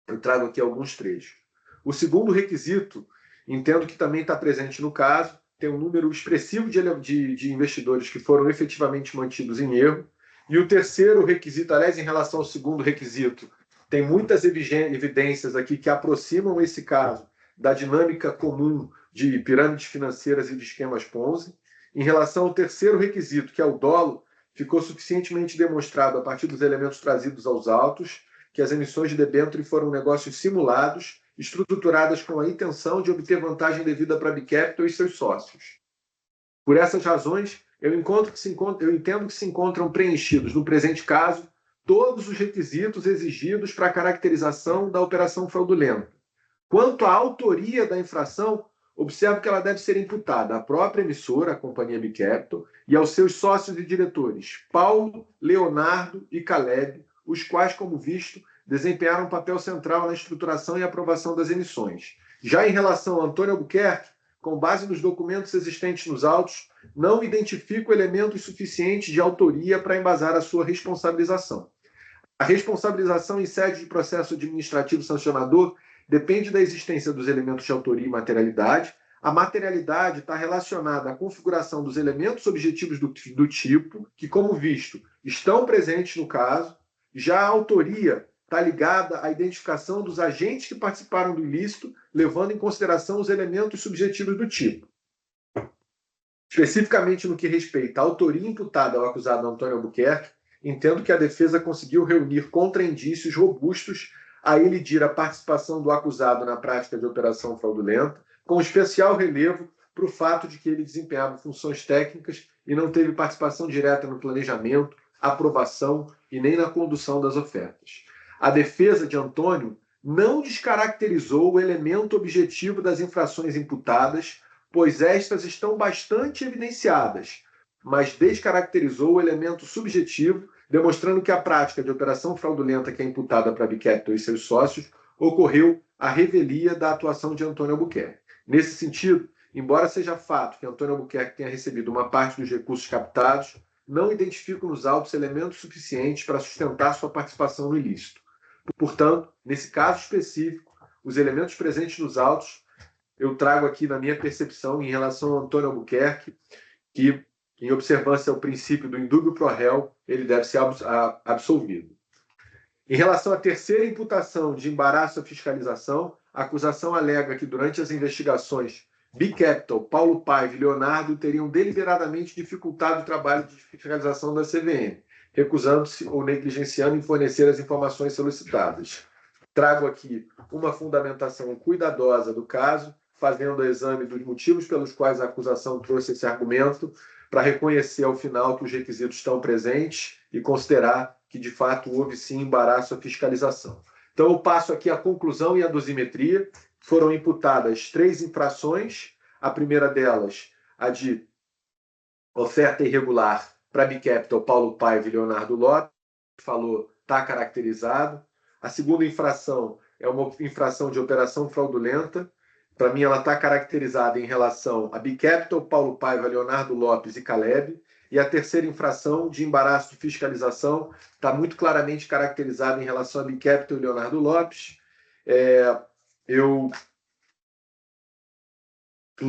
eu trago aqui alguns trechos. O segundo requisito, entendo que também está presente no caso, tem um número expressivo de investidores que foram efetivamente mantidos em erro. E o terceiro requisito, aliás, em relação ao segundo requisito, tem muitas evidências aqui que aproximam esse caso da dinâmica comum de pirâmides financeiras e de esquemas Ponzi. Em relação ao terceiro requisito, que é o dolo, ficou suficientemente demonstrado a partir dos elementos trazidos aos autos que as emissões de debênture foram negócios simulados, estruturadas com a intenção de obter vantagem devida para a Bicapital e seus sócios. Por essas razões, eu entendo que se encontram preenchidos, no presente caso, todos os requisitos exigidos para a caracterização da operação fraudulenta. Quanto à autoria da infração, observo que ela deve ser imputada à própria emissora, a companhia Bicapital, e aos seus sócios e diretores, Paulo, Leonardo e Caleb, os quais, como visto, desempenharam um papel central na estruturação e aprovação das emissões. Já em relação a Antônio Albuquerque, com base nos documentos existentes nos autos, não identifico elementos suficientes de autoria para embasar a sua responsabilização. A responsabilização em sede de processo administrativo sancionador depende da existência dos elementos de autoria e materialidade. A materialidade está relacionada à configuração dos elementos objetivos do tipo, que, como visto, estão presentes no caso. Já a autoria está ligada à identificação dos agentes que participaram do ilícito, levando em consideração os elementos subjetivos do tipo. Especificamente no que respeita à autoria imputada ao acusado Antônio Albuquerque, entendo que a defesa conseguiu reunir contra-indícios robustos a elidir a participação do acusado na prática de operação fraudulenta, com especial relevo para o fato de que ele desempenhava funções técnicas e não teve participação direta no planejamento, aprovação e nem na condução das ofertas. A defesa de Antônio não descaracterizou o elemento objetivo das infrações imputadas, pois estas estão bastante evidenciadas, mas descaracterizou o elemento subjetivo, demonstrando que a prática de operação fraudulenta que é imputada para a Bicapital e seus sócios ocorreu à revelia da atuação de Antônio Albuquerque. Nesse sentido, embora seja fato que Antônio Albuquerque tenha recebido uma parte dos recursos captados, não identifico nos autos elementos suficientes para sustentar sua participação no ilícito. Portanto, nesse caso específico, os elementos presentes nos autos, eu trago aqui na minha percepção em relação a Antônio Albuquerque, que, em observância ao princípio do indúbio pro réu, ele deve ser absolvido. Em relação à terceira imputação de embaraço à fiscalização, a acusação alega que durante as investigações Bicapital, Paulo Paiva e Leonardo teriam deliberadamente dificultado o trabalho de fiscalização da CVM, recusando-se ou negligenciando em fornecer as informações solicitadas. Trago aqui uma fundamentação cuidadosa do caso, fazendo o exame dos motivos pelos quais a acusação trouxe esse argumento, para reconhecer ao final que os requisitos estão presentes e considerar que, de fato, houve sim embaraço à fiscalização. Então, eu passo aqui a conclusão e a dosimetria. Foram imputadas 3 infrações. A primeira delas, a de oferta irregular para Bicapital, Paulo Paiva e Leonardo Lopes, falou, está caracterizado. A segunda infração é uma infração de operação fraudulenta. Para mim, ela está caracterizada em relação a Bicapital, Paulo Paiva, Leonardo Lopes e Caleb. E a terceira infração de embaraço de fiscalização está muito claramente caracterizada em relação a Bicapital e Leonardo Lopes. em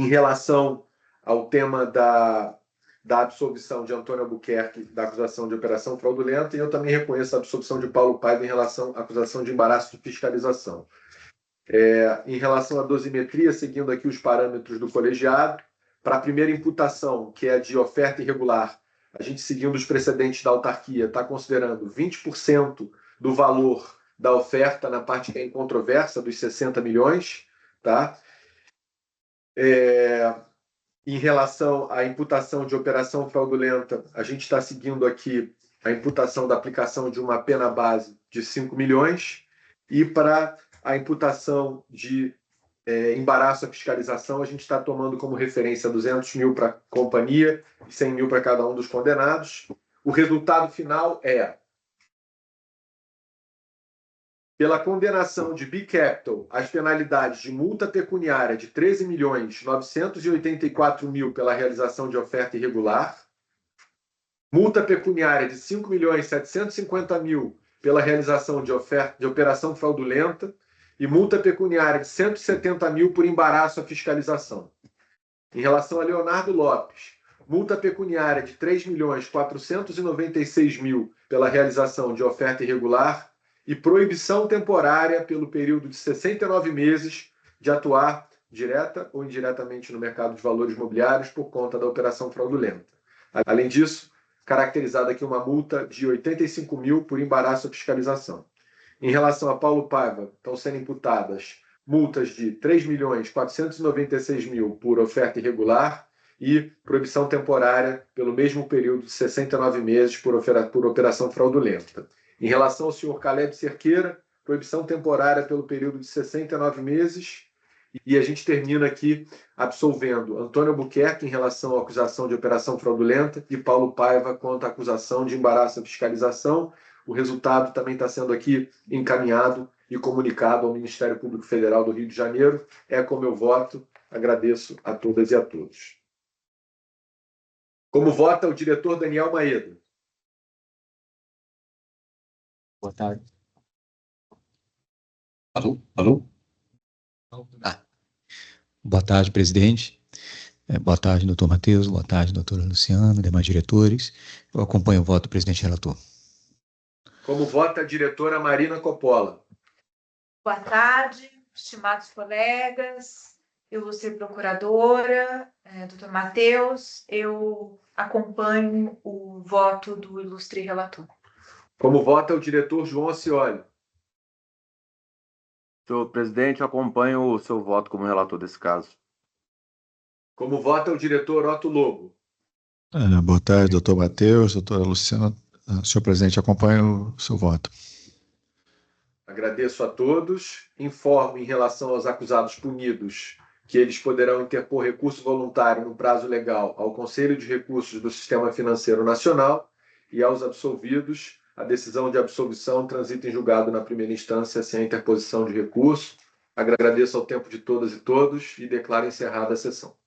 relação ao tema da absolvição de Antônio Albuquerque da acusação de operação fraudulenta, e eu também reconheço a absolvição de Paulo Paiva em relação à acusação de embaraço de fiscalização. Em relação à dosimetria, seguindo aqui os parâmetros do colegiado, para a primeira imputação, que é de oferta irregular, a gente, seguindo os precedentes da autarquia, está considerando 20% do valor da oferta na parte que é incontroversa, dos 60 milhões. Tá? Em relação à imputação de operação fraudulenta, a gente está seguindo aqui a imputação da aplicação de uma pena base de 5 milhões. E para a imputação de embaraço à fiscalização, a gente está tomando como referência 200 mil para a companhia e 100 mil para cada um dos condenados. O resultado final é: pela condenação de B-Capital, as penalidades de multa pecuniária de 13.984.000 pela realização de oferta irregular, multa pecuniária de 5.750.000 pela realização de operação fraudulenta e multa pecuniária de 170.000 por embaraço à fiscalização. Em relação a Leonardo Lopes, multa pecuniária de 3.496.000 pela realização de oferta irregular e proibição temporária pelo período de 69 meses de atuar direta ou indiretamente no mercado de valores imobiliários por conta da operação fraudulenta. Além disso, caracterizada aqui uma multa de 85.000 por embaraço à fiscalização. Em relação a Paulo Paiva, estão sendo imputadas multas de 3.496.000 por oferta irregular e proibição temporária pelo mesmo período de 69 meses por operação fraudulenta. Em relação ao senhor Caleb Cerqueira, proibição temporária pelo período de 69 meses. E a gente termina aqui absolvendo Antônio Albuquerque em relação à acusação de operação fraudulenta e Paulo Paiva quanto à acusação de embaraço à fiscalização. O resultado também está sendo aqui encaminhado e comunicado ao Ministério Público Federal do Rio de Janeiro. É como eu voto. Agradeço a todas e a todos. Como vota o diretor Daniel Maeda? Boa tarde. Alô? Boa tarde, presidente. Boa tarde, doutor Matheus. Boa tarde, doutora Luciana, demais diretores. Eu acompanho o voto do presidente relator. Como vota a diretora Marina Coppola? Boa tarde, estimados colegas. Eu vou ser procuradora, doutor Matheus. Eu acompanho o voto do ilustre relator. Como vota o diretor João Acioli? Senhor presidente, eu acompanho o seu voto como relator desse caso. Como vota o diretor Otto Lobo? Boa tarde, doutor Matheus, doutora Luciana. Senhor presidente, acompanho o seu voto. Agradeço a todos. Informo em relação aos acusados punidos que eles poderão interpor recurso voluntário no prazo legal ao Conselho de Recursos do Sistema Financeiro Nacional, e aos absolvidos, a decisão de absolvição transita em julgado na primeira instância sem a interposição de recurso. Agradeço ao tempo de todas e todos e declaro encerrada a sessão.